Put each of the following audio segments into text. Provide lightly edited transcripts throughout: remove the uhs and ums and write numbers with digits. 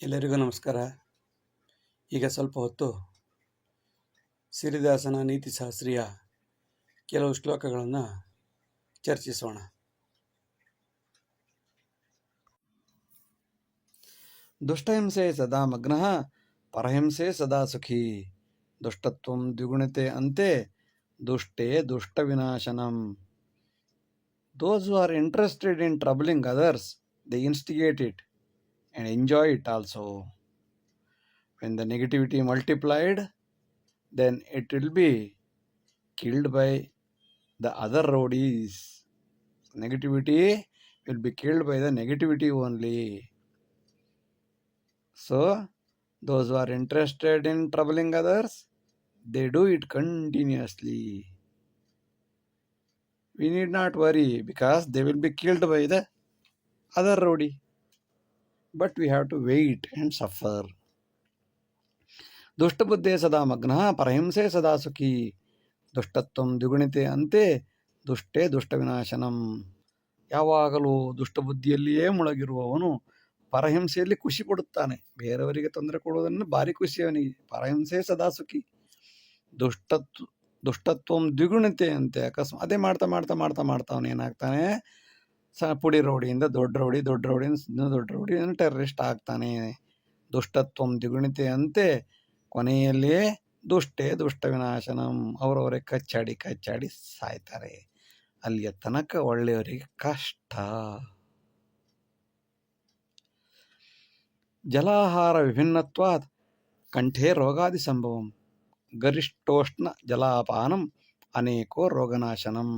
ಎಲ್ಲರಿಗೂ ನಮಸ್ಕಾರ. ಈಗ ಸ್ವಲ್ಪ ಹೊತ್ತು ಸಿರಿದಾಸನ ನೀತಿಶಾಸ್ತ್ರೀಯ ಕೆಲವು ಶ್ಲೋಕಗಳನ್ನು ಚರ್ಚಿಸೋಣ. ದುಷ್ಟಹಿಂಸೆ ಸದಾ ಮಗ್ನಃ ಪರಹಿಂಸೆ ಸದಾ ಸುಖಿ. ದುಷ್ಟತ್ವಂ ದ್ವಿಗುಣಿತೆ ಅಂತೆ ದುಷ್ಟೇ ದುಷ್ಟ ವಿನಾಶನಂ. Those who are interested in troubling others, they instigate it and enjoy it also. When the negativity multiplied, then it will be killed by the other rowdies. Negativity will be killed by the negativity only. So, those who are interested in troubling others, they do it continuously. We need not worry because they will be killed by the other rowdy. But we have to wait and suffer. ದುಷ್ಟಬುದ್ಧೇ ಸದಾ ಮಗ್ನಃ ಪರಹಿಂಸೆ ಸದಾ ಸುಖಿ. ದುಷ್ಟತ್ವಂ ದ್ವಿಗುಣಿತೆ ಅಂತೆ ದುಷ್ಟೇ ದುಷ್ಟ ವಿನಾಶನಂ. ಯಾವಾಗಲೂ ದುಷ್ಟಬುದ್ಧಿಯಲ್ಲಿಯೇ ಮುಳುಗಿರುವವನು ಪರಹಿಂಸೆಯಲ್ಲಿ ಖುಷಿ ಪಡುತ್ತಾನೆ. ಬೇರೆಯವರಿಗೆ ತೊಂದರೆ ಕೊಡುವುದನ್ನು ಭಾರಿ ಖುಷಿ ಅವನಿಗೆ. ಪರಹಿಂಸೆ ಸದಾ ಸುಖಿ. ದುಷ್ಟತ್ವಂ ದ್ವಿಗುಣಿತೆ ಅಂತೆ. ಅಕಸ್ಮಾತ್ ಅದೇ ಮಾಡ್ತಾ ಮಾಡ್ತಾ ಮಾಡ್ತಾ ಮಾಡ್ತಾ ಅವನು ಏನಾಗ್ತಾನೆ, ಪುಡಿ ರೌಡಿಯಿಂದ ದೊಡ್ಡ ರೌಡಿ, ದೊಡ್ಡ ರೌಡಿಯಿಂದ ದೊಡ್ಡ ರೌಡಿ, ಟೆರರಿಸ್ಟ್ ಆಗ್ತಾನೆ. ದುಷ್ಟತ್ವಂ ದ್ವಿಗುಣಿತೆ ಅಂತೆ, ಕೊನೆಯಲ್ಲಿ ದುಷ್ಟೇ ದುಷ್ಟ ವಿನಾಶನಂ. ಅವರವರೇ ಕಚ್ಚಾಡಿ ಕಚ್ಚಾಡಿ ಸಾಯ್ತಾರೆ. ಅಲ್ಲಿಯ ತನಕ ಒಳ್ಳೆಯವರಿಗೆ ಕಷ್ಟ. ಜಲಾಹಾರ ವಿಭಿನ್ನತ್ವಾತ್ ಕಂಠೇ ರೋಗಾದಿ ಸಂಭವಂ. ಗರಿಷ್ಠೋಷ್ಣ ಜಲಾಪಾನಂ ಅನೇಕೋ ರೋಗನಾಶನಂ.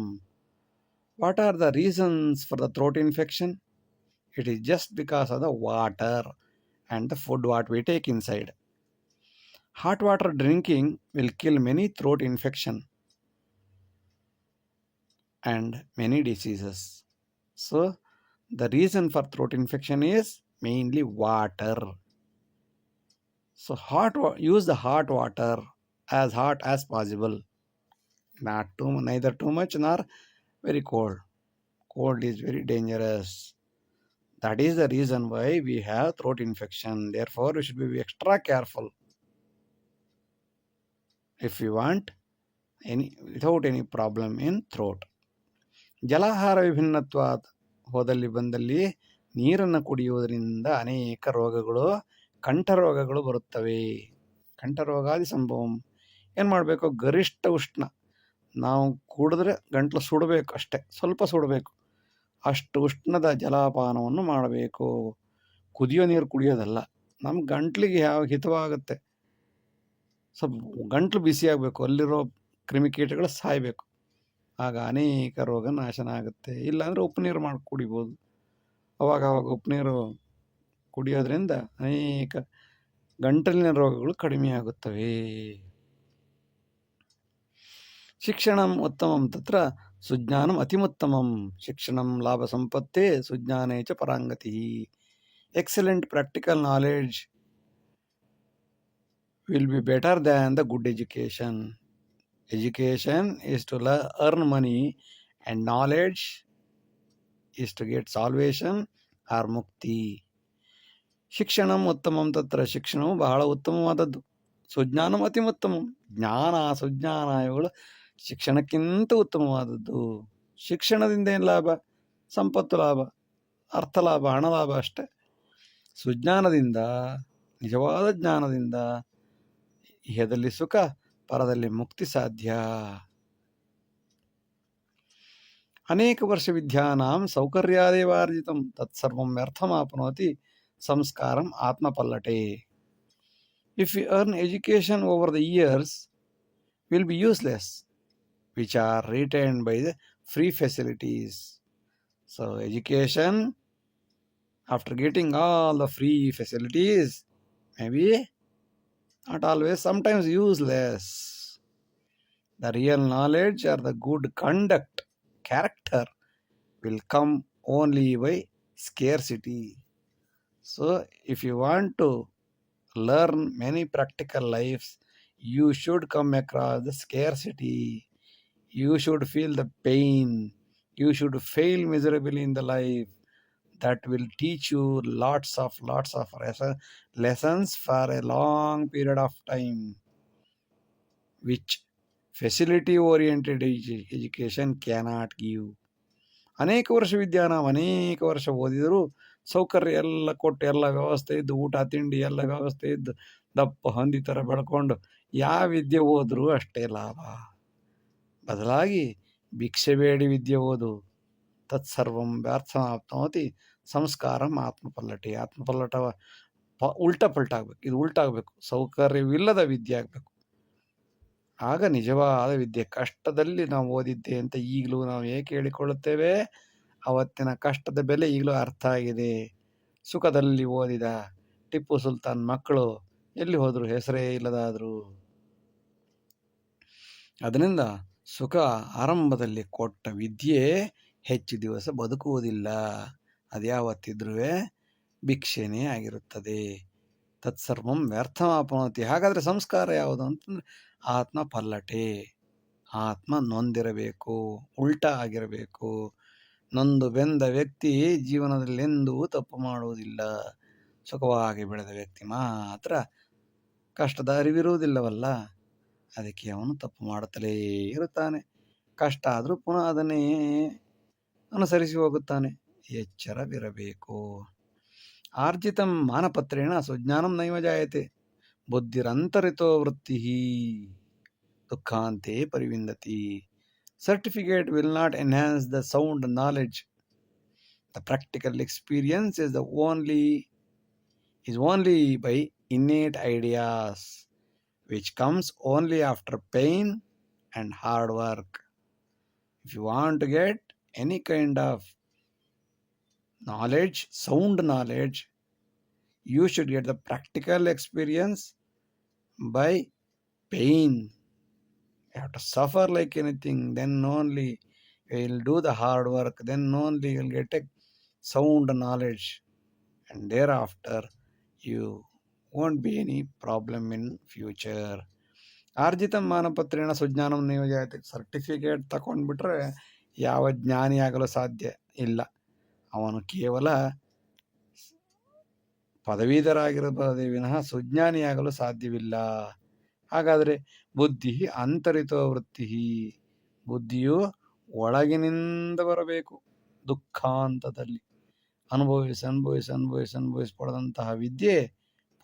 What are the reasons for the throat infection? It is just because of the water and the food what we take inside. Hot water drinking will kill many throat infection and many diseases. So, the reason for throat infection is mainly water. So, use the hot water as hot as possible. Neither too much nor very cold. Cold is very dangerous. That is the reason why we have throat infection. Therefore, we should be extra careful if we want without any problem in throat. ಜಲಾಹಾರ ವಿಭಿನ್ನತ್ವಾತ್, ಹೋದಲ್ಲಿ ಬಂದಲ್ಲಿ ನೀರನ್ನು ಕುಡಿಯುವುದರಿಂದ ಅನೇಕ ರೋಗಗಳು, ಕಂಠರೋಗಗಳು ಬರುತ್ತವೆ. ಕಂಠರೋಗಾದಿ ಸಂಭವಂ. ಏನು ಮಾಡಬೇಕು? ಗರಿಷ್ಠ ಉಷ್ಣ. ನಾವು ಕುಡಿದ್ರೆ ಗಂಟ್ಲು ಸುಡಬೇಕು, ಅಷ್ಟೇ, ಸ್ವಲ್ಪ ಸುಡಬೇಕು. ಅಷ್ಟು ಉಷ್ಣದ ಜಲಪಾನವನ್ನು ಮಾಡಬೇಕು. ಕುದಿಯೋ ನೀರು ಕುಡಿಯೋದಲ್ಲ. ನಮ್ಮ ಗಂಟ್ಲಿಗೆ ಯಾವ ಹಿತವಾಗುತ್ತೆ, ಸ್ವಲ್ಪ ಗಂಟ್ಲು ಬಿಸಿ ಆಗಬೇಕು, ಅಲ್ಲಿರೋ ಕ್ರಿಮಿಕೀಟಗಳು ಸಾಯಬೇಕು. ಆಗ ಅನೇಕ ರೋಗ ನಾಶನ ಆಗುತ್ತೆ. ಇಲ್ಲಾಂದರೆ ಉಪ್ಪು ನೀರು ಮಾಡಿ ಕುಡಿಬೋದು. ಅವಾಗ ಉಪ್ಪು ನೀರು ಕುಡಿಯೋದ್ರಿಂದ ಅನೇಕ ಗಂಟಲಿನ ರೋಗಗಳು ಕಡಿಮೆ ಆಗುತ್ತವೆ. ಶಿಕ್ಷಣಂ ಉತ್ತಮಂ ತತ್ರ ಸುಜ್ಞಾನಂ ಅತಿಮುತ್ತಮಂ. ಶಿಕ್ಷಣಂ ಲಾಭ ಸಂಪತ್ತೇ ಸುಜ್ಞಾನೇ ಚ ಪರಾಂಗತಿ. Excellent practical knowledge will be better than the good education. Education is to earn money and knowledge is to get salvation or mukti. ಶಿಕ್ಷಣಂ ಉತ್ತಮಂ ತತ್ರ. ಶಿಕ್ಷಣವು ಬಹಳ ಉತ್ತಮವಾದದ್ದು. ಸುಜ್ಞಾನಂ ಅತಿಮುತ್ತಮಂ. ಜ್ಞಾನ, ಸುಜ್ಞಾನ ಇವುಗಳು ಶಿಕ್ಷಣಕ್ಕಿಂತ ಉತ್ತಮವಾದದ್ದು. ಶಿಕ್ಷಣದಿಂದ ಏನು ಲಾಭ? ಸಂಪತ್ತು ಲಾಭ, ಅರ್ಥ ಲಾಭ, ಹಣ ಲಾಭ ಅಷ್ಟೆ. ಸುಜ್ಞಾನದಿಂದ, ನಿಜವಾದ ಜ್ಞಾನದಿಂದ ಇಹದಲ್ಲಿ ಸುಖ, ಪರದಲ್ಲಿ ಮುಕ್ತಿ ಸಾಧ್ಯ. ಅನೇಕ ವರ್ಷ ವಿದ್ಯಾನಾಂ ಸೌಕರ್ಯಾದೇವಾರ್ಜಿತಂ ತತ್ಸರ್ವಂ ವ್ಯರ್ಥಮಾಪ್ನೋತಿ ಸಂಸ್ಕಾರಂ ಆತ್ಮಪಲ್ಲಟೆ. If we earn education over the years, will be useless, which are retained by the free facilities. So, education, after getting all the free facilities, maybe not always, sometimes useless. The real knowledge or the good conduct, character will come only by scarcity. So, if you want to learn many practical lives, you should come across the scarcity. You should feel the pain. You should fail miserably in the life. that will teach you lots of lessons for a long period of time, which facility oriented education cannot give. ಅನೇಕ ವರ್ಷ ನಾವು ಅನೇಕ ವರ್ಷ ಓದಿದರೂ ಸೌಕರ್ಯ ಎಲ್ಲ ಕೊಟ್ಟು ಎಲ್ಲ ವ್ಯವಸ್ಥೆ ಇದ್ದು ಊಟ ತಿಂಡಿ ಎಲ್ಲ ವ್ಯವಸ್ಥೆ ಇದ್ದು ದಪ್ಪ ಹಂದಿ ಥರ ಬೆಳ್ಕೊಂಡು ಯಾವ ವಿದ್ಯೆ ಓದ್ರೂ ಅಷ್ಟೇ ಲಾಭ. ಬದಲಾಗಿ ಭಿಕ್ಷೆ ಬೇಡಿ ವಿದ್ಯೆ ಓದು. ತತ್ಸರ್ವಂ ವ್ಯರ್ಥಮಾಪ್ನೋತಿ ಸಂಸ್ಕಾರಂ ಆತ್ಮಪಲ್ಲಟಿ. ಆತ್ಮಪಲ್ಲಟ ಉಲ್ಟಾ ಪಲ್ಟಾಗಬೇಕು, ಇದು ಉಲ್ಟಾಗಬೇಕು, ಸೌಕರ್ಯವಿಲ್ಲದ ವಿದ್ಯೆ ಆಗಬೇಕು. ಆಗ ನಿಜವಾದ ವಿದ್ಯೆ. ಕಷ್ಟದಲ್ಲಿ ನಾವು ಓದಿದ್ದೆ ಅಂತ ಈಗಲೂ ನಾವು ಏಕೆ ಹೇಳಿಕೊಳ್ಳುತ್ತೇವೆ? ಅವತ್ತಿನ ಕಷ್ಟದ ಬೆಲೆ ಈಗಲೂ ಅರ್ಥ ಆಗಿದೆ. ಸುಖದಲ್ಲಿ ಓದಿದ ಟಿಪ್ಪು ಸುಲ್ತಾನ್ ಮಕ್ಕಳು ಎಲ್ಲಿ ಹೋದ್ರು? ಹೆಸರೇ ಇಲ್ಲದಾದ್ರು. ಅದರಿಂದ ಸುಖ ಆರಂಭದಲ್ಲಿ ಕೊಟ್ಟ ವಿದ್ಯೆ ಹೆಚ್ಚು ದಿವಸ ಬದುಕುವುದಿಲ್ಲ. ಅದ್ಯಾವತ್ತಿದ್ರೂ ಭಿಕ್ಷೆನೇ ಆಗಿರುತ್ತದೆ. ತತ್ಸರ್ವಂ ವ್ಯರ್ಥಮಾಪನೋತಿ. ಹಾಗಾದರೆ ಸಂಸ್ಕಾರ ಯಾವುದು ಅಂತಂದ್ರೆ ಆತ್ಮ ಪಲ್ಲಟೆ. ಆತ್ಮ ನೊಂದಿರಬೇಕು, ಉಲ್ಟಾ ಆಗಿರಬೇಕು. ನೊಂದು ಬೆಂದ ವ್ಯಕ್ತಿ ಜೀವನದಲ್ಲಿ ಎಂದೂ ತಪ್ಪು ಮಾಡುವುದಿಲ್ಲ. ಸುಖವಾಗಿ ಬೆಳೆದ ವ್ಯಕ್ತಿ ಮಾತ್ರ ಕಷ್ಟದ ಅರಿವಿರುವುದಿಲ್ಲವಲ್ಲ, ಅದಕ್ಕೆ ಅವನು ತಪ್ಪು ಮಾಡುತ್ತಲೇ ಇರುತ್ತಾನೆ. ಕಷ್ಟ ಆದರೂ ಪುನಃ ಅದನ್ನೇ ಅನುಸರಿಸಿ ಹೋಗುತ್ತಾನೆ. ಎಚ್ಚರವಿರಬೇಕು. ಆರ್ಜಿತಂ ಮಾನಪತ್ರೇಣ ಸುಜ್ಞಾನಂ ನೈವ ಜಾಯತೆ. ಬುದ್ಧಿರಂತರಿತೋ ವೃತ್ತಿ ದುಃಖಾಂತೆ ಪರಿವಿಂದತಿ. Certificate will not enhance the sound knowledge. The practical experience is only by innate ideas, which comes only after pain and hard work. If you want to get any kind of knowledge, sound knowledge, you should get the practical experience by pain. You have to suffer like anything, then only you will do the hard work, then only you will get a sound knowledge, and thereafter you won't be any problem in future. ಆರ್ಜಿತಂ ಮಾನಪತ್ರೇಣ ಸುಜ್ಞಾನಂ ನೈವ ಜಾಯತೆ. Certificate ತಗೊಂಡ್ಬಿಟ್ರೆ ಯಾವ ಜ್ಞಾನಿ ಆಗಲು ಸಾಧ್ಯ ಇಲ್ಲ. ಅವನು ಕೇವಲ ಪದವೀಧರಾಗಿರಬಹುದೇ ವಿನಃ ಸುಜ್ಞಾನಿಯಾಗಲು ಸಾಧ್ಯವಿಲ್ಲ. ಹಾಗಾದರೆ ಬುದ್ಧಿ ಅಂತರಿತೋ ವೃತ್ತಿ. ಬುದ್ಧಿಯು ಒಳಗಿನಿಂದ ಬರಬೇಕು. ದುಃಖಾಂತದಲ್ಲಿ ಅನುಭವಿಸಿ ಪಡೆದಂತಹ ವಿದ್ಯೆ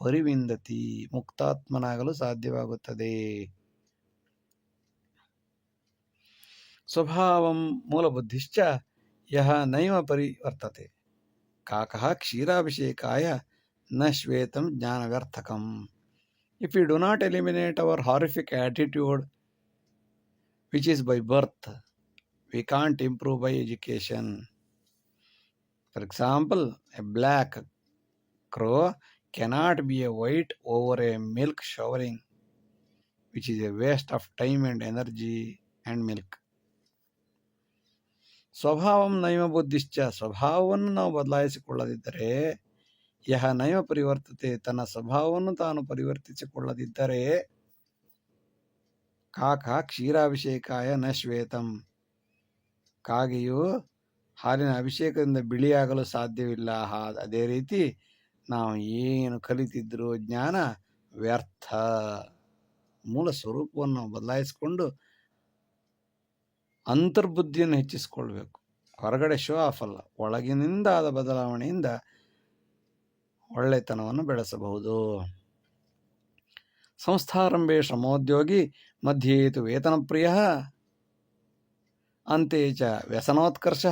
ಪರಿವಿಂದತಿ, ಮುಕ್ತಾತ್ಮನಾಗಲು ಸಾಧ್ಯವಾಗುತ್ತದೆ. ಸ್ವಭಾವಂ ಮೂಲಬುದ್ಧಿಶ್ಚ ಯಹ ನೈವ ಪರಿವರ್ತತೆ. ಕಾಕಃ ಕ್ಷೀರಾಭಿಷೇಕಾಯ ನ ಶ್ವೇತಂ ಜ್ಞಾನವ್ಯರ್ಥಕಂ. If we do not eliminate our horrific attitude, which is by birth, we can't improve by education. For example, a black crow cannot be a white over a milk showering, which is a waste of time and energy and milk. ಸ್ವಭಾವಂ ನೈವ ಬುದ್ಧಿಶ್ಚ. ಸ್ವಭಾವವನ್ನು ನಾವು ಬದಲಾಯಿಸಿಕೊಳ್ಳದಿದ್ದರೆ, ಯಹ ನೈವ ಪರಿವರ್ತತೆ, ತನ್ನ ಸ್ವಭಾವವನ್ನು ತಾನು ಪರಿವರ್ತಿಸಿಕೊಳ್ಳದಿದ್ದರೆ, ಕಾಕ ಕ್ಷೀರಾಭಿಷೇಕಾಯ ನ ಶ್ವೇತಂ. ಕಾಗೆಯು ಹಾಲಿನ ಅಭಿಷೇಕದಿಂದ ಬಿಳಿಯಾಗಲು ಸಾಧ್ಯವಿಲ್ಲ. ಅದೇ ರೀತಿ ನಾವು ಏನು ಕಲಿತಿದ್ರೂ ಜ್ಞಾನ ವ್ಯರ್ಥ. ಮೂಲ ಸ್ವರೂಪವನ್ನು ನಾವು ಬದಲಾಯಿಸಿಕೊಂಡು ಅಂತರ್ಬುದ್ಧಿಯನ್ನು ಹೆಚ್ಚಿಸಿಕೊಳ್ಬೇಕು. ಹೊರಗಡೆ ಶೋ ಆಫ್ ಅಲ್ಲ, ಒಳಗಿನಿಂದ ಆದ ಬದಲಾವಣೆಯಿಂದ ಒಳ್ಳೆತನವನ್ನು ಬೆಳೆಸಬಹುದು. ಸಂಸ್ಥಾರಂಭೆ ಶ್ರಮೋದ್ಯೋಗಿ ಮಧ್ಯೇತು ವೇತನಪ್ರಿಯ ಅಂತೆ ಚ ವ್ಯಸನೋತ್ಕರ್ಷ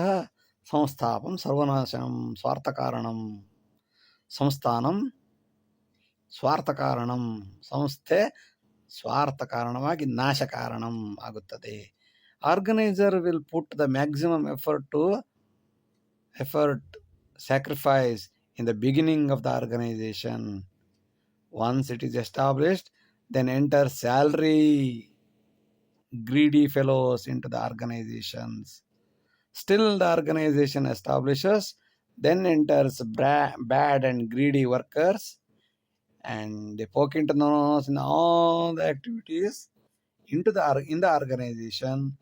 ಸಂಸ್ಥಾಪಂ ಸರ್ವನಾಶಂ ಸ್ವಾರ್ಥಕಾರಣಂ. ಸಂಸ್ಥಾನಂ ಸ್ವಾರ್ಥಕಾರಣಂ, ಸಂಸ್ಥೆ ಸ್ವಾರ್ಥ ಕಾರಣವಾಗಿ ನಾಶ ಕಾರಣಂ ಆಗುತ್ತದೆ. Organiser will put the maximum sacrifice in the beginning of the organization. Once it is established, then enter salary greedy fellows into the organizations. Still the organization establishes, then enters bad and greedy workers, and they poke into the nose in all the activities in the organization.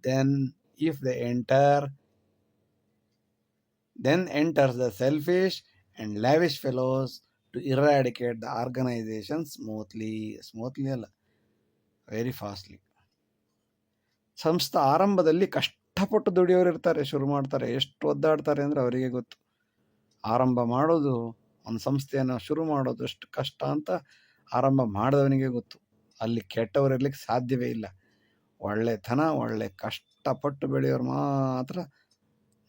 Then if they enter, Then enters the selfish and lavish fellows to eradicate the organization smoothly ಅಲ್ಲ, very fastly. ಸಂಸ್ಥೆ ಆರಂಭದಲ್ಲಿ ಕಷ್ಟಪಟ್ಟು ದುಡಿಯೋರು ಇರ್ತಾರೆ, ಶುರು ಮಾಡ್ತಾರೆ. ಎಷ್ಟು ಒದ್ದಾಡ್ತಾರೆ ಅಂದರೆ ಅವರಿಗೆ ಗೊತ್ತು. ಆರಂಭ ಮಾಡೋದು, ಒಂದು ಸಂಸ್ಥೆಯನ್ನು ಶುರು ಮಾಡೋದು ಎಷ್ಟು ಕಷ್ಟ ಅಂತ ಆರಂಭ ಮಾಡಿದವನಿಗೆ ಗೊತ್ತು. ಅಲ್ಲಿ ಕೆಟ್ಟವರು ಇರ್ಲಿಕ್ಕೆ ಸಾಧ್ಯವೇ ಇಲ್ಲ. ಒಳ್ಳೆತನ, ಒಳ್ಳೆ ಕಷ್ಟಪಟ್ಟು ಬೆಳೆಯೋರು ಮಾತ್ರ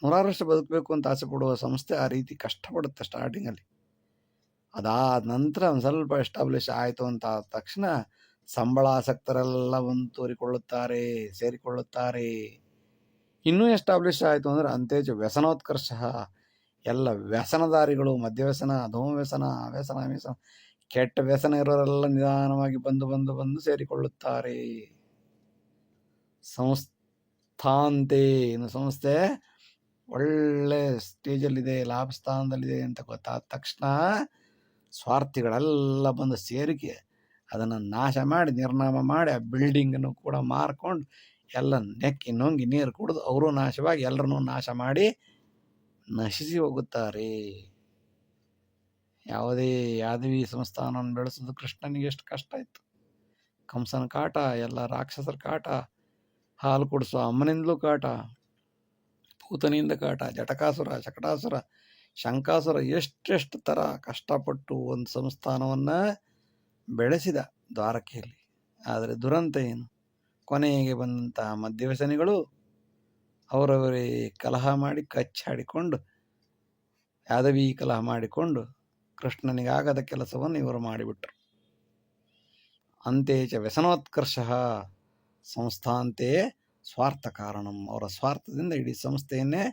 ನೂರಾರು ವರ್ಷ ಬದುಕಬೇಕು ಅಂತ ಆಸೆ ಪಡುವ ಸಂಸ್ಥೆ ಆ ರೀತಿ ಕಷ್ಟಪಡುತ್ತೆ ಸ್ಟಾರ್ಟಿಂಗಲ್ಲಿ. ಅದಾದ ನಂತರ ಒಂದು ಸ್ವಲ್ಪ ಎಸ್ಟಾಬ್ಲಿಷ್ ಆಯಿತು ಅಂತ ಆದ ತಕ್ಷಣ ಸಂಬಳಾಸಕ್ತರೆಲ್ಲ ಬಂದು ತೋರಿಕೊಳ್ಳುತ್ತಾರೆ, ಸೇರಿಕೊಳ್ಳುತ್ತಾರೆ. ಇನ್ನೂ ಎಸ್ಟಾಬ್ಲಿಷ್ ಆಯಿತು ಅಂದರೆ ಅಂತೇಜ ವ್ಯಸನೋತ್ಕರ್ಷ, ಎಲ್ಲ ವ್ಯಸನದಾರಿಗಳು, ಮದ್ಯವ್ಯಸನ, ಧೂಮವ್ಯಸನ, ವ್ಯಸನ ಕೆಟ್ಟ ವ್ಯಸನ ಇರೋರೆಲ್ಲ ನಿಧಾನವಾಗಿ ಬಂದು ಬಂದು ಬಂದು ಸೇರಿಕೊಳ್ಳುತ್ತಾರೆ. ಸಂಸ್ಥಾಂತೆ, ಇನ್ನು ಸಂಸ್ಥೆ ಒಳ್ಳೆ ಸ್ಟೇಜಲ್ಲಿದೆ, ಲಾಭ ಸ್ಥಾನದಲ್ಲಿದೆ ಅಂತ ಗೊತ್ತಾದ ತಕ್ಷಣ ಸ್ವಾರ್ಥಿಗಳೆಲ್ಲ ಬಂದು ಸೇರಿಕೆ ಅದನ್ನು ನಾಶ ಮಾಡಿ, ನಿರ್ನಾಮ ಮಾಡಿ, ಆ ಬಿಲ್ಡಿಂಗನ್ನು ಕೂಡ ಮಾರ್ಕೊಂಡು ಎಲ್ಲ ನೆಕ್ಕಿ ನುಂಗಿ ನೀರು ಕುಡಿದು ಅವರು ನಾಶವಾಗಿ ಎಲ್ಲರನ್ನೂ ನಾಶ ಮಾಡಿ ನಶಿಸಿ ಹೋಗುತ್ತಾರೆ. ಯಾವುದೇ ಯಾದವಿ ಸಂಸ್ಥಾನವನ್ನು ಬೆಳೆಸೋದು ಕೃಷ್ಣನಿಗೆ ಎಷ್ಟು ಕಷ್ಟ ಇತ್ತು. ಕಂಸನ ಕಾಟ, ಎಲ್ಲ ರಾಕ್ಷಸರ ಕಾಟ, ಹಾಲು ಕುಡಿಸೋ ಅಮ್ಮನಿಂದಲೂ ಕಾಟ, ಪೂತನಿಂದ ಕಾಟ, ಜಟಕಾಸುರ, ಶಕಟಾಸುರ, ಶಂಕಾಸುರ, ಎಷ್ಟೆಷ್ಟು ಥರ ಕಷ್ಟಪಟ್ಟು ಒಂದು ಸಂಸ್ಥಾನವನ್ನು ಬೆಳೆಸಿದ ದ್ವಾರಕೆಯಲ್ಲಿ. ಆದರೆ ದುರಂತ ಏನು? ಕೊನೆಗೆ ಬಂದಂಥ ಮದ್ಯವ್ಯಸನಿಗಳು ಅವರವರೇ ಕಲಹ ಮಾಡಿ ಕಚ್ಚಾಡಿಕೊಂಡು, ಯಾದವಿ ಕಲಹ ಮಾಡಿಕೊಂಡು ಕೃಷ್ಣನಿಗಾಗದ ಕೆಲಸವನ್ನು ಇವರು ಮಾಡಿಬಿಟ್ರು. ಅಂತೇಚ ವ್ಯಸನೋತ್ಕರ್ಷ ಸಂಸ್ಥಾಂತೆ ಸ್ವಾರ್ಥ ಕಾರಣಂ. ಅವರ ಸ್ವಾರ್ಥದಿಂದ ಇಡೀ ಸಂಸ್ಥೆಯನ್ನೇ,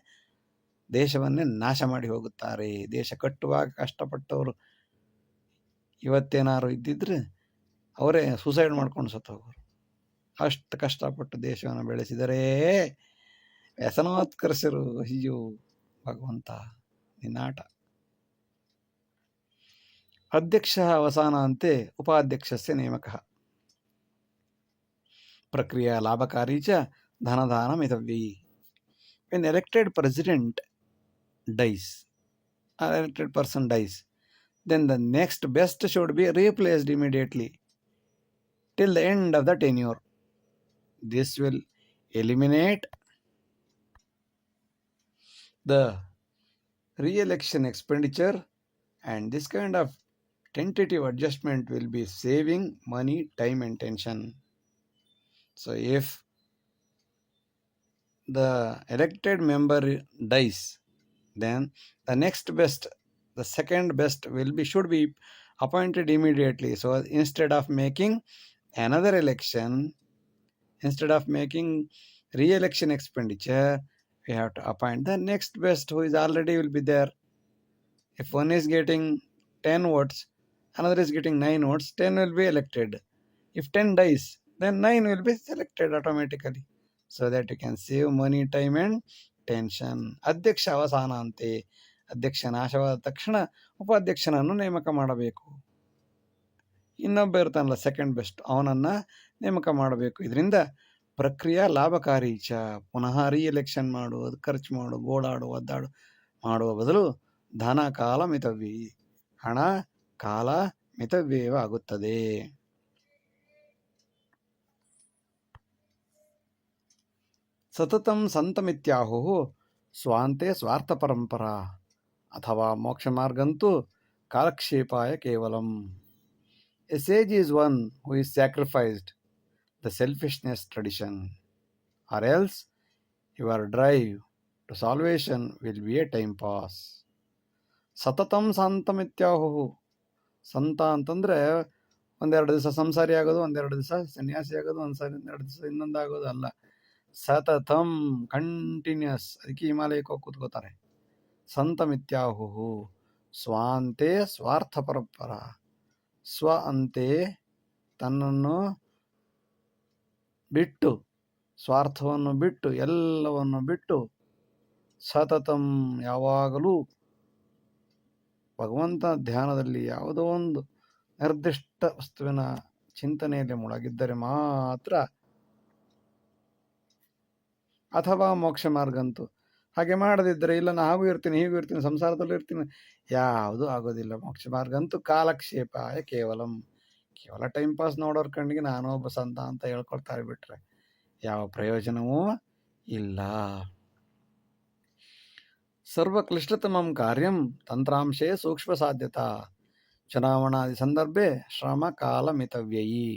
ದೇಶವನ್ನೇ ನಾಶ ಮಾಡಿ ಹೋಗುತ್ತಾರೆ. ದೇಶ ಕಟ್ಟುವಾಗ ಕಷ್ಟಪಟ್ಟವರು ಇವತ್ತೇನಾರು ಇದ್ದಿದ್ರೆ ಅವರೇ ಸೂಸೈಡ್ ಮಾಡ್ಕೊಂಡು ಸತ್ತೋಗೋರು. ಅಷ್ಟು ಕಷ್ಟಪಟ್ಟು ದೇಶವನ್ನು ಬೆಳೆಸಿದರೆ ವ್ಯಸನೋತ್ಕರ್ಷರು, ಅಯ್ಯೋ ಭಗವಂತ ನಿನ್ನಾಟ. ಅಧ್ಯಕ್ಷ ಅವಸಾನಾಂತೆ ಉಪಾಧ್ಯಕ್ಷಸ್ಯ ನೇಮಕಃ. ಪ್ರಕ್ರಿಯಾ ಲಾಭಕಾರಿ ಚ ಧನದಾನ ಮಿತವ್ಯಯಿ. When elected president dies, or elected person dies, then the next best should be replaced immediately till the end of the tenure. This will eliminate the re-election expenditure, and this kind of tentative adjustment will be saving money, time and tension. So if the elected member dies, then the next best, the second best should be appointed immediately. So instead of making another election, instead of making re-election expenditure, we have to appoint the next best who is already will be there. If one is getting 10 votes, another is getting 9 votes, 10 will be elected. If 10 dies, then 9 will be selected automatically, so that you can save money, time and tension. ಅಧ್ಯಕ್ಷ ಅವಸಾನ ಅಂತೆ. ಅಧ್ಯಕ್ಷ ನಾಶವಾದ ತಕ್ಷಣ ಉಪಾಧ್ಯಕ್ಷನನ್ನು ನೇಮಕ ಮಾಡಬೇಕು. ಇನ್ನೊಬ್ಬ ಇರ್ತಾನಲ್ಲ second best, ಅವನನ್ನು ನೇಮಕ ಮಾಡಬೇಕು. ಇದರಿಂದ ಪ್ರಕ್ರಿಯೆ ಲಾಭಕಾರಿ ಚ. ಪುನಃ ರೀಎಲೆಕ್ಷನ್ ಮಾಡುವುದು, ಖರ್ಚು ಮಾಡು, ಗೋಳಾಡು, ಒದ್ದಾಡು ಮಾಡುವ ಬದಲು ಧನ ಕಾಲ ಮಿತವ್ಯಯಿ, ಹಣ ಕಾಲ ಮಿತವ್ಯಯವಾಗುತ್ತದೆ. ಸತತಂ ಸಂತಮಿತ್ಯಾಹುಃ ಸ್ವಾಂತೆ ಸ್ವಾರ್ಥ ಪರಂಪರಾ ಅಥವಾ ಮೋಕ್ಷ ಮಾರ್ಗಂತೂ ಕಾಲಕ್ಷೇಪಾಯ ಕೇವಲಂ. A sage is one who is sacrificed the selfishness tradition, or else your drive to salvation will be a time pass. ಸತತಂ ಸಂತಮಿತ್ಯಾಹುಃ. ಸಂತ ಅಂತಂದರೆ ಒಂದೆರಡು ದಿವಸ ಸಂಸಾರಿ ಆಗೋದು, ಒಂದೆರಡು ದಿವಸ ಸನ್ಯಾಸಿ ಆಗೋದು, ಒಂದೆರಡು ದಿವಸ ಇನ್ನೊಂದಾಗೋದು ಅಲ್ಲ. ಸತತಂ, ಕಂಟಿನ್ಯೂಸ್. ಅದಕ್ಕೆ ಹಿಮಾಲಯಕ್ಕೆ ಹೋಗಿ ಕೂತ್ಕೋತಾರೆ. ಸಂತಮಿತ್ಯಾಹುಃ ಸ್ವಾಂತೆ ಸ್ವಾರ್ಥ ಪರಂಪರ. ಸ್ವ ಅಂತೆ ತನ್ನನ್ನು ಬಿಟ್ಟು, ಸ್ವಾರ್ಥವನ್ನು ಬಿಟ್ಟು, ಎಲ್ಲವನ್ನು ಬಿಟ್ಟು, ಸತತಂ ಯಾವಾಗಲೂ ಭಗವಂತ ಧ್ಯಾನದಲ್ಲಿ ಯಾವುದೋ ಒಂದು ನಿರ್ದಿಷ್ಟ ವಸ್ತುವಿನ ಚಿಂತನೆಯಲ್ಲಿ ಮುಳುಗಿದ್ದರೆ ಮಾತ್ರ, ಅಥವಾ ಮೋಕ್ಷ ಮಾರ್ಗಂತೂ, ಹಾಗೆ ಮಾಡದಿದ್ದರೆ ಇಲ್ಲ ನಾ ಹಾಗೂ ಇರ್ತೀನಿ ಹೀಗೂ ಇರ್ತೀನಿ ಸಂಸಾರದಲ್ಲೂ ಇರ್ತೀನಿ, ಯಾವುದೂ ಆಗೋದಿಲ್ಲ. ಮೋಕ್ಷ ಮಾರ್ಗ ಅಂತೂ ಕಾಲಕ್ಷೇಪಾಯ ಕೇವಲ ಟೈಮ್ ಪಾಸ್ ನೋಡೋರ ಕಣ್ಣಿಗೆ ನಾನು ಒಬ್ಬ ಸಂತ ಅಂತ ಹೇಳ್ಕೊಳ್ತಾ ಬಿಟ್ರೆ ಯಾವ ಪ್ರಯೋಜನವೂ ಇಲ್ಲ. ಸರ್ವಕ್ಲಿಷ್ಟತಮಂ ಕಾರ್ಯಂ ತಂತ್ರಾಂಶೇ ಸೂಕ್ಷ್ಮ ಸಾಧ್ಯತಾ ಚುನಾವಣಾದಿ ಸಂದರ್ಭೆ ಶ್ರಮ ಕಾಲ ಮಿತವ್ಯಯಿ.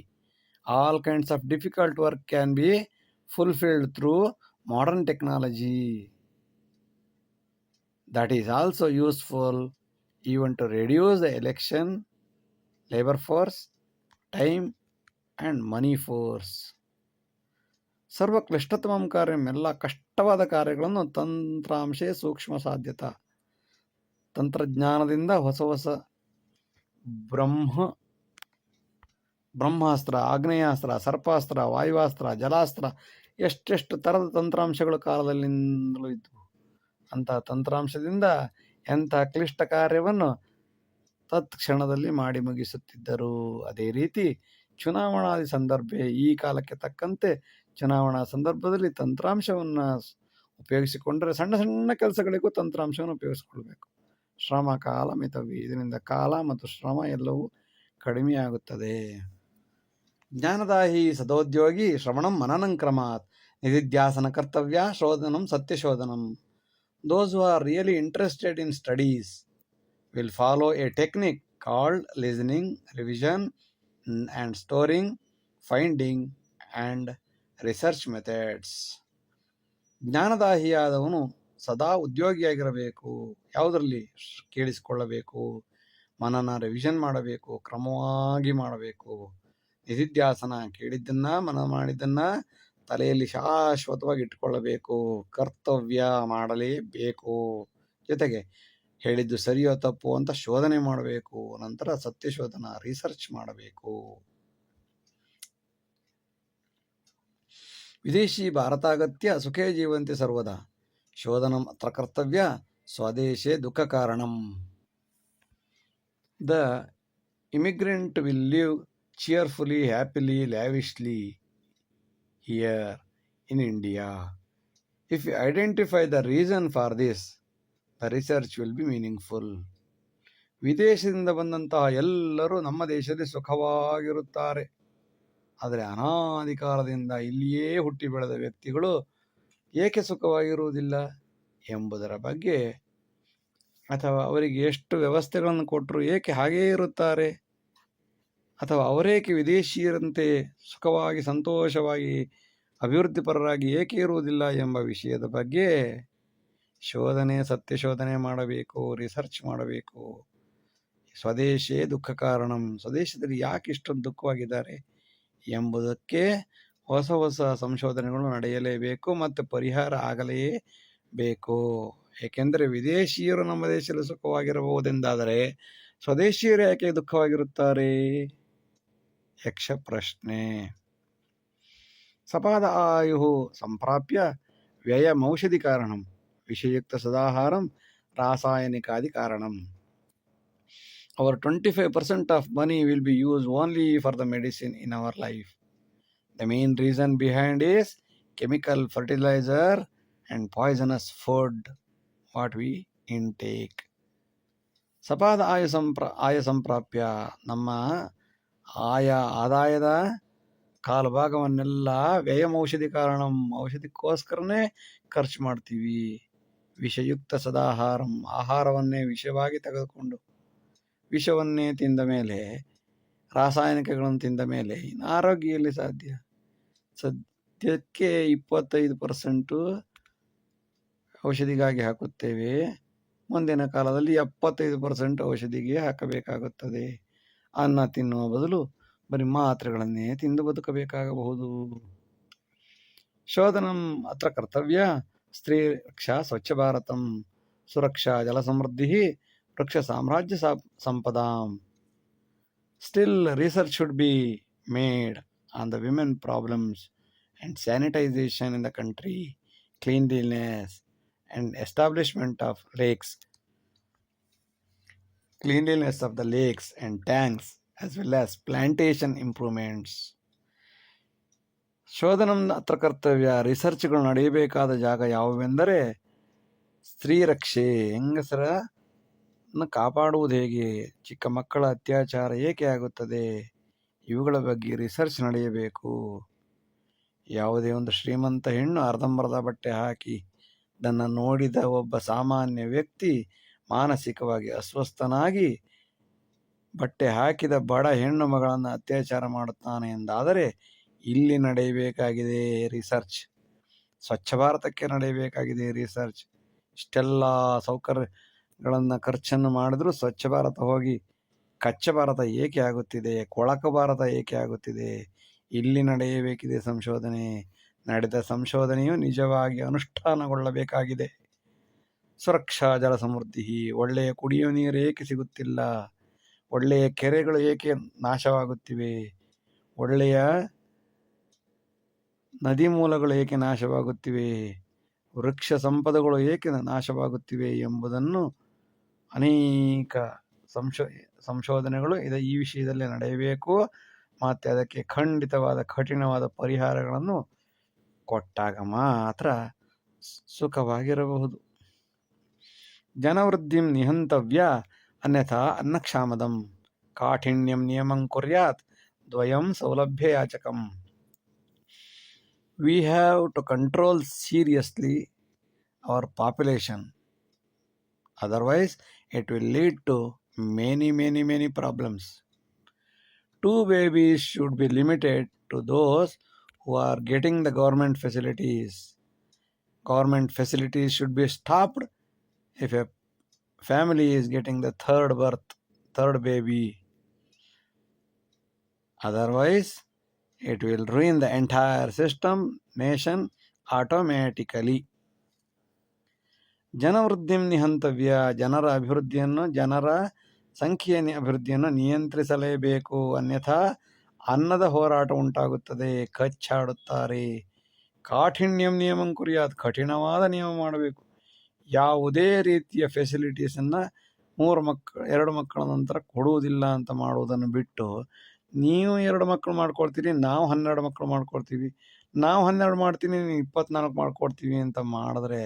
All kinds of difficult work can be fulfilled through modern technology that is also useful even to reduce the election labor force, time and money force. ಸರ್ವಕ್ಲಿಷ್ಟತಮಂ ಕಾರ್ಯಂ, ಎಲ್ಲ ಕಷ್ಟವಾದ ಕಾರ್ಯಗಳನ್ನು ತಂತ್ರಾಂಶೇ ಸೂಕ್ಷ್ಮ ಸಾಧ್ಯತಾ, ತಂತ್ರಜ್ಞಾನದಿಂದ ಹೊಸ ಹೊಸ ಬ್ರಹ್ಮಾಸ್ತ್ರ, ಆಗ್ನೇಯಾಸ್ತ್ರ, ಸರ್ಪಾಸ್ತ್ರ, ವಾಯುವಾಸ್ತ್ರ, ಜಲಾಸ್ತ್ರ, ಎಷ್ಟೆಷ್ಟು ಥರದ ತಂತ್ರಾಂಶಗಳು ಕಾಲದಲ್ಲಿಂದಲೂ ಇದ್ದವು. ಅಂತಹ ತಂತ್ರಾಂಶದಿಂದ ಎಂಥ ಕ್ಲಿಷ್ಟ ಕಾರ್ಯವನ್ನು ತತ್ಕ್ಷಣದಲ್ಲಿ ಮಾಡಿ ಮುಗಿಸುತ್ತಿದ್ದರು. ಅದೇ ರೀತಿ ಚುನಾವಣಾದಿ ಸಂದರ್ಭ, ಈ ಕಾಲಕ್ಕೆ ತಕ್ಕಂತೆ ಚುನಾವಣಾ ಸಂದರ್ಭದಲ್ಲಿ ತಂತ್ರಾಂಶವನ್ನು ಉಪಯೋಗಿಸಿಕೊಂಡರೆ ಸಣ್ಣ ಸಣ್ಣ ಕೆಲಸಗಳಿಗೂ ತಂತ್ರಾಂಶವನ್ನು ಉಪಯೋಗಿಸಿಕೊಳ್ಬೇಕು. ಶ್ರಮ ಕಾಲ ಮಿತವ್ಯಯಿ, ಇದರಿಂದ ಕಾಲ ಮತ್ತು ಶ್ರಮ ಎಲ್ಲವೂ ಕಡಿಮೆಯಾಗುತ್ತದೆ. ಜ್ಞಾನದಾಹಿ ಸದೋದ್ಯೋಗಿ ಶ್ರವಣಂ ಮನನಂ ಕ್ರಮಾತ್ ನಿಧಿಧ್ಯಾಸನ ಕರ್ತವ್ಯ ಶೋಧನಂ ಸತ್ಯಶೋಧನಂ. Those who are really interested in studies will follow a technique called listening, revision and storing, finding and research methods. ಜ್ಞಾನದಾಹಿಯಾದವನು ಸದಾ ಉದ್ಯೋಗಿಯಾಗಿರಬೇಕು. ಯಾವುದರಲ್ಲಿ? ಕೇಳಿಸಿಕೊಳ್ಳಬೇಕು, ಮನನ ರಿವಿಷನ್ ಮಾಡಬೇಕು, ಕ್ರಮವಾಗಿ ಮಾಡಬೇಕು. ನಿಧಿಧ್ಯಾಸನ, ಕೇಳಿದ್ದನ್ನ ಮನನ ಮಾಡಿದ್ದನ್ನ ತಲೆಯಲ್ಲಿ ಶಾಶ್ವತವಾಗಿ ಇಟ್ಕೊಳ್ಳಬೇಕು. ಕರ್ತವ್ಯ, ಮಾಡಲೇಬೇಕು. ಜೊತೆಗೆ ಹೇಳಿದ್ದು ಸರಿಯೋ ತಪ್ಪು ಅಂತ ಶೋಧನೆ ಮಾಡಬೇಕು. ನಂತರ ಸತ್ಯಶೋಧನ, ರಿಸರ್ಚ್ ಮಾಡಬೇಕು. ವಿದೇಶಿ ಭಾರತಾಗತ್ಯ ಸುಖೇ ಜೀವಂತಿ ಸರ್ವದಾ ಶೋಧನಂ ಅತ್ರ ಕರ್ತವ್ಯ ಸ್ವದೇಶೇ ದುಃಖ ಕಾರಣಂ. The immigrant will live cheerfully, happily, lavishly here in India. If we identify the reason for this, the research will be meaningful. ವಿದೇಶದಿಂದ ಬಂದಂತಹ ಎಲ್ಲರೂ ನಮ್ಮ ದೇಶದಲ್ಲಿ ಸುಖವಾಗಿರುತ್ತಾರೆ. ಆದರೆ ಅನಾದಿ ಕಾಲದಿಂದ ಇಲ್ಲಿಯೇ ಹುಟ್ಟಿ ಬೆಳೆದ ವ್ಯಕ್ತಿಗಳು ಏಕೆ ಸುಖವಾಗಿರುವುದಿಲ್ಲ ಎಂಬುದರ ಬಗ್ಗೆ, ಅಥವಾ ಅವರಿಗೆ ಎಷ್ಟು ವ್ಯವಸ್ಥೆಗಳನ್ನು ಕೊಟ್ಟರು ಏಕೆ ಹಾಗೇ ಇರುತ್ತಾರೆ, ಅಥವಾ ಅವರೇಕೆ ವಿದೇಶಿಯರಂತೆ ಸುಖವಾಗಿ ಸಂತೋಷವಾಗಿ ಅಭಿವೃದ್ಧಿಪರರಾಗಿ ಏಕೆ ಇರುವುದಿಲ್ಲ ಎಂಬ ವಿಷಯದ ಬಗ್ಗೆ ಶೋಧನೆ, ಸತ್ಯಶೋಧನೆ ಮಾಡಬೇಕು, ರಿಸರ್ಚ್ ಮಾಡಬೇಕು. ಸ್ವದೇಶೇ ದುಃಖ ಕಾರಣಂ, ಸ್ವದೇಶದಲ್ಲಿ ಯಾಕೆ ಇಷ್ಟೊಂದು ದುಃಖವಾಗಿದ್ದಾರೆ ಎಂಬುದಕ್ಕೆ ಹೊಸ ಹೊಸ ಸಂಶೋಧನೆಗಳು ನಡೆಯಲೇಬೇಕು ಮತ್ತು ಪರಿಹಾರ ಆಗಲೇಬೇಕು. ಏಕೆಂದರೆ ವಿದೇಶಿಯರು ನಮ್ಮ ದೇಶದಲ್ಲಿ ಸುಖವಾಗಿರಬಹುದೆಂದಾದರೆ ಸ್ವದೇಶಿಯರು ಯಾಕೆ ದುಃಖವಾಗಿರುತ್ತಾರೆ? ಯಕ್ಷ ಪ್ರಶ್ನೆ. ಸಪಾದ ಆಯು ಸಂಪ್ರಾಪ್ಯ ವ್ಯಯಮೌಷಧಿ ಕಾರಣಂ ವಿಷಯುಕ್ತ ಸದಾಹಾರಂ ರಾಸಾಯನಿಕಾದಿ ಕಾರಣಂ. Our 25% of money will be used only for the medicine in our life. The main reason behind is chemical fertilizer and poisonous food what we intake. ಸಪಾದ ಆಯ ಸಂಪ್ರಾಪ್ಯ, ನಮ್ಮ ಆದಾಯದ ಕಾಲು ಭಾಗವನ್ನೆಲ್ಲ ವ್ಯಯಮೌಷಧಿ ಕಾರಣಂ, ಔಷಧಿಗೋಸ್ಕರನೇ ಖರ್ಚು ಮಾಡ್ತೀವಿ. ವಿಷಯುಕ್ತ ಸದಾಹಾರಂ, ಆಹಾರವನ್ನೇ ವಿಷವಾಗಿ ತೆಗೆದುಕೊಂಡು ವಿಷವನ್ನೇ ತಿಂದ ಮೇಲೆ, ರಾಸಾಯನಿಕಗಳನ್ನು ತಿಂದ ಮೇಲೆ ಇನ್ನು ಆರೋಗ್ಯ ಎಲ್ಲಿ ಸಾಧ್ಯ? ಸದ್ಯಕ್ಕೆ 25% ಔಷಧಿಗಾಗಿ ಹಾಕುತ್ತೇವೆ, ಮುಂದಿನ ಕಾಲದಲ್ಲಿ 75% ಔಷಧಿಗೆ ಹಾಕಬೇಕಾಗುತ್ತದೆ. ಅನ್ನ ತಿನ್ನುವ ಬದಲು ಬರೀ ಮಾತ್ರೆಗಳನ್ನೇ ತಿಂದು ಬದುಕಬೇಕಾಗಬಹುದು. ಶೋಧನಂ ಅತ್ರ ಕರ್ತವ್ಯ ಸ್ತ್ರೀ ರಕ್ಷಾ ಸ್ವಚ್ಛ ಭಾರತಂ ಸುರಕ್ಷಾ ಜಲ ಸಮೃದ್ಧಿ ವೃಕ್ಷ ಸಾಮ್ರಾಜ್ಯ ಸಂಪದಾಂ. Still, research should be made on the women problems and sanitization in the country, cleanliness and establishment of lakes, cleanliness of the lakes and tanks, as well as plantation improvements. ಶೋಧನಂ ಅತ್ರ ಕರ್ತವ್ಯ, ರಿಸರ್ಚ್ಗಳು ನಡೆಯಬೇಕಾದ ಜಾಗ ಯಾವುವೆಂದರೆ ಸ್ತ್ರೀ ರಕ್ಷೆ, ಹೆಂಗಸರನ್ನು ಕಾಪಾಡುವುದು ಹೇಗೆ, ಚಿಕ್ಕ ಮಕ್ಕಳ ಅತ್ಯಾಚಾರ ಏಕೆ ಆಗುತ್ತದೆ, ಇವುಗಳ ಬಗ್ಗೆ ರಿಸರ್ಚ್ ನಡೆಯಬೇಕು. ಯಾವುದೇ ಒಂದು ಶ್ರೀಮಂತ ಹೆಣ್ಣು ಅರ್ಧಂಬರ್ಧ ಬಟ್ಟೆ ಹಾಕಿ ಅದನ್ನು ನೋಡಿದ ಒಬ್ಬ ಸಾಮಾನ್ಯ ವ್ಯಕ್ತಿ ಮಾನಸಿಕವಾಗಿ ಅಸ್ವಸ್ಥನಾಗಿ ಬಟ್ಟೆ ಹಾಕಿದ ಬಡ ಹೆಣ್ಣು ಮಗಳನ್ನು ಅತ್ಯಾಚಾರ ಮಾಡುತ್ತಾನೆ ಎಂದಾದರೆ ಇಲ್ಲಿ ನಡೆಯಬೇಕಾಗಿದೆ ರಿಸರ್ಚ್. ಸ್ವಚ್ಛ ಭಾರತಕ್ಕೆ ನಡೆಯಬೇಕಾಗಿದೆ ರಿಸರ್ಚ್. ಇಷ್ಟೆಲ್ಲ ಸೌಕರ್ಯಗಳನ್ನು ಖರ್ಚನ್ನು ಮಾಡಿದ್ರೂ ಸ್ವಚ್ಛ ಭಾರತ ಹೋಗಿ ಕಚ್ಚ ಭಾರತ ಏಕೆ ಆಗುತ್ತಿದೆ, ಕೊಳಕು ಭಾರತ ಏಕೆ ಆಗುತ್ತಿದೆ, ಇಲ್ಲಿ ನಡೆಯಬೇಕಿದೆ ಸಂಶೋಧನೆ. ನಡೆದ ಸಂಶೋಧನೆಯು ನಿಜವಾಗಿ ಅನುಷ್ಠಾನಗೊಳ್ಳಬೇಕಾಗಿದೆ. ಸುರಕ್ಷಾ ಜಲ ಸಮೃದ್ಧಿ, ಒಳ್ಳೆಯ ಕುಡಿಯುವ ನೀರು ಏಕೆ ಸಿಗುತ್ತಿಲ್ಲ, ಒಳ್ಳೆಯ ಕೆರೆಗಳು ಏಕೆ ನಾಶವಾಗುತ್ತಿವೆ, ಒಳ್ಳೆಯ ನದಿ ಮೂಲಗಳು ಏಕೆ ನಾಶವಾಗುತ್ತಿವೆ, ವೃಕ್ಷ ಸಂಪದಗಳು ಏಕೆ ನಾಶವಾಗುತ್ತಿವೆ ಎಂಬುದನ್ನು ಅನೇಕ ಸಂಶೋಧನೆಗಳು ಈ ವಿಷಯದಲ್ಲಿ ನಡೆಯಬೇಕು. ಮತ್ತು ಅದಕ್ಕೆ ಖಂಡಿತವಾದ ಕಠಿಣವಾದ ಪರಿಹಾರಗಳನ್ನು ಕೊಟ್ಟಾಗ ಮಾತ್ರ ಸುಖವಾಗಿರಬಹುದು. ಜನವೃದ್ಧಿಂ ನಿಹಂತವ್ಯ ಅನ್ಯಥಾ ಅನ್ನಕ್ಷಾಮದಂ ಕಾಠಿಣ್ಯಂ ನಿಯಮಂ ಕುರ್ಯಾತ್ ದ್ವಯಂ ಸೌಲಭ್ಯಯಾಚಕಂ. We have to control seriously our population. Otherwise, it will lead to many problems. 2 babies should be limited to those who are getting the government facilities. Government facilities should be stopped if a family is getting the third baby. Otherwise, it will ruin the entire system, nation automatically. ಜನವೃದ್ಧಿಂ ನಿಹಂತವ್ಯ, ಜನರ ಅಭಿವೃದ್ಧಿಯನ್ನು, ಜನರ ಸಂಖ್ಯೆಯ ಅಭಿವೃದ್ಧಿಯನ್ನು ನಿಯಂತ್ರಿಸಲೇಬೇಕು. ಅನ್ಯಥಾ ಅನ್ನದ ಹೋರಾಟ ಉಂಟಾಗುತ್ತದೆ, ಕಚ್ಚಾಡುತ್ತಾರೆ. ಕಾಠಿಣ್ಯಂ ನಿಯಮಂ ಕುರ್ಯಾತ್, ಕಠಿಣವಾದ ನಿಯಮ ಮಾಡಬೇಕು. ಯಾವುದೇ ರೀತಿಯ ಫೆಸಿಲಿಟೀಸನ್ನು 2 ಮಕ್ಕಳ ನಂತರ ಕೊಡುವುದಿಲ್ಲ ಅಂತ ಮಾಡುವುದನ್ನು ಬಿಟ್ಟು, ನೀವು 2 ಮಕ್ಕಳು ಮಾಡ್ಕೊಳ್ತೀರಿ, ನಾವು 12 ಮಕ್ಕಳು ಮಾಡ್ಕೊಳ್ತೀವಿ, ನಾವು 12 ಮಾಡ್ತೀನಿ, ನೀವು 24 ಮಾಡ್ಕೊಡ್ತೀವಿ ಅಂತ ಮಾಡಿದ್ರೆ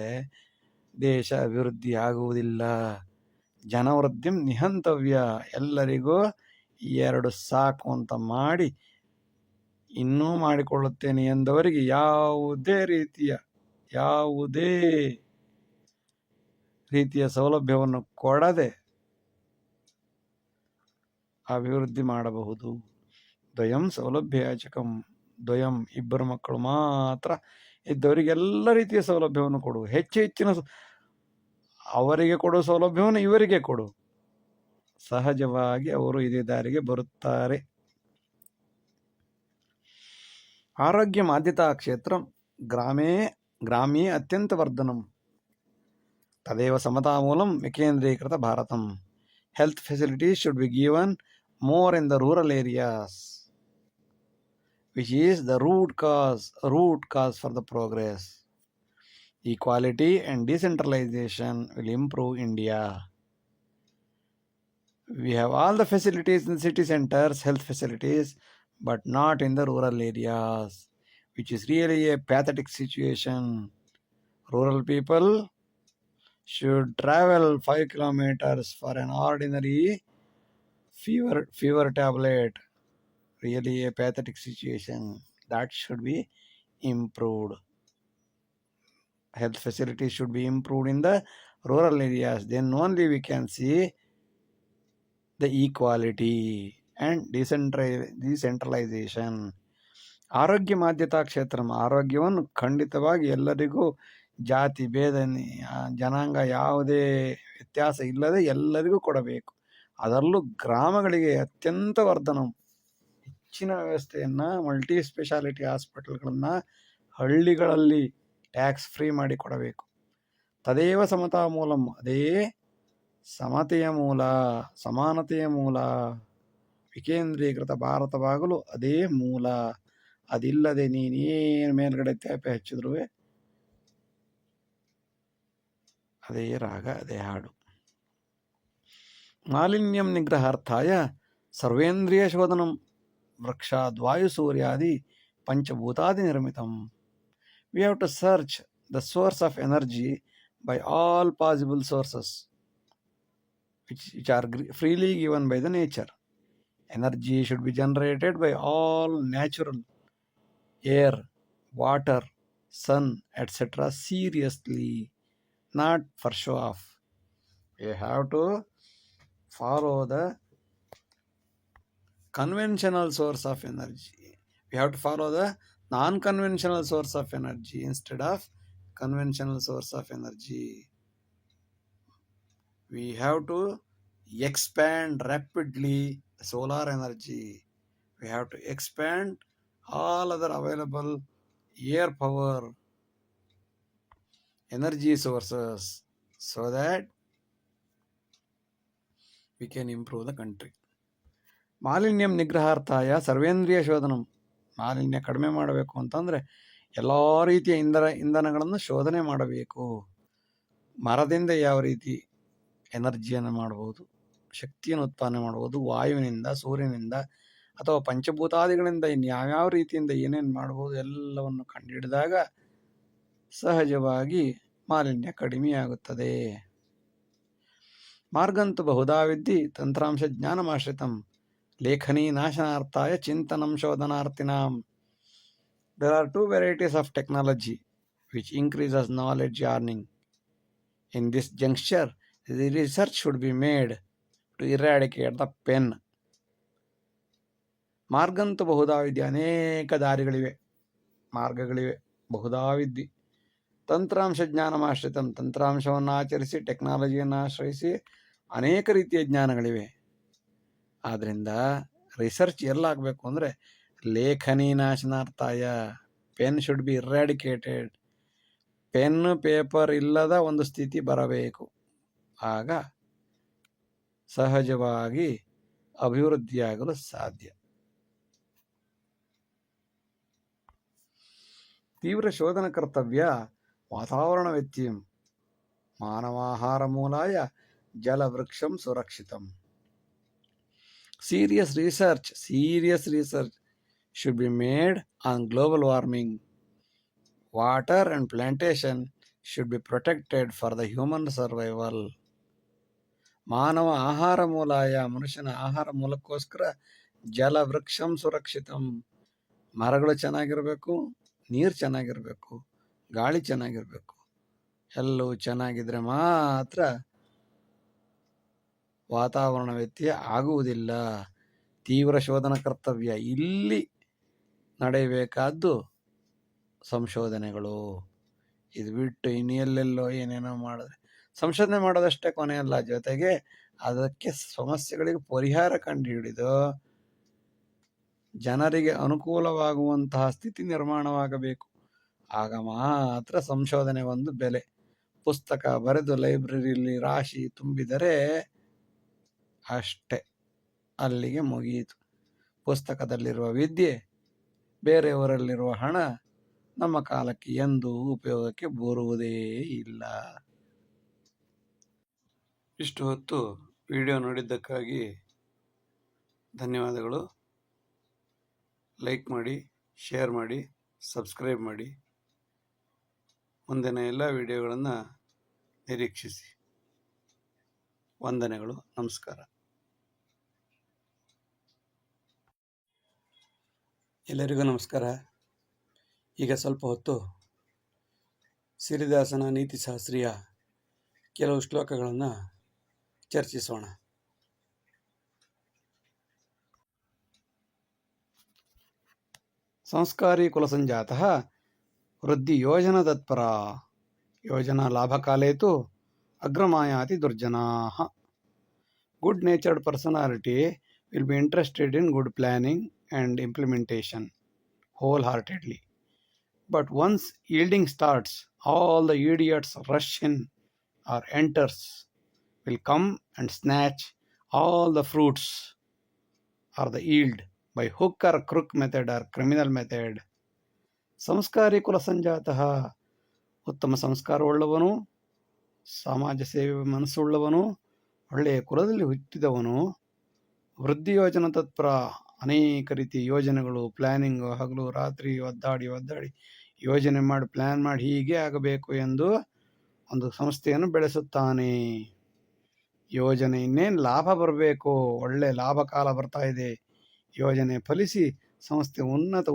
ದೇಶ ಅಭಿವೃದ್ಧಿ ಆಗುವುದಿಲ್ಲ. ಜನವೃದ್ಧಿಂ ನಿಹಂತವ್ಯ, ಎಲ್ಲರಿಗೂ 2 ಸಾಕು ಅಂತ ಮಾಡಿ ಇನ್ನೂ ಮಾಡಿಕೊಳ್ಳುತ್ತೇನೆ ಎಂದವರಿಗೆ ಯಾವುದೇ ರೀತಿಯ ಸೌಲಭ್ಯವನ್ನು ಕೊಡದೆ ಅಭಿವೃದ್ಧಿ ಮಾಡಬಹುದು. ದ್ವಯಂ ಸೌಲಭ್ಯಯಾಚಕಂ, ದ್ವಯಂ 2 ಮಕ್ಕಳು ಮಾತ್ರ ಇದ್ದವರಿಗೆ ಎಲ್ಲ ರೀತಿಯ ಸೌಲಭ್ಯವನ್ನು ಕೊಡು. ಹೆಚ್ಚಿನ ಅವರಿಗೆ ಕೊಡುವ ಸೌಲಭ್ಯವನ್ನು ಇವರಿಗೆ ಕೊಡು. ಸಹಜವಾಗಿ ಅವರು ಇದೇ ದಾರಿಗೆ ಬರುತ್ತಾರೆ. ಆರೋಗ್ಯ ಆದ್ಯತಾ ಕ್ಷೇತ್ರಂ ಗ್ರಾಮೇ ಅತ್ಯಂತ ವರ್ಧನಂ ತದೇವ ಸಮತಾ ಮೂಲಂ ವಿಕೇಂದ್ರೀಕೃತ Bharatam. Health facilities should be given more in the rural areas, which is the root cause for the progress. Equality and decentralization will improve India. We have all the facilities in city centers, health facilities, but not in the rural areas, which is really a pathetic situation. Rural people should travel 5 kilometers for an ordinary fever tablet. Really a pathetic situation. That should be improved. Health facilities should be improved in the rural areas. Then only we can see the equality and decentralization. ಆರೋಗ್ಯ ಆದ್ಯತಾ ಕ್ಷೇತ್ರ, ಆರೋಗ್ಯವನ್ನು ಖಂಡಿತವಾಗಿ ಎಲ್ಲರಿಗೂ ಜಾತಿ ಭೇದ ಜನಾಂಗ ಯಾವುದೇ ವ್ಯತ್ಯಾಸ ಇಲ್ಲದೆ ಎಲ್ಲರಿಗೂ ಕೊಡಬೇಕು. ಅದರಲ್ಲೂ ಗ್ರಾಮಗಳಿಗೆ ಅತ್ಯಂತ ವರ್ಧನ, ಹೆಚ್ಚಿನ ವ್ಯವಸ್ಥೆಯನ್ನು, ಮಲ್ಟಿ ಸ್ಪೆಷಾಲಿಟಿ ಹಾಸ್ಪಿಟಲ್ಗಳನ್ನು ಹಳ್ಳಿಗಳಲ್ಲಿ ಟ್ಯಾಕ್ಸ್ ಫ್ರೀ ಮಾಡಿ ಕೊಡಬೇಕು. ತದೇವ ಸಮತಾ ಮೂಲಂ, ಅದೇ ಸಮತೆಯ ಮೂಲ, ಸಮಾನತೆಯ ಮೂಲ. ವಿಕೇಂದ್ರೀಕೃತ ಭಾರತವಾಗಲು ಅದೇ ಮೂಲ. ಅದಿಲ್ಲದೆ ನೀನೇನು ಮೇಲ್ಗಡೆ ತ್ಯಾಪೆ ಹಚ್ಚಿದ್ರು ಅದೇ ರಾಗ, ಅದೇ ಹಾಡು. ಮಾಲಿನ್ಯಂ ನಿಗ್ರಹಾರ್ಥಾಯ ಸರ್ವೇಂದ್ರಿಯ ಶೋಧನಂ ವೃಕ್ಷಾದ್ವಾಯು ಸೂರ್ಯಾದಿ ಪಂಚಭೂತಾದಿ ನಿರ್ಮಿತಂ. We have to search the source of energy by all possible sources which are freely given by the nature. Energy should be generated by all natural air, water, sun, etc. seriously, not for show off. We have to follow the conventional source of energy. We have to follow the non-conventional source of energy instead of conventional source of energy. We have to expand rapidly solar energy. We have to expand all other available air power energy sources so that we can improve the country. ಮಾಲಿನ್ಯಂ ನಿಗ್ರಹಾರ್ಥಾಯ ಸರ್ವೇಂದ್ರಿಯ ಶೋಧನಂ. ಮಾಲಿನ್ಯ ಕಡಿಮೆ ಮಾಡಬೇಕು ಅಂತಂದರೆ ಎಲ್ಲ ರೀತಿಯ ಇಂಧನಗಳನ್ನು ಶೋಧನೆ ಮಾಡಬೇಕು. ಮರದಿಂದ ಯಾವ ರೀತಿ ಎನರ್ಜಿಯನ್ನು ಮಾಡ್ಬೋದು, ಶಕ್ತಿಯನ್ನು ಉತ್ಪಾದನೆ ಮಾಡ್ಬೋದು, ವಾಯುವಿನಿಂದ, ಸೂರ್ಯನಿಂದ ಅಥವಾ ಪಂಚಭೂತಾದಿಗಳಿಂದ ಇನ್ಯಾವ್ಯಾವ ರೀತಿಯಿಂದ ಏನೇನು ಮಾಡ್ಬೋದು ಎಲ್ಲವನ್ನು ಕಂಡುಹಿಡಿದಾಗ ಸಹಜವಾಗಿ ಮಾಲಿನ್ಯ ಕಡಿಮೆಯಾಗುತ್ತದೆ. ಮಾರ್ಗಂತು ಬಹುಧಾ ವಿದ್ಧಿ ತಂತ್ರಾಂಶ ಜ್ಞಾನಮಾಶ್ರಿತಂ ಲೇಖನಿ ನಾಶನಾರ್ಥಾಯ ಚಿಂತನಂ ಶೋಧನಾರ್ಥಿನಾಂ. There are two varieties of technology which increases knowledge earning. In this juncture, the research should be made to eradicate the pen. ಮಾರ್ಗಂತು ಬಹುಧಾ ವಿದ್ಯೆ, ಅನೇಕ ದಾರಿಗಳಿವೆ, ಮಾರ್ಗಗಳಿವೆ. ಬಹುಧಾ ವಿದ್ಯೆ ತಂತ್ರಾಂಶ ಜ್ಞಾನಮಾಶ್ರಿತಂ, ತಂತ್ರಾಂಶವನ್ನು ಆಚರಿಸಿ ಟೆಕ್ನಾಲಜಿಯನ್ನು ಆಶ್ರಯಿಸಿ ಅನೇಕ ರೀತಿಯ ಜ್ಞಾನಗಳಿವೆ. ಆದ್ದರಿಂದ ರಿಸರ್ಚ್ ಎಲ್ಲಾಗಬೇಕು ಅಂದರೆ ಲೇಖನಿ ನಾಶನಾರ್ಥಾಯ, pen should be eradicated. Pen paper ಇಲ್ಲದ ಒಂದು ಸ್ಥಿತಿ ಬರಬೇಕು. ಆಗ ಸಹಜವಾಗಿ ಅಭಿವೃದ್ಧಿಯಾಗಲು ಸಾಧ್ಯ. ತೀವ್ರ ಶೋಧನ ಕರ್ತವ್ಯ ವಾತಾವರಣ ವ್ಯತ್ಯಯಂ ಮಾನವಾಹಾರ ಮೂಲಾಯ ಜಲವೃಕ್ಷಂ ಸುರಕ್ಷಿತಂ. Serious research should be made on global warming. Water and plantation should be protected for the human survival. ಮಾನವ ಆಹಾರ ಮೂಲಾಯ, ಮನುಷ್ಯನ ಆಹಾರ ಮೂಲಕ್ಕೋಸ್ಕರ ಜಲವೃಕ್ಷಂ ಸುರಕ್ಷಿತಂ. ಮರಗಳು ಚೆನ್ನಾಗಿರಬೇಕು, ನೀರು ಚೆನ್ನಾಗಿರಬೇಕು, ಗಾಳಿ ಚೆನ್ನಾಗಿರಬೇಕು. ಎಲ್ಲವೂ ಚೆನ್ನಾಗಿದ್ರೆ ಮಾತ್ರ ವಾತಾವರಣ ವ್ಯತ್ಯಯ ಆಗುವುದಿಲ್ಲ. ತೀವ್ರ ಶೋಧನ ಕರ್ತವ್ಯ. ಇಲ್ಲಿ ನಡೆಯಬೇಕಾದ್ದು ಸಂಶೋಧನೆಗಳು. ಇದು ಬಿಟ್ಟು ಇನ್ನೆಲ್ಲೆಲ್ಲೋ ಏನೇನೋ ಮಾಡಿದ್ರೆ ಸಂಶೋಧನೆ ಮಾಡೋದಷ್ಟೇ ಕೊನೆಯಲ್ಲ, ಜೊತೆಗೆ ಅದಕ್ಕೆ ಸಮಸ್ಯೆಗಳಿಗೆ ಪರಿಹಾರ ಕಂಡುಹಿಡಿದು ಜನರಿಗೆ ಅನುಕೂಲವಾಗುವಂತಹ ಸ್ಥಿತಿ ನಿರ್ಮಾಣವಾಗಬೇಕು. ಆಗ ಮಾತ್ರ ಸಂಶೋಧನೆ ಒಂದು ಬೆಲೆ. ಪುಸ್ತಕ ಬರೆದು ಲೈಬ್ರರಿಯಲ್ಲಿ ರಾಶಿ ತುಂಬಿದರೆ ಅಷ್ಟೆ, ಅಲ್ಲಿಗೆ ಮುಗಿಯಿತು. ಪುಸ್ತಕದಲ್ಲಿರುವ ವಿದ್ಯೆ, ಬೇರೆಯವರಲ್ಲಿರುವ ಹಣ ನಮ್ಮ ಕಾಲಕ್ಕೆ ಎಂದೂ ಉಪಯೋಗಕ್ಕೆ ಬರುವುದೇ ಇಲ್ಲ. ಇಷ್ಟು ಹೊತ್ತು ವಿಡಿಯೋ ನೋಡಿದ್ದಕ್ಕಾಗಿ ಧನ್ಯವಾದಗಳು. ಲೈಕ್ ಮಾಡಿ, ಶೇರ್ ಮಾಡಿ, ಸಬ್ಸ್ಕ್ರೈಬ್ ಮಾಡಿ. ಮುಂದಿನ ಎಲ್ಲ ವಿಡಿಯೋಗಳನ್ನು ನಿರೀಕ್ಷಿಸಿ. ವಂದನೆಗಳು. ನಮಸ್ಕಾರ. ಎಲ್ಲರಿಗೂ ನಮಸ್ಕಾರ. ಈಗ ಸ್ವಲ್ಪ ಹೊತ್ತು ಸಿರಿದಾಸನ ನೀತಿಶಾಸ್ತ್ರೀಯ ಕೆಲವು ಶ್ಲೋಕಗಳನ್ನು ಚರ್ಚಿಸೋಣ. ಸಂಸ್ಕಾರಿ ಕುಲಸಂಜಾತಃ ವೃದ್ಧಿ ಯೋಜನ ತತ್ಪರ ಯೋಜನಾ ಲಾಭಕಾಲೇ ತು ಅಗ್ರಮಾಯಾತಿ ದುರ್ಜನಾಃ. Good natured personality will be interested in good planning and implementation wholeheartedly. But once yielding starts, all the idiots rush in or enters will come and snatch all the fruits or the yield by hook or crook method or criminal method. ಸಂಸ್ಕಾರಿ ಕುಲ ಸಂಜಾತಃ, ಉತ್ತಮ ಸಂಸ್ಕಾರವುಳ್ಳವನು, ಸಮಾಜ ಸೇವೆ ಮನಸ್ಸುಳ್ಳವನು, ಒಳ್ಳೆಯ ಕುಲದಲ್ಲಿ ಹುಟ್ಟಿದವನು, ವೃದ್ಧಿ ಯೋಜನ ತತ್ಪರ, ಅನೇಕ ರೀತಿಯ ಯೋಜನೆಗಳು, ಪ್ಲ್ಯಾನಿಂಗು, ಹಗಲು ರಾತ್ರಿ ಒದ್ದಾಡಿ ಯೋಜನೆ ಮಾಡಿ ಪ್ಲ್ಯಾನ್ ಮಾಡಿ ಹೀಗೆ ಆಗಬೇಕು ಎಂದು ಒಂದು ಸಂಸ್ಥೆಯನ್ನು ಬೆಳೆಸುತ್ತಾನೆ. ಯೋಜನೆ ಇನ್ನೇನು ಲಾಭ ಬರಬೇಕು, ಒಳ್ಳೆ ಲಾಭ ಕಾಲ ಬರ್ತಾ ಇದೆ, ಯೋಜನೆ ಫಲಿಸಿ ಸಂಸ್ಥೆ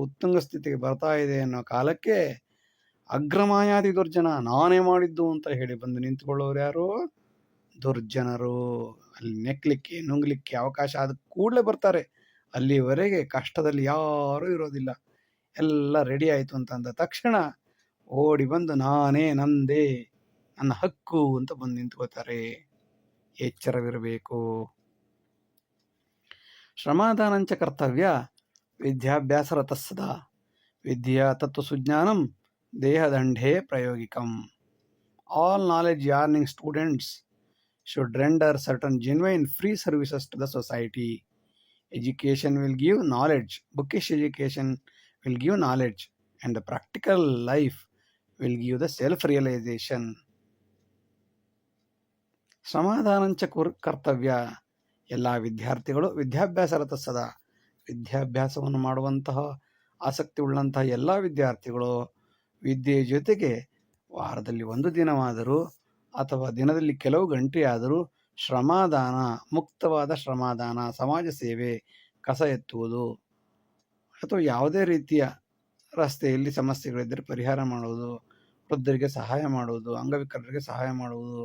ಉತ್ತುಂಗ ಸ್ಥಿತಿಗೆ ಬರ್ತಾ ಇದೆ ಅನ್ನೋ ಕಾಲಕ್ಕೆ ಅಗ್ರಮಾಯಾದಿ ದುರ್ಜನ ನಾನೇ ಮಾಡಿದ್ದು ಅಂತ ಹೇಳಿ ಬಂದು ನಿಂತುಕೊಳ್ಳೋರು ಯಾರು? ದುರ್ಜನರು. ಅಲ್ಲಿ ನೆಕ್ಲಿಕ್ಕೆ ನುಂಗ್ಲಿಕ್ಕೆ ಅವಕಾಶ ಆದ ಕೂಡಲೇ ಬರ್ತಾರೆ. ಅಲ್ಲಿವರೆಗೆ ಕಷ್ಟದಲ್ಲಿ ಯಾರೂ ಇರೋದಿಲ್ಲ. ಎಲ್ಲ ರೆಡಿ ಆಯಿತು ಅಂತಂದ ತಕ್ಷಣ ಓಡಿ ಬಂದು ನಾನೇ, ನಂದೇ, ನನ್ನ ಹಕ್ಕು ಅಂತ ಬಂದು ನಿಂತ್ಕೋತಾರೆ. ಎಚ್ಚರವಿರಬೇಕು. ಶ್ರಮಾದಾನಂಚ ಕರ್ತವ್ಯ ವಿದ್ಯಾಭ್ಯಾಸರತ ಸದಾ ವಿದ್ಯಾ ತತ್ವಸುಜ್ಞಾನಂ ದೇಹದಂಡೇ ಪ್ರಾಯೋಗಿಕಂ. All knowledge yearning students should render certain genuine free services to the society. Education will give knowledge, bookish education will give knowledge, and the practical life will give the self-realization. ಶ್ರಮಾದಾನಂಚ ಕರ್ತವ್ಯ. ಎಲ್ಲ ವಿದ್ಯಾರ್ಥಿಗಳು ವಿದ್ಯಾಭ್ಯಾಸರತ ಸದಾ ವಿದ್ಯಾಭ್ಯಾಸವನ್ನು ಮಾಡುವಂತಹ ಆಸಕ್ತಿ ಉಳ್ಳಂತಹ ಎಲ್ಲ ವಿದ್ಯಾರ್ಥಿಗಳು ವಿದ್ಯೆಯ ಜೊತೆಗೆ ವಾರದಲ್ಲಿ ಒಂದು ದಿನವಾದರೂ ಅಥವಾ ದಿನದಲ್ಲಿ ಕೆಲವು ಗಂಟೆಯಾದರೂ ಶ್ರಮಾದಾನ, ಮುಕ್ತವಾದ ಶ್ರಮಾದಾನ, ಸಮಾಜ ಸೇವೆ, ಕಸ ಎತ್ತುವುದು ಅಥವಾ ಯಾವುದೇ ರೀತಿಯ ರಸ್ತೆಯಲ್ಲಿ ಸಮಸ್ಯೆಗಳಿದ್ದರೆ ಪರಿಹಾರ ಮಾಡುವುದು, ವೃದ್ಧರಿಗೆ ಸಹಾಯ ಮಾಡುವುದು, ಅಂಗವಿಕಲರಿಗೆ ಸಹಾಯ ಮಾಡುವುದು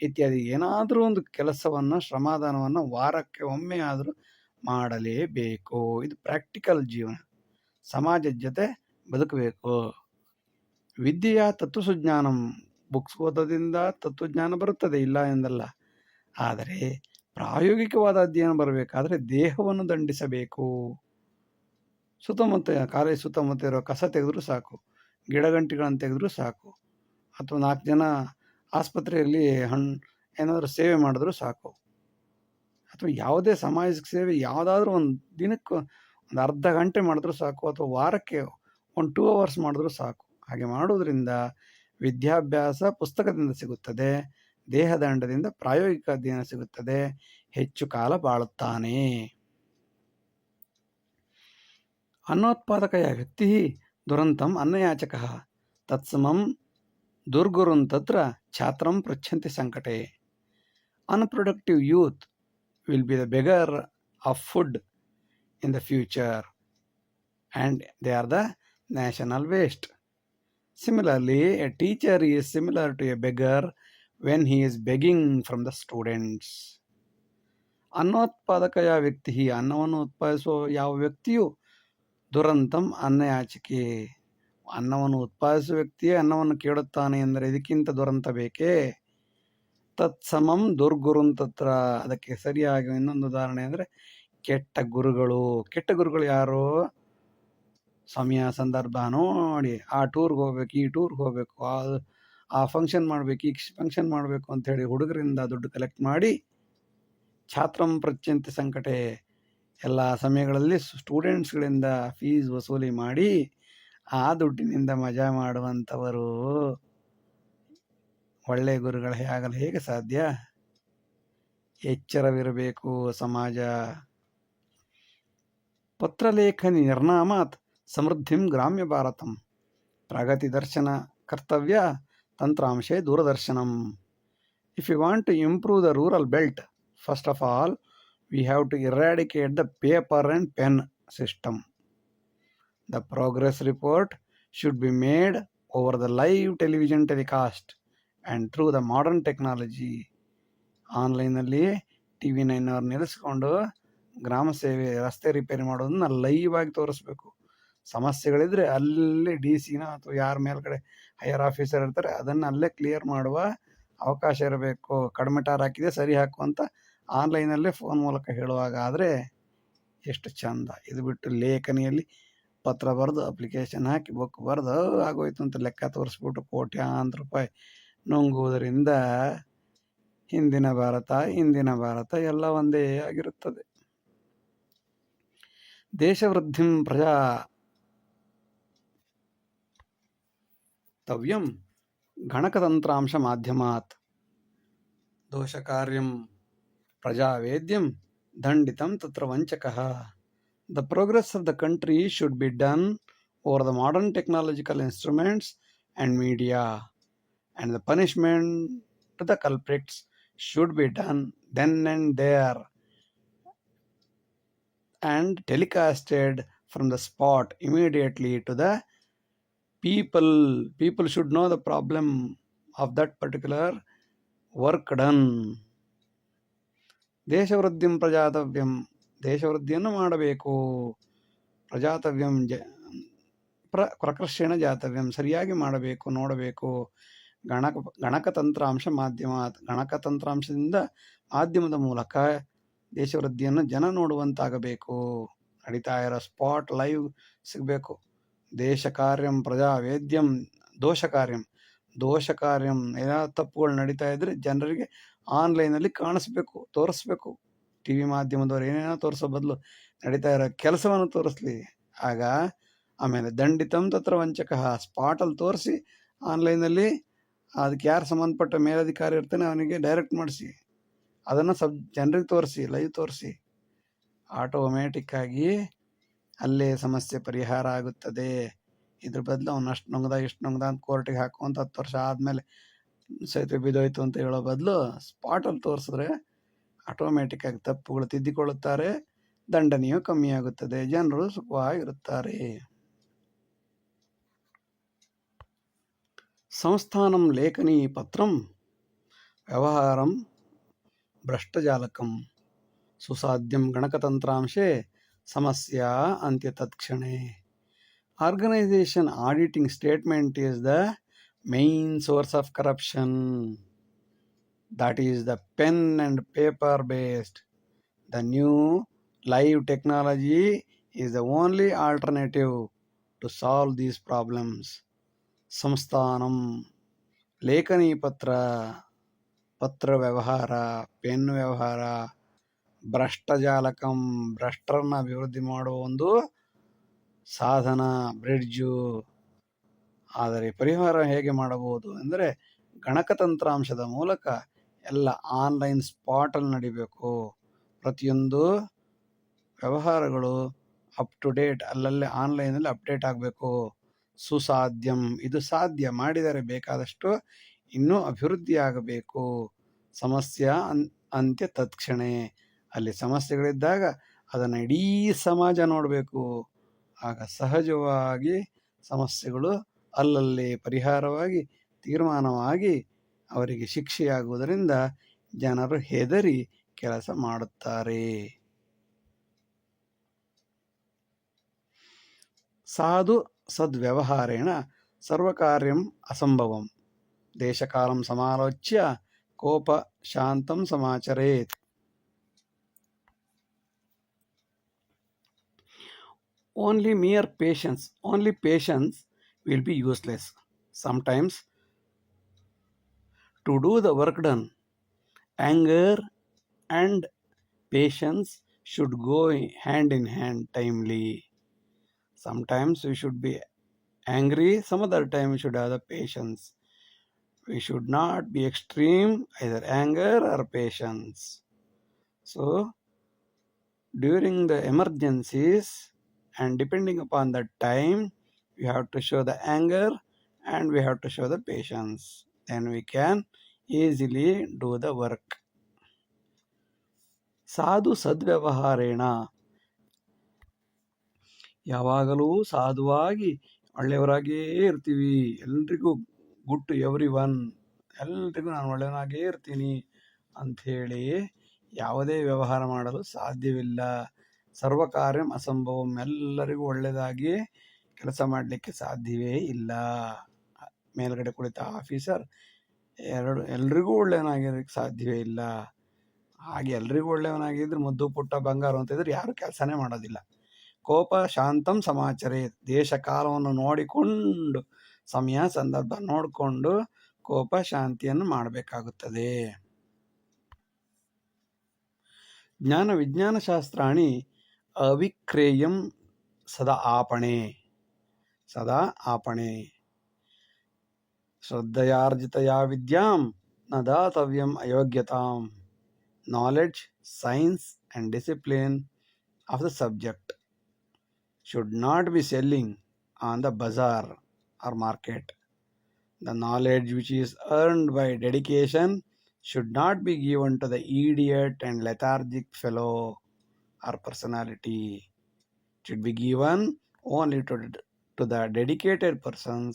ಇತ್ಯಾದಿ ಏನಾದರೂ ಒಂದು ಕೆಲಸವನ್ನು, ಶ್ರಮಾದಾನವನ್ನು ವಾರಕ್ಕೆ ಒಮ್ಮೆ ಆದರೂ ಮಾಡಲೇಬೇಕು. ಇದು ಪ್ರಾಕ್ಟಿಕಲ್ ಜೀವನ. ಸಮಾಜದ ಜೊತೆ ಬದುಕಬೇಕು. ವಿದ್ಯೆಯ ತತ್ವಸುಜ್ಞಾನಂ. ಬುಕ್ಸ್ ಓದೋದ್ರಿಂದ ತತ್ವಜ್ಞಾನ ಬರುತ್ತದೆ, ಇಲ್ಲ ಎಂದಲ್ಲ. ಆದರೆ ಪ್ರಾಯೋಗಿಕವಾದ ಅಧ್ಯಯನ ಬರಬೇಕಾದ್ರೆ ದೇಹವನ್ನು ದಂಡಿಸಬೇಕು. ಕಾಲೇಜ್ ಸುತ್ತಮುತ್ತ ಇರೋ ಕಸ ತೆಗೆದ್ರೂ ಸಾಕು, ಗಿಡಗಂಟಿಗಳನ್ನು ತೆಗೆದ್ರೂ ಸಾಕು, ಅಥವಾ 4 ಜನ ಆಸ್ಪತ್ರೆಯಲ್ಲಿ ಏನಾದರೂ ಸೇವೆ ಮಾಡಿದ್ರೂ ಸಾಕು, ಅಥವಾ ಯಾವುದೇ ಸಾಮಾಜಿಕ ಸೇವೆ ಯಾವುದಾದ್ರೂ ಒಂದು ದಿನಕ್ಕೆ ಒಂದು ಅರ್ಧ ಗಂಟೆ ಮಾಡಿದ್ರೂ ಸಾಕು, ಅಥವಾ ವಾರಕ್ಕೆ 2 ಅವರ್ಸ್ ಮಾಡಿದ್ರೂ ಸಾಕು. ಹಾಗೆ ಮಾಡೋದ್ರಿಂದ ವಿದ್ಯಾಭ್ಯಾಸ ಪುಸ್ತಕದಿಂದ ಸಿಗುತ್ತದೆ, ದೇಹದಂಡದಿಂದ ಪ್ರಾಯೋಗಿಕ ಅಧ್ಯಯನ ಸಿಗುತ್ತದೆ, ಹೆಚ್ಚು ಕಾಲ ಬಾಳುತ್ತಾನೆ. ಅನ್ನೋತ್ಪಾದಕಯ ವ್ಯಕ್ತಿ ದುರಂತಂ ಅನ್ನಯಾಚಕಃ ತತ್ಸಮಂ ದುರ್ಗುರುನ್ ತತ್ರ ಛಾತ್ರಂ ಪೃಚ್ಛಂತಿ ಸಂಕಟೆ. Unproductive youth will be the beggar of food in the future, and they are the national waste. Similarly, a teacher is similar to a beggar when he is begging from the students. ಅನ್ನೋತ್ಪಾದಕಯ ವ್ಯಕ್ತಿ, ಅನ್ನವನ್ನು ಉತ್ಪಾದಿಸುವ ಯಾವ ವ್ಯಕ್ತಿಯು ದುರಂತಂ ಅನ್ನಯಾಚಿಕೆ, ಅನ್ನವನ್ನು ಉತ್ಪಾದಿಸುವ ವ್ಯಕ್ತಿಯೇ ಅನ್ನವನ್ನು ಕೇಳುತ್ತಾನೆ ಎಂದರೆ ಇದಕ್ಕಿಂತ ದುರಂತ ಬೇಕೇ? ತತ್ಸಮಂ ದುರ್ಗುರುನ್ ತತ್ರ. ಅದಕ್ಕೆ ಸರಿಯಾಗಿ ಇನ್ನೊಂದು ಉದಾಹರಣೆ ಅಂದರೆ ಕೆಟ್ಟ ಗುರುಗಳು. ಕೆಟ್ಟ ಗುರುಗಳು ಯಾರು? ಸಮಯ ಸಂದರ್ಭ ನೋಡಿ ಆ ಟೂರ್ಗೆ ಹೋಗ್ಬೇಕು, ಈ ಟೂರ್ಗೆ ಹೋಗ್ಬೇಕು, ಆ ಫಂಕ್ಷನ್ ಮಾಡಬೇಕು, ಈ ಫಂಕ್ಷನ್ ಮಾಡಬೇಕು ಅಂಥೇಳಿ ಹುಡುಗರಿಂದ ದುಡ್ಡು ಕಲೆಕ್ಟ್ ಮಾಡಿ ಛಾತ್ರಂ ಪ್ರಚ್ಯಂತಿ ಸಂಕಟೆ, ಎಲ್ಲ ಸಮಯಗಳಲ್ಲಿ ಸ್ಟೂಡೆಂಟ್ಸ್ಗಳಿಂದ ಫೀಸ್ ವಸೂಲಿ ಮಾಡಿ ಆ ದುಡ್ಡಿನಿಂದ ಮಜಾ ಮಾಡುವಂಥವರು ಒಳ್ಳೆಯ ಗುರುಗಳು ಆಗಲು ಹೇಗೆ ಸಾಧ್ಯ? ಎಚ್ಚರವಿರಬೇಕು ಸಮಾಜ. ಪತ್ರಲೇಖನಿ ನಿರ್ನಾಮಾತ್ ಸಮೃದ್ಧಿಂ ಗ್ರಾಮ್ಯ ಭಾರತಂ. ಪ್ರಗತಿ ದರ್ಶನ ಕರ್ತವ್ಯ ತಂತ್ರಾಂಶೇ ದೂರದರ್ಶನಂ. If you want to improve the rural belt, first of all we have to eradicate the paper and pen system. The progress report should be made over the live television telecast and through the modern technology. ಆನ್ಲೈನಲ್ಲಿ TV9 ಅವ್ರು ನಿಲ್ಲಿಸ್ಕೊಂಡು ಗ್ರಾಮ ಸೇವೆ, ರಸ್ತೆ repair ಮಾಡೋದನ್ನ live ಆಗಿ ತೋರಿಸ್ಬೇಕು. ಸಮಸ್ಯೆಗಳಿದ್ರೆ ಅಲ್ಲೇ DC ಅಥವಾ ಯಾರ ಮೇಲ್ಗಡೆ ಹೈಯರ್ ಆಫೀಸರ್ ಇರ್ತಾರೆ ಅದನ್ನು ಅಲ್ಲೇ ಕ್ಲಿಯರ್ ಮಾಡುವ ಅವಕಾಶ ಇರಬೇಕು. ಕಡಿಮೆ ಟಾರ್ ಹಾಕಿದೆ ಸರಿ ಹಾಕು ಅಂತ ಆನ್ಲೈನಲ್ಲೇ ಫೋನ್ ಮೂಲಕ ಹೇಳುವಾಗ ಆದರೆ ಎಷ್ಟು ಚಂದ. ಇದು ಬಿಟ್ಟು ಲೇಖನಿಯಲ್ಲಿ ಪತ್ರ ಬರೆದು ಅಪ್ಲಿಕೇಶನ್ ಹಾಕಿ ಬುಕ್ ಬರೆದು ಆಗೋಯ್ತು ಅಂತ ಲೆಕ್ಕ ತೋರಿಸ್ಬಿಟ್ಟು ಕೋಟ್ಯಾಂತರ ರೂಪಾಯಿ ನುಂಗುವುದರಿಂದ ಇಂದಿನ ಭಾರತ ಎಲ್ಲ ಒಂದೇ ಆಗಿರುತ್ತದೆ. ದೇಶವೃದ್ಧಿಂ ಪ್ರಜಾ ತವ್ಯಂ ಗಣಕತಂತ್ರಾಂಶ ಮಾಧ್ಯಮಾತ್ ದೋಷಕಾರ್ಯಂ ಪ್ರಜಾವೇದ್ಯಂ ದಂಡಿತಂ ತತ್ರ ವಂಚಕಃ. The progress of the country should be done over the modern technological instruments and media, and the punishment to the culprits should be done then and there and telecasted from the spot immediately to the people. People should know the problem of that particular work done. ದೇಶವೃದ್ಧಿಂ ಪ್ರಜಾತವ್ಯಂ, ದೇಶವೃದ್ಧಿಯನ್ನು ಮಾಡಬೇಕು. ಪ್ರಜಾತವ್ಯಂ ಪ್ರಕರ್ಷೇಣ ಜಾತವ್ಯಂ, ಸರಿಯಾಗಿ ಮಾಡಬೇಕು, ನೋಡಬೇಕು. ಗಣಕತಂತ್ರಾಂಶ ಮಾಧ್ಯಮ, ಗಣಕತಂತ್ರಾಂಶದಿಂದ ಮಾಧ್ಯಮದ ಮೂಲಕ ದೇಶವೃದ್ಧಿಯನ್ನು ಜನ ನೋಡುವಂತಾಗಬೇಕು. ನಡೀತಾ ಇರೋ ಸ್ಪಾಟ್ ಲೈವ್ ಸಿಗಬೇಕು. ದೇಶ ಕಾರ್ಯಂ ಪ್ರಜಾ ವೇದ್ಯಂ ದೋಷ ಕಾರ್ಯಂ, ದೋಷ ಕಾರ್ಯಂ ಏನಾದ್ರು ತಪ್ಪುಗಳು ನಡೀತಾ ಇದ್ರೆ ಜನರಿಗೆ ಆನ್ಲೈನಲ್ಲಿ ಕಾಣಿಸ್ಬೇಕು, ತೋರಿಸ್ಬೇಕು. ಟಿ ವಿ ಮಾಧ್ಯಮದವ್ರು ಏನೇನೋ ತೋರಿಸೋ ಬದಲು ನಡೀತಾ ಇರೋ ಕೆಲಸವನ್ನು ತೋರಿಸ್ಲಿ. ಆಗ ಆಮೇಲೆ ದಂಡಿತಂ ತತ್ರ ವಂಚಕ, ಸ್ಪಾಟಲ್ಲಿ ತೋರಿಸಿ ಆನ್ಲೈನಲ್ಲಿ ಅದಕ್ಕೆ ಯಾರು ಸಂಬಂಧಪಟ್ಟ ಮೇಲಧಿಕಾರಿ ಇರ್ತಾನೆ ಅವನಿಗೆ ಡೈರೆಕ್ಟ್ ಮಾಡಿಸಿ, ಅದನ್ನು ಜನರಿಗೆ ತೋರಿಸಿ, ಲೈವ್ ತೋರಿಸಿ. ಆಟೋಮ್ಯಾಟಿಕ್ಕಾಗಿ ಅಲ್ಲೇ ಸಮಸ್ಯೆ ಪರಿಹಾರ ಆಗುತ್ತದೆ. ಇದ್ರ ಬದಲು ಅವನು ಅಷ್ಟು ನೊಂಗ್ದ ಇಷ್ಟು ನೊಂಗ್ದ ಅಂತ ಕೋರ್ಟಿಗೆ ಹಾಕುವಂತ 10 ವರ್ಷ ಆದಮೇಲೆ ಸೇತುವೆ ಬಿದ್ದೋಯ್ತು ಅಂತ ಹೇಳೋ ಬದಲು ಸ್ಪಾಟಲ್ಲಿ ತೋರಿಸಿದ್ರೆ ಆಟೋಮ್ಯಾಟಿಕ್ಕಾಗಿ ತಪ್ಪುಗಳು ತಿದ್ದಿಕೊಳ್ಳುತ್ತಾರೆ, ದಂಡನೆಯೂ ಕಮ್ಮಿಯಾಗುತ್ತದೆ, ಜನರು ಸುಖವಾಗಿರುತ್ತಾರೆ. ಸಂಸ್ಥಾನಂ ಲೇಖನಿ ಪತ್ರಂ ವ್ಯವಹಾರಂ ಭ್ರಷ್ಟಜಾಲಕಂ ಸುಸಾಧ್ಯಂ ಗಣಕತಂತ್ರಾಂಶೆ ಸಮಸ್ಯಾ ಅಂತ್ಯ ತತ್ಕ್ಷಣೆ. Organization auditing statement is the main source of corruption. That is the pen and paper based. The new live technology is the only alternative to solve these problems. ಸಂಸ್ಥಾನಂ ಲೇಖನಿ ಪತ್ರ, ಪತ್ರ ವ್ಯವಹಾರ, ಪೆನ್ ವ್ಯವಹಾರ, ಭ್ರಷ್ಟಜಾಲಕಂ ಭ್ರಷ್ಟರನ್ನ ಅಭಿವೃದ್ಧಿ ಮಾಡುವ ಒಂದು ಸಾಧನ, ಬ್ರಿಡ್ಜು. ಆದರೆ ಪರಿಹಾರ ಹೇಗೆ ಮಾಡಬಹುದು ಅಂದರೆ ಗಣಕತಂತ್ರಾಂಶದ ಮೂಲಕ ಎಲ್ಲ ಆನ್ಲೈನ್ ಸ್ಪಾಟಲ್ಲಿ ನಡಿಬೇಕು. ಪ್ರತಿಯೊಂದು ವ್ಯವಹಾರಗಳು ಅಪ್ ಟು ಡೇಟ್ ಅಲ್ಲಲ್ಲೇ ಆನ್ಲೈನಲ್ಲಿ ಅಪ್ಡೇಟ್ ಆಗಬೇಕು. ಸುಸಾಧ್ಯಂ, ಇದು ಸಾಧ್ಯ, ಮಾಡಿದರೆ ಬೇಕಾದಷ್ಟು ಇನ್ನೂ ಅಭಿವೃದ್ಧಿ ಆಗಬೇಕು. ಸಮಸ್ಯೆ ಅಂತ್ಯ ತತ್ಕ್ಷಣೆ, ಅಲ್ಲಿ ಸಮಸ್ಯೆಗಳಿದ್ದಾಗ ಅದನ್ನು ಇಡೀ ಸಮಾಜ ನೋಡಬೇಕು. ಆಗ ಸಹಜವಾಗಿ ಸಮಸ್ಯೆಗಳು ಅಲ್ಲಲ್ಲಿ ಪರಿಹಾರವಾಗಿ ತೀರ್ಮಾನವಾಗಿ ಅವರಿಗೆ ಶಿಕ್ಷೆಯಾಗುವುದರಿಂದ ಜನರು ಹೆದರಿ ಕೆಲಸ ಮಾಡುತ್ತಾರೆ. ಸಾಧು ಸದ್ವ್ಯವಹಾರೇಣ ಸರ್ವಕಾರ್ಯಂ ಅಸಂಭವಂ ದೇಶಕಾಲಂ ಸಮಾಲೋಚ್ಯ ಕೋಪ ಶಾಂತಂ ಸಮಾಚರೇತ್. Only patience will be useless. Sometimes to do the work done, anger and patience should go hand in hand timely. Sometimes we should be angry, some other time we should have the patience. We should not be extreme, either anger or patience. So during the emergencies and depending upon the time, we have to show the anger and we have to show the patience. Then we can easily do the work. ಸಾಧು ಸದ್ವ್ಯವಹಾರೇಣ, ಯಾವಾಗಲೂ ಸಾಧುವಾಗಿ ಒಳ್ಳೆಯವರಾಗೇ ಇರ್ತೀವಿ. ಎಲ್ರಿಗೂ good to every one, ಎಲ್ರಿಗೂ ನಾನು ಒಳ್ಳೆಯವನಾಗೇ ಇರ್ತೀನಿ ಅಂಥೇಳಿ ಯಾವುದೇ ವ್ಯವಹಾರ ಮಾಡಲು ಸಾಧ್ಯವಿಲ್ಲ. ಸರ್ವಕಾರ್ಯಂ ಅಸಂಭವಂ, ಎಲ್ಲರಿಗೂ ಒಳ್ಳೆಯದಾಗಿ ಕೆಲಸ ಮಾಡಲಿಕ್ಕೆ ಸಾಧ್ಯವೇ ಇಲ್ಲ. ಮೇಲ್ಗಡೆ ಕುಳಿತ ಆಫೀಸರ್ ಎಲ್ರಿಗೂ ಒಳ್ಳೆಯವನಾಗಿರೋಕ್ಕೆ ಸಾಧ್ಯವೇ ಇಲ್ಲ. ಹಾಗೆ ಎಲ್ರಿಗೂ ಒಳ್ಳೆಯವನಾಗಿದ್ರೆ ಮುದ್ದು ಪುಟ್ಟ ಬಂಗಾರ ಅಂತಿದ್ರೆ ಯಾರು ಕೆಲಸನೇ ಮಾಡೋದಿಲ್ಲ. ಕೋಪ ಶಾಂತಂ ಸಮಾಚರೇ, ದೇಶ ಕಾಲವನ್ನು ನೋಡಿಕೊಂಡು, ಸಮಯ ಸಂದರ್ಭ ನೋಡಿಕೊಂಡು ಕೋಪ ಶಾಂತಿಯನ್ನು ಮಾಡಬೇಕಾಗುತ್ತದೆ. ಜ್ಞಾನ ವಿಜ್ಞಾನ ಶಾಸ್ತ್ರಾಣಿ ಅವಿಕ್ರೇಯಂ ಸದಾ ಆಪಣೆ, ಸದಾ ಆಪಣೆ. ಶ್ರದ್ಧೆಯಾರ್ಜಿತಯಾ ವಿದ್ಯಾಂ ನ ದಾತವ್ಯಂ ಅಯೋಗ್ಯತಾಂ. Knowledge, science and discipline of the subject should not be selling on the bazaar or market. The knowledge which is earned by dedication should not be given to the idiot and lethargic fellow or personality. It should be given only to the dedicated persons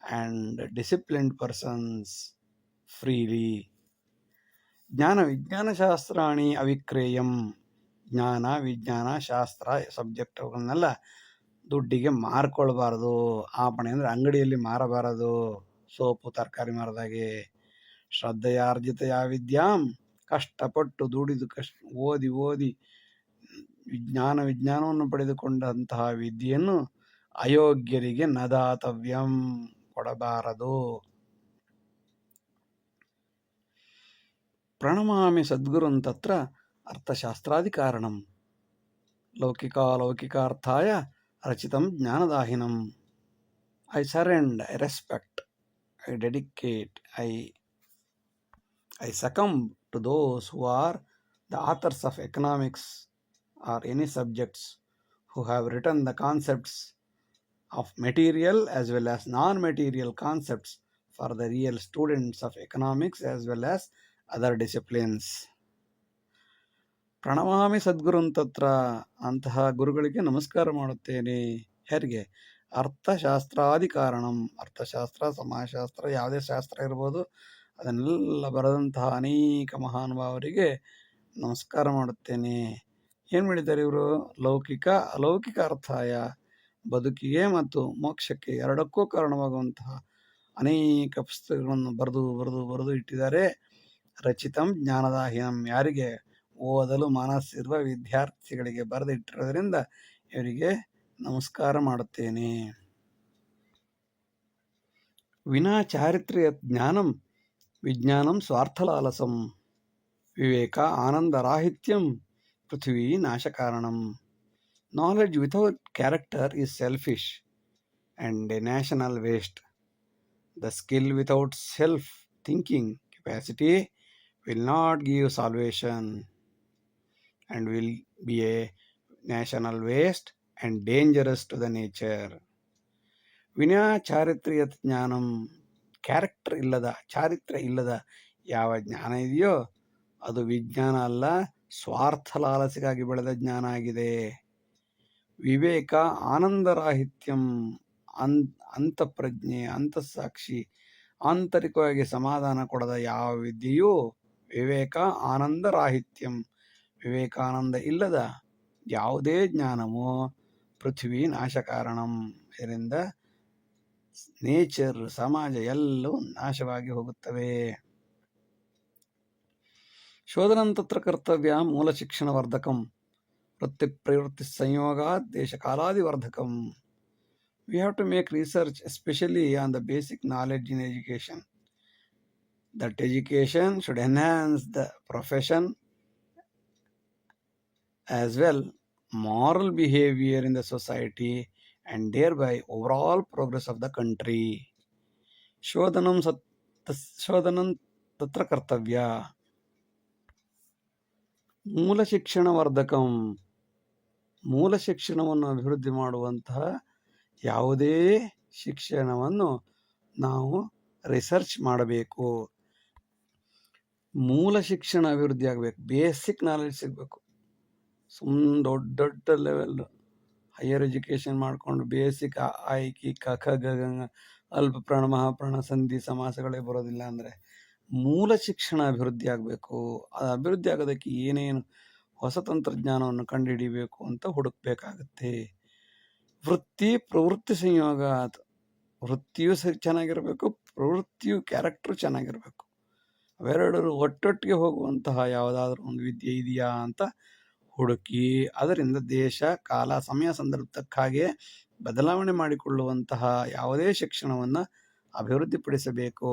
and disciplined persons freely. ಜ್ಞಾನ ವಿಜ್ಞಾನ ಶಾಸ್ತ್ರಾಣಿ ಅವಿಕ್ರೇಯಂ. ಜ್ಞಾನ ವಿಜ್ಞಾನ ಶಾಸ್ತ್ರ ಸಬ್ಜೆಕ್ಟ್ಗಳನ್ನೆಲ್ಲ ದುಡ್ಡಿಗೆ ಮಾರ್ಕೊಳ್ಬಾರ್ದು. ಆಪಣೆ ಅಂದರೆ ಅಂಗಡಿಯಲ್ಲಿ ಮಾರಬಾರದು. Soap ತರಕಾರಿ ಮಾರದಾಗೆ. ಶ್ರದ್ಧೆಯಾರ್ಜಿತೆಯ ವಿದ್ಯಾಂ, ಕಷ್ಟಪಟ್ಟು ದುಡಿದು ಓದಿ ವಿಜ್ಞಾನವನ್ನು ಪಡೆದುಕೊಂಡಂತಹ ವಿದ್ಯೆಯನ್ನು ಅಯೋಗ್ಯರಿಗೆ ನದಾತವ್ಯಂ, ಕೊಡಬಾರದು. ಪ್ರಣಮಾಮಿ ಸದ್ಗುರುನ್ ತತ್ರ ಅರ್ಥಶಾಸ್ತ್ರಾದಿ ಕಾರಣಂ ಲೌಕಿಕಾರ್ಥಾಯ ರಚಿತಂ ಜ್ಞಾನದಾಹಿನಂ. I surrender, I respect, I dedicate, I succumb to those who are the authors of economics or any subjects, who have written the concepts of material as well as non-material concepts for the real students of economics as well as other disciplines. ಪ್ರಣಮಾಮಿ ಸದ್ಗುರುನ್ ತತ್ರ, ಅಂತಹ ಗುರುಗಳಿಗೆ ನಮಸ್ಕಾರ ಮಾಡುತ್ತೇನೆ. ಯಾರಿಗೆ? ಅರ್ಥಶಾಸ್ತ್ರಾದಿ ಕಾರಣಂ. ಅರ್ಥಶಾಸ್ತ್ರ, ಸಮಾಜಶಾಸ್ತ್ರ, ಯಾವುದೇ ಶಾಸ್ತ್ರ ಇರ್ಬೋದು, ಅದನ್ನೆಲ್ಲ ಬರೆದಂತಹ ಅನೇಕ ಮಹಾನುಭಾವರಿಗೆ ನಮಸ್ಕಾರ ಮಾಡುತ್ತೇನೆ. ಏನು ಮಾಡಿದ್ದಾರೆ ಇವರು? ಲೌಕಿಕ ಅಲೌಕಿಕ ಅರ್ಥಾಯ, ಬದುಕಿಗೆ ಮತ್ತು ಮೋಕ್ಷಕ್ಕೆ ಎರಡಕ್ಕೂ ಕಾರಣವಾಗುವಂತಹ ಅನೇಕ ಪುಸ್ತಕಗಳನ್ನು ಬರೆದು ಇಟ್ಟಿದ್ದಾರೆ. ರಚಿತಂ ಜ್ಞಾನದಾಹಿನಂ, ಯಾರಿಗೆ? ಓದಲು ಮನಸ್ಸಿರುವ ವಿದ್ಯಾರ್ಥಿಗಳಿಗೆ ಬರೆದಿಟ್ಟಿರೋದ್ರಿಂದ ಇವರಿಗೆ ನಮಸ್ಕಾರ ಮಾಡುತ್ತೇನೆ. ವಿನಾ ಚಾರಿತ್ರ್ಯ ಜ್ಞಾನಂ ವಿಜ್ಞಾನಂ ಸ್ವಾರ್ಥಲಾಲಸಂ, ವಿವೇಕ ಆನಂದರಾಹಿತ್ಯಂ ಪೃಥ್ವಿ ನಾಶಕಾರಣಂ. Knowledge without character is selfish and a national waste. The skill without self-thinking capacity will not give salvation and will be a national waste and dangerous to the nature. ವಿನಾ ಚಾರಿತ್ರ್ಯ ಜ್ಞಾನಂ, ಕ್ಯಾರೆಕ್ಟರ್ ಇಲ್ಲದ, ಚಾರಿತ್ರ್ಯ ಇಲ್ಲದ ಯಾವ ಜ್ಞಾನ ಇದೆಯೋ ಅದು ವಿಜ್ಞಾನ ಅಲ್ಲ, ಸ್ವಾರ್ಥ ಲಾಲಸೆಗಾಗಿ ಬೆಳೆದ ಜ್ಞಾನ ಆಗಿದೆ. ವಿವೇಕ ಆನಂದರಾಹಿತ್ಯಂ, ಅಂತಃಪ್ರಜ್ಞೆ, ಅಂತಃಸಾಕ್ಷಿ, ಆಂತರಿಕವಾಗಿ ಸಮಾಧಾನ ಕೊಡದ ಯಾವ ವಿದ್ಯೆಯೂ ವಿವೇಕ ಆನಂದರಾಹಿತ್ಯಂ, ವಿವೇಕಾನಂದ ಇಲ್ಲದ ಯಾವುದೇ ಜ್ಞಾನವೂ ಪೃಥ್ವಿ ನಾಶಕಾರಣಂ, ಇದರಿಂದ ನೇಚರ್, ಸಮಾಜ ಎಲ್ಲವೂ ನಾಶವಾಗಿ ಹೋಗುತ್ತವೆ. ಶೋಧನಂ ತತ್ರ ಕರ್ತವ್ಯ ಮೂಲ ಶಿಕ್ಷಣ ವರ್ಧಕಂ ವೃತ್ತಿ ಪ್ರವೃತ್ತಿ ಸಂಯೋಗಾತ್ ದೇಶ ಕಾಲಾದಿವರ್ಧಕಂ. We have to make research especially on the basic knowledge in education. That education should enhance the profession as well moral behavior in the society and thereby overall progress of the country. ಶೋಧನಂ ತತ್ರ ಕರ್ತವ್ಯ ಮೂಲ ಶಿಕ್ಷಣ ವರ್ಧಕಂ, ಮೂಲ ಶಿಕ್ಷಣವನ್ನು ಅಭಿವೃದ್ಧಿ ಮಾಡುವಂತಹ ಯಾವುದೇ ಶಿಕ್ಷಣವನ್ನು ನಾವು ರಿಸರ್ಚ್ ಮಾಡಬೇಕು. ಮೂಲ ಶಿಕ್ಷಣ ಅಭಿವೃದ್ಧಿ ಆಗಬೇಕು, ಬೇಸಿಕ್ ನಾಲೆಡ್ಜ್ ಸಿಗಬೇಕು. ಸುಮ್ಮನೆ ದೊಡ್ಡ ಲೆವೆಲ್ ಹೈಯರ್ ಎಜುಕೇಷನ್ ಮಾಡಿಕೊಂಡು ಬೇಸಿಕ್ ಆಯ್ಕೆ ಕಖ ಗಗ ಅಲ್ಪ ಪ್ರಾಣ ಮಹಾಪ್ರಾಣ ಸಂಧಿ ಸಮಾಸಗಳೇ ಬರೋದಿಲ್ಲ. ಅಂದರೆ ಮೂಲ ಶಿಕ್ಷಣ ಅಭಿವೃದ್ಧಿ ಆಗಬೇಕು. ಅದು ಅಭಿವೃದ್ಧಿ ಆಗೋದಕ್ಕೆ ಏನೇನು ಹೊಸ ತಂತ್ರಜ್ಞಾನವನ್ನು ಕಂಡುಹಿಡಿಬೇಕು ಅಂತ ಹುಡುಕಬೇಕಾಗತ್ತೆ. ವೃತ್ತಿ ಪ್ರವೃತ್ತಿ ಸಂಯೋಗ, ವೃತ್ತಿಯೂ ಚೆನ್ನಾಗಿರಬೇಕು, ಪ್ರವೃತ್ತಿಯು ಕ್ಯಾರೆಕ್ಟರ್ ಚೆನ್ನಾಗಿರಬೇಕು. ಅವೆರಡರು ಒಟ್ಟೊಟ್ಟಿಗೆ ಹೋಗುವಂತಹ ಯಾವುದಾದ್ರೂ ಒಂದು ವಿದ್ಯೆ ಇದೆಯಾ ಅಂತ ಹುಡುಕಿ ಅದರಿಂದ ದೇಶ ಕಾಲ ಸಮಯ ಸಂದರ್ಭಕ್ಕೆ ಹಾಗೆ ಬದಲಾವಣೆ ಮಾಡಿಕೊಳ್ಳುವಂತಹ ಯಾವುದೇ ಶಿಕ್ಷಣವನ್ನು ಅಭಿವೃದ್ಧಿಪಡಿಸಬೇಕು.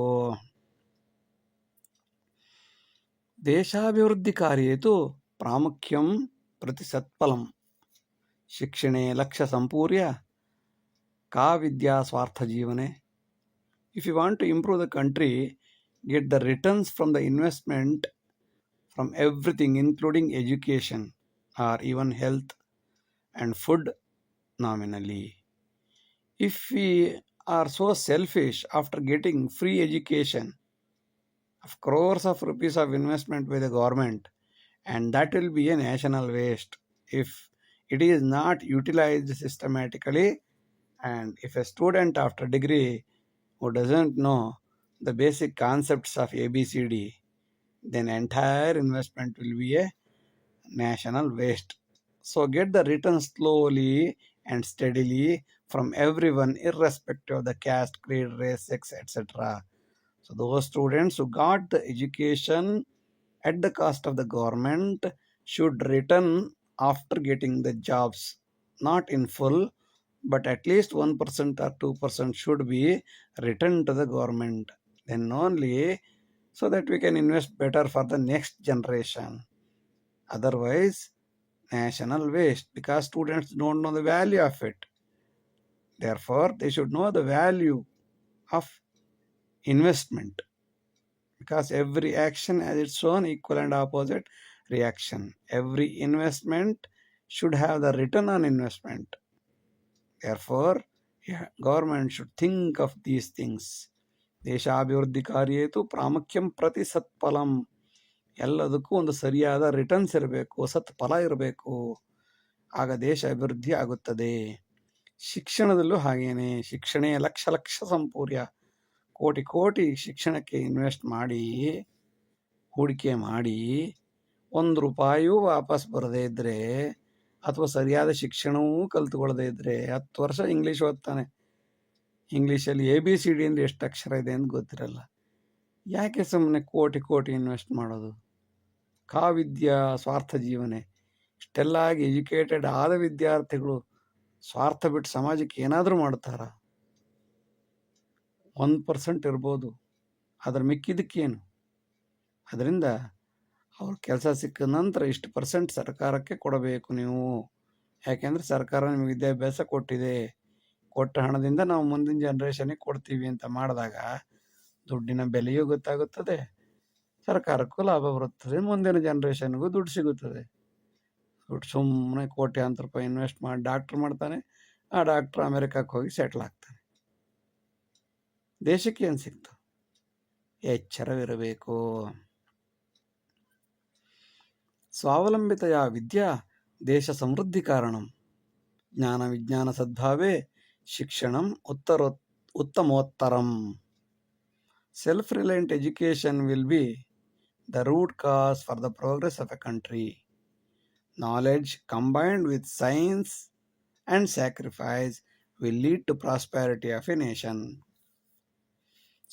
ದೇಶಾಭಿವೃದ್ಧಿ ಕಾರ್ಯೇತು ಪ್ರಾಮುಖ್ಯಂ ಪ್ರತಿ ಸತ್ಫಲಂ ಶಿಕ್ಷಣೆ ಲಕ್ಷ್ಯ ಸಂಪೂರ್ಯ ಕಾ ವಿದ್ಯಾ ಸ್ವಾರ್ಥ ಜೀವನೆ. If you want to improve the country, get the returns from the investment from everything including education or even health and food nominally. If we are so selfish after getting free education of crores of rupees of investment by the government, and that will be a national waste if it is not utilized systematically. And if a student after degree who doesn't know the basic concepts of ABCD, then entire investment will be a national waste. So get the return slowly and steadily from everyone, irrespective of the caste, creed, race, sex, etc. So those students who got the education at the cost of the government should return after getting the jobs, not in full, but at least 1% or 2% should be returned to the government. Then only, so that we can invest better for the next generation. Otherwise, national waste, because students don't know the value of it. Therefore, they should know the value of investment, because every action has its own equal and opposite reaction. Every investment should have the return on investment. Therefore, government should think of these things. ದೇಶಾಭಿವೃದ್ಧಿ ಕಾರ್ಯೇತು ಪ್ರಾಮುಖ್ಯಂ ಪ್ರತಿ ಸತ್ಫಲಂ. ಎಲ್ಲದಕ್ಕೂ ಒಂದು ಸರಿಯಾದ returns ಇರಬೇಕು, ಸತ್ಫಲ ಇರಬೇಕು, ಆಗ ದೇಶ ಅಭಿವೃದ್ಧಿ ಆಗುತ್ತದೆ. ಶಿಕ್ಷಣದಲ್ಲೂ ಹಾಗೇನೆ. ಶಿಕ್ಷಣ ಲಕ್ಷ ಲಕ್ಷ ಸಂಪೂರ್ಯ, ಕೋಟಿ ಕೋಟಿ ಶಿಕ್ಷಣಕ್ಕೆ ಇನ್ವೆಸ್ಟ್ ಮಾಡಿ, ಹೂಡಿಕೆ ಮಾಡಿ, 1 ರೂಪಾಯಿಯೂ ವಾಪಸ್ ಬರದೇ ಇದ್ದರೆ, ಅಥವಾ ಸರಿಯಾದ ಶಿಕ್ಷಣವೂ ಕಲ್ತುಕೊಳ್ಳದೇ ಇದ್ದರೆ, 10 ವರ್ಷ ಇಂಗ್ಲೀಷ್ ಓದ್ತಾನೆ, ಇಂಗ್ಲೀಷಲ್ಲಿ ABCD ಅಂದರೆ ಎಷ್ಟು ಅಕ್ಷರ ಇದೆ ಅಂತ ಗೊತ್ತಿರಲ್ಲ. ಯಾಕೆ ಸುಮ್ಮನೆ ಕೋಟಿ ಕೋಟಿ ಇನ್ವೆಸ್ಟ್ ಮಾಡೋದು? ವಿದ್ಯಾ ಸ್ವಾರ್ಥ ಜೀವನೆ. ಇಷ್ಟೆಲ್ಲ ಆಗಿ ಎಜುಕೇಟೆಡ್ ಆದ ವಿದ್ಯಾರ್ಥಿಗಳು ಸ್ವಾರ್ಥ ಬಿಟ್ಟು ಸಮಾಜಕ್ಕೆ ಏನಾದರೂ ಮಾಡ್ತಾರ? 1% ಇರ್ಬೋದು, ಅದ್ರ ಮಿಕ್ಕಿದ್ದಕ್ಕೇನು? ಅದರಿಂದ ಅವ್ರ ಕೆಲಸ ಸಿಕ್ಕ ನಂತರ ಇಷ್ಟು % ಸರ್ಕಾರಕ್ಕೆ ಕೊಡಬೇಕು ನೀವು. ಯಾಕೆಂದರೆ ಸರ್ಕಾರ ನಿಮಗೆ ವಿದ್ಯಾಭ್ಯಾಸ ಕೊಟ್ಟಿದೆ, ಕೊಟ್ಟ ಹಣದಿಂದ ನಾವು ಮುಂದಿನ ಜನ್ರೇಷನ್ಗೆ ಕೊಡ್ತೀವಿ ಅಂತ ಮಾಡಿದಾಗ ದುಡ್ಡಿನ ಬೆಲೆಯೂ ಗೊತ್ತಾಗುತ್ತದೆ, ಸರ್ಕಾರಕ್ಕೂ ಲಾಭ ಬರುತ್ತದೆ, ಮುಂದಿನ ಜನ್ರೇಷನ್ಗೂ ದುಡ್ಡು ಸಿಗುತ್ತದೆ. ದುಡ್ಡು ಸುಮ್ಮನೆ ಕೋಟ್ಯಾಂತರ ರೂಪಾಯಿ ಇನ್ವೆಸ್ಟ್ ಮಾಡಿ ಡಾಕ್ಟ್ರ್ ಮಾಡ್ತಾನೆ, ಆ ಡಾಕ್ಟ್ರ್ ಅಮೆರಿಕಕ್ಕೆ ಹೋಗಿ ಸೆಟ್ಲ್ ಆಗ್ತಾನೆ. ದೇಶಕ್ಕೆ ಏನು ಸಿಕ್ತು? ಎಚ್ಚರವಿರಬೇಕು. ಸ್ವಾವಲಂಬಿತೆಯ ವಿದ್ಯಾ ದೇಶ ಸಮೃದ್ಧಿ ಕಾರಣಂ. ಜ್ಞಾನ ವಿಜ್ಞಾನ ಸದ್ಭಾವೇ ಶಿಕ್ಷಣಂ ಉತ್ತಮೋತ್ತರಂ. Self-reliant education will be the root cause for the progress of a country. Knowledge combined with science and sacrifice will lead to prosperity of a nation.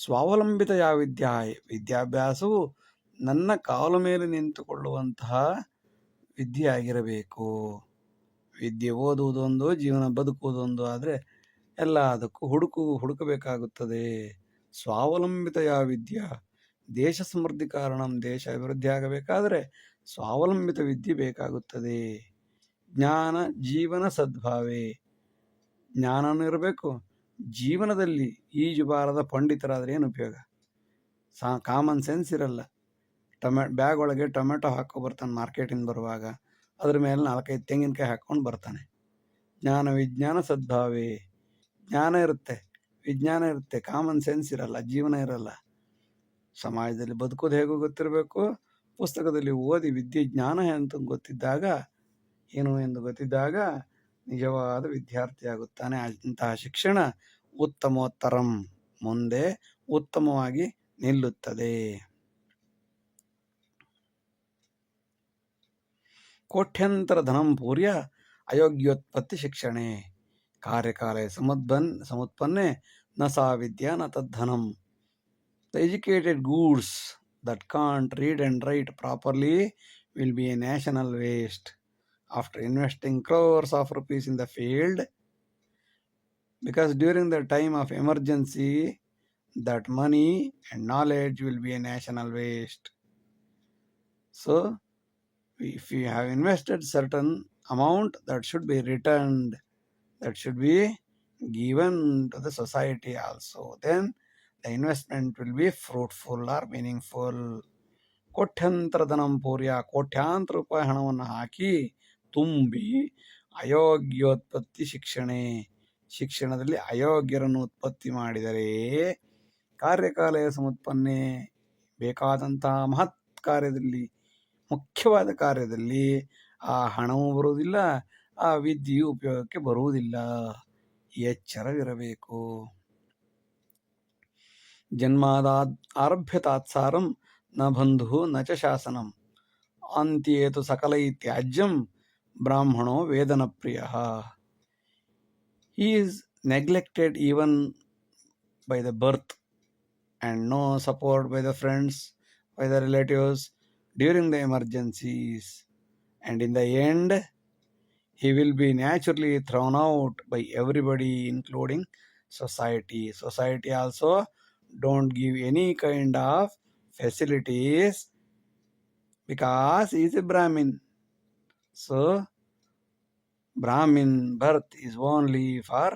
ಸ್ವಾವಲಂಬಿತೆಯ ವಿದ್ಯಾಭ್ಯಾಸವು ನನ್ನ ಕಾಲು ಮೇಲೆ ನಿಂತುಕೊಳ್ಳುವಂತಹ ವಿದ್ಯೆ ಆಗಿರಬೇಕು. ವಿದ್ಯೆ ಓದುವುದೊಂದು, ಜೀವನ ಬದುಕುವುದೊಂದು ಆದರೆ ಎಲ್ಲದಕ್ಕೂ ಹುಡುಕಬೇಕಾಗುತ್ತದೆ. ಸ್ವಾವಲಂಬಿತೆಯ ವಿದ್ಯಾ ದೇಶ ಸಮೃದ್ಧಿ ಕಾರಣಂ. ದೇಶ ಅಭಿವೃದ್ಧಿ ಆಗಬೇಕಾದರೆ ಸ್ವಾವಲಂಬಿತ ವಿದ್ಯೆ ಬೇಕಾಗುತ್ತದೆ. ಜ್ಞಾನ ಜೀವನ ಸದ್ಭಾವೇ. ಜ್ಞಾನನೂ ಇರಬೇಕು, ಜೀವನದಲ್ಲಿ ಈಜುಬಾರದ ಪಂಡಿತರಾದರೆ ಏನು ಉಪಯೋಗ? ಕಾಮನ್ ಸೆನ್ಸ್ ಇರಲ್ಲ. ಬ್ಯಾಗ್ ಒಳಗೆ ಟೊಮೆಟೊ ಹಾಕೋ ಬರ್ತಾನೆ ಮಾರ್ಕೆಟಿಂದ ಬರುವಾಗ, ಅದ್ರ ಮೇಲೆ 4-5 ತೆಂಗಿನಕಾಯಿ ಹಾಕ್ಕೊಂಡು ಬರ್ತಾನೆ. ಜ್ಞಾನ ವಿಜ್ಞಾನ ಸದ್ಭಾವೇ. ಜ್ಞಾನ ಇರುತ್ತೆ, ವಿಜ್ಞಾನ ಇರುತ್ತೆ, ಕಾಮನ್ ಸೆನ್ಸ್ ಇರಲ್ಲ, ಜೀವನ ಇರಲ್ಲ. ಸಮಾಜದಲ್ಲಿ ಬದುಕೋದು ಹೇಗೂ ಗೊತ್ತಿರಬೇಕು, ಪುಸ್ತಕದಲ್ಲಿ ಓದಿ ವಿದ್ಯೆ ಜ್ಞಾನ ಅಂತ ಗೊತ್ತಿದ್ದಾಗ, ಏನು ಎಂದು ಗೊತ್ತಿದ್ದಾಗ ನಿಜವಾದ ವಿದ್ಯಾರ್ಥಿ ಆಗುತ್ತಾನೆ. ಅಂತಹ ಶಿಕ್ಷಣ ಉತ್ತಮೋತ್ತರಂ, ಮುಂದೆ ಉತ್ತಮವಾಗಿ ನಿಲ್ಲುತ್ತದೆ. ಕೋಟ್ಯಂತರ ಧನಂ ಪೂರ್ಯ ಅಯೋಗ್ಯೋತ್ಪತ್ತಿ ಶಿಕ್ಷಣೆ. ಕಾರ್ಯಕಾಲೇ ಸಮುತ್ಪನ್ನೆ ನ ಸಾ ವಿದ್ಯಾ ನ ತದ್ಧನಂ. The educated goods that can't read and write properly will be a national waste. After investing crores of rupees in the field, because during the time of emergency, that money and knowledge will be a national waste. So, if you have invested certain amount, that should be returned, that should be given to the society also. Then the investment will be fruitful or meaningful. ಕೋಟ್ಯಂತರ ಧನಂ ಪೂರ್ಯ, ಕೋಟ್ಯಾಂತರ ರೂಪಾಯಿ ಹಣವನ್ನು ಹಾಕಿ ತುಂಬಿ ಅಯೋಗ್ಯೋತ್ಪತ್ತಿ ಶಿಕ್ಷಣೆ, ಶಿಕ್ಷಣದಲ್ಲಿ ಅಯೋಗ್ಯರನ್ನು ಉತ್ಪತ್ತಿ ಮಾಡಿದರೆ ಕಾರ್ಯಕಾಲಯ ಸಮುತ್ಪನ್ನೆ ಬೇಕಾದಂತಹ ಮಹತ್ ಕಾರ್ಯದಲ್ಲಿ, ಮುಖ್ಯವಾದ ಕಾರ್ಯದಲ್ಲಿ ಆ ಹಣವೂ ಬರುವುದಿಲ್ಲ, ಆ ವಿದ್ಯೆಯು ಉಪಯೋಗಕ್ಕೆ ಬರುವುದಿಲ್ಲ. ಎಚ್ಚರವಿರಬೇಕು. ಜನ್ಮಾದಾದ್ ಆರಭ್ಯ ತಾತ್ಸಾರಂ ನ ಬಂಧು ನ ಚ ಶಾಸನಂ ಅಂತ್ಯೇತು ಸಕಲೈತ್ಯಾಜ್ಯಂ ಬ್ರಾಹ್ಮಣೋ ವೇದನ ಪ್ರಿಯ. He is neglected even by the birth and no support by the friends, by the relatives during the emergencies, and in the end he will be naturally thrown out by everybody including society. Society also don't give any kind of facilities because he is a Brahmin. So Brahmin birth is only for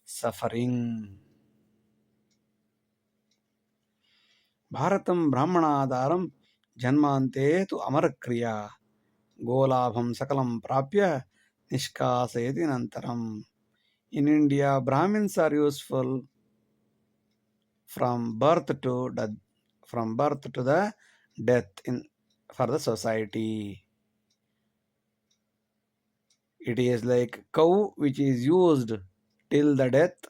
suffering. Bharatam ಬ್ರಾಹ್ಮಣಾಧಾರಂ ಜನ್ಮಾಂತೆ ತು ಅಮರಕ್ರಿಯಾ ಗೋಲಾಭಂ ಸಕಲಂ ಪ್ರಾಪ್ಯ ನಿಷ್ಕಾಸಯತಿ ನಂತರಂ. In India, Brahmins are useful from birth to the death for the society. It is like cow which is used till the death,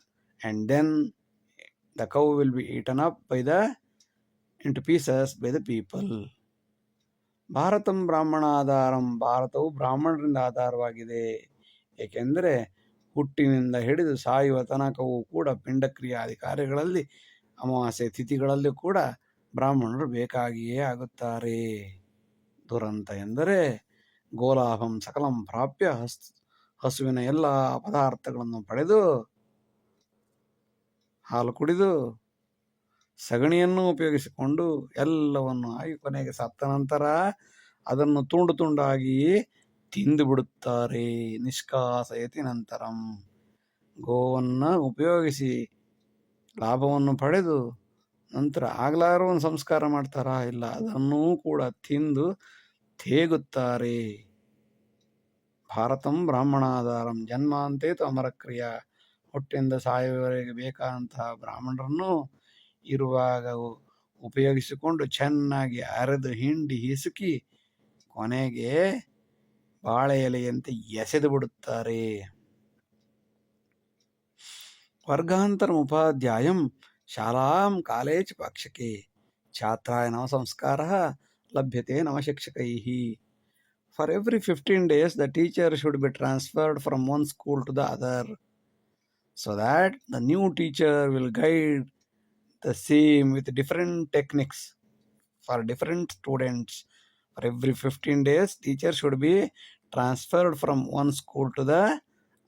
and then the cow will be eaten up into pieces by the people. Bharatam ಬ್ರಾಹ್ಮಣಾಧಾರಂ, ಭಾರತವು ಬ್ರಾಹ್ಮಣರಿಂದ ಆಧಾರವಾಗಿದೆ. ಏಕೆಂದರೆ ಹುಟ್ಟಿನಿಂದ ಹಿಡಿದು ಸಾಯುವ ತನಕವೂ ಕೂಡ ಪಿಂಡಕ್ರಿಯಾದಿ ಕಾರ್ಯಗಳಲ್ಲಿ, ಅಮಾವಾಸ್ಯೆ ತಿಥಿಗಳಲ್ಲಿ ಕೂಡ ಬ್ರಾಹ್ಮಣರು ಬೇಕಾಗಿಯೇ ಆಗುತ್ತಾರೆ. ದುರಂತ ಎಂದರೆ ಗೋಲಾಭಂ ಸಕಲಂ ಪ್ರಾಪ್ಯ, ಹಸುವಿನ ಎಲ್ಲ ಪದಾರ್ಥಗಳನ್ನು ಪಡೆದು ಹಾಲು ಕುಡಿದು ಸಗಣಿಯನ್ನು ಉಪಯೋಗಿಸಿಕೊಂಡು ಎಲ್ಲವನ್ನು ಆಗಿ ಕೊನೆಗೆ ಸತ್ತ ನಂತರ ಅದನ್ನು ತುಂಡು ತುಂಡಾಗಿ ತಿಂದು ಬಿಡುತ್ತಾರೆ. ನಿಷ್ಕಾಸಯತಿ ನಂತರಂ. ಗೋವನ್ನು ಉಪಯೋಗಿಸಿ ಲಾಭವನ್ನು ಪಡೆದು ನಂತರ ಆಗ್ಲಾರು ಒಂದು ಸಂಸ್ಕಾರ ಮಾಡ್ತಾರಾ? ಇಲ್ಲ, ಅದನ್ನೂ ಕೂಡ ತಿಂದು ತೇಗುತ್ತಾರೆ. ಭಾರತಂ ಬ್ರಾಹ್ಮಣಾಧಾರಂ ಜನ್ಮಾಂತೇತು ಅಮರಕ್ರಿಯಾ. ಹುಟ್ಟಿನಿಂದ ಸಾಯುವವರೆಗೆ ಬೇಕಾದಂತಹ ಬ್ರಾಹ್ಮಣರನ್ನು ಇರುವಾಗ ಉಪಯೋಗಿಸಿಕೊಂಡು ಚೆನ್ನಾಗಿ ಅರೆದು ಹಿಂಡಿ ಹಿಸುಕಿ ಕೊನೆಗೆ ಬಾಳೆ ಎಲೆಯಂತೆ ಎಸೆದು ಬಿಡುತ್ತಾರೆ. ವರ್ಗಾಂತರಂ ಉಪಾಧ್ಯಾಯಂ ಶಾಲಾಂ ಕಾಲೇಜ್ ಪಾಕ್ಷಿಕೆ ಛಾತ್ರಾಯ ನವ ಸಂಸ್ಕಾರಃ ಲಭ್ಯತೆ ನವ ಶಿಕ್ಷಕೈಃ. For every 15 days, the teacher should be transferred from one school to the other, so that the new teacher will guide the same with different techniques for different students. For every 15 days, teacher should be transferred from one school to the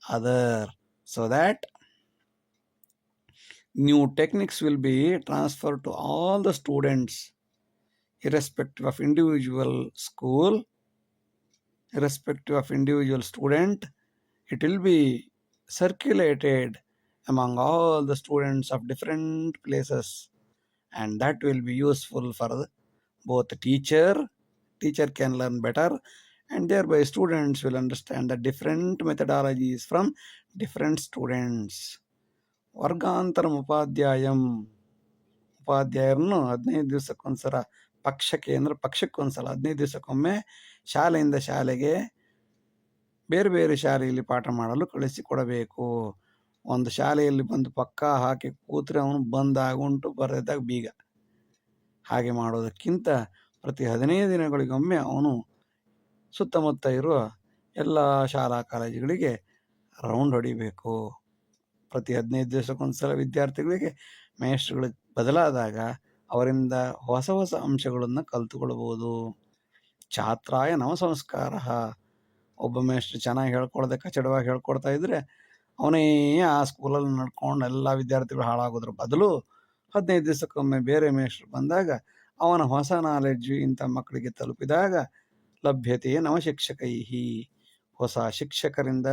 other, so that new techniques will be transferred to all the students, irrespective of individual school, irrespective of individual student. It will be circulated among all the students of different places, and that will be useful for both the teacher can learn better, and thereby students will understand the different methodologies from different students. ವರ್ಗಾಂತರಂ ಉಪಾಧ್ಯಾಯಂ, ಉಪಾಧ್ಯಾಯರನ್ನು 15 ದಿವಸಕ್ಕೊಂದ್ಸಲ, ಪಕ್ಷಕ್ಕೆ ಅಂದರೆ ಪಕ್ಷಕ್ಕೊಂದ್ಸಲ 15 ದಿವಸಕ್ಕೊಮ್ಮೆ ಶಾಲೆಯಿಂದ ಶಾಲೆಗೆ ಬೇರೆ ಬೇರೆ ಶಾಲೆಯಲ್ಲಿ ಪಾಠ ಮಾಡಲು ಕಳಿಸಿಕೊಡಬೇಕು. ಒಂದು ಶಾಲೆಯಲ್ಲಿ ಬಂದು ಪಕ್ಕ ಹಾಕಿ ಕೂತ್ರೆ ಅವನು ಬಂದಾಗುಂಟು, ಬರೆದಾಗ ಬೀಗ. ಹಾಗೆ ಮಾಡೋದಕ್ಕಿಂತ ಪ್ರತಿ 15 ದಿನಗಳಿಗೊಮ್ಮೆ ಅವನು ಸುತ್ತಮುತ್ತ ಇರುವ ಎಲ್ಲ ಶಾಲಾ ಕಾಲೇಜುಗಳಿಗೆ ರೌಂಡ್ ಹೊಡಿಬೇಕು. ಪ್ರತಿ 15 ದಿವಸಕ್ಕೊಂದ್ಸಲ ವಿದ್ಯಾರ್ಥಿಗಳಿಗೆ ಮೇಷ್ಟ್ರುಗಳು ಬದಲಾದಾಗ ಅವರಿಂದ ಹೊಸ ಹೊಸ ಅಂಶಗಳನ್ನು ಕಲಿತುಕೊಳ್ಬೋದು. ಛಾತ್ರಾಯ ನವ ಸಂಸ್ಕಾರ. ಒಬ್ಬ ಮೇಷ್ಟ್ರು ಚೆನ್ನಾಗಿ ಹೇಳ್ಕೊಡದೆ ಕಚಡವಾಗಿ ಹೇಳ್ಕೊಡ್ತಾ ಇದ್ರೆ ಅವನೇ ಆ ಸ್ಕೂಲಲ್ಲಿ ನಡ್ಕೊಂಡು ಎಲ್ಲ ವಿದ್ಯಾರ್ಥಿಗಳು ಹಾಳಾಗೋದ್ರ ಬದಲು 15 ದಿವಸಕ್ಕೊಮ್ಮೆ ಬೇರೆ ಮೇಷ್ಟ್ರು ಬಂದಾಗ ಅವನ ಹೊಸ ನಾಲೆಡ್ಜು ಇಂಥ ಮಕ್ಕಳಿಗೆ ತಲುಪಿದಾಗ ಲಭ್ಯತೆ ನವ ಶಿಕ್ಷಕೈಹಿ. ಹೊಸ ಶಿಕ್ಷಕರಿಂದ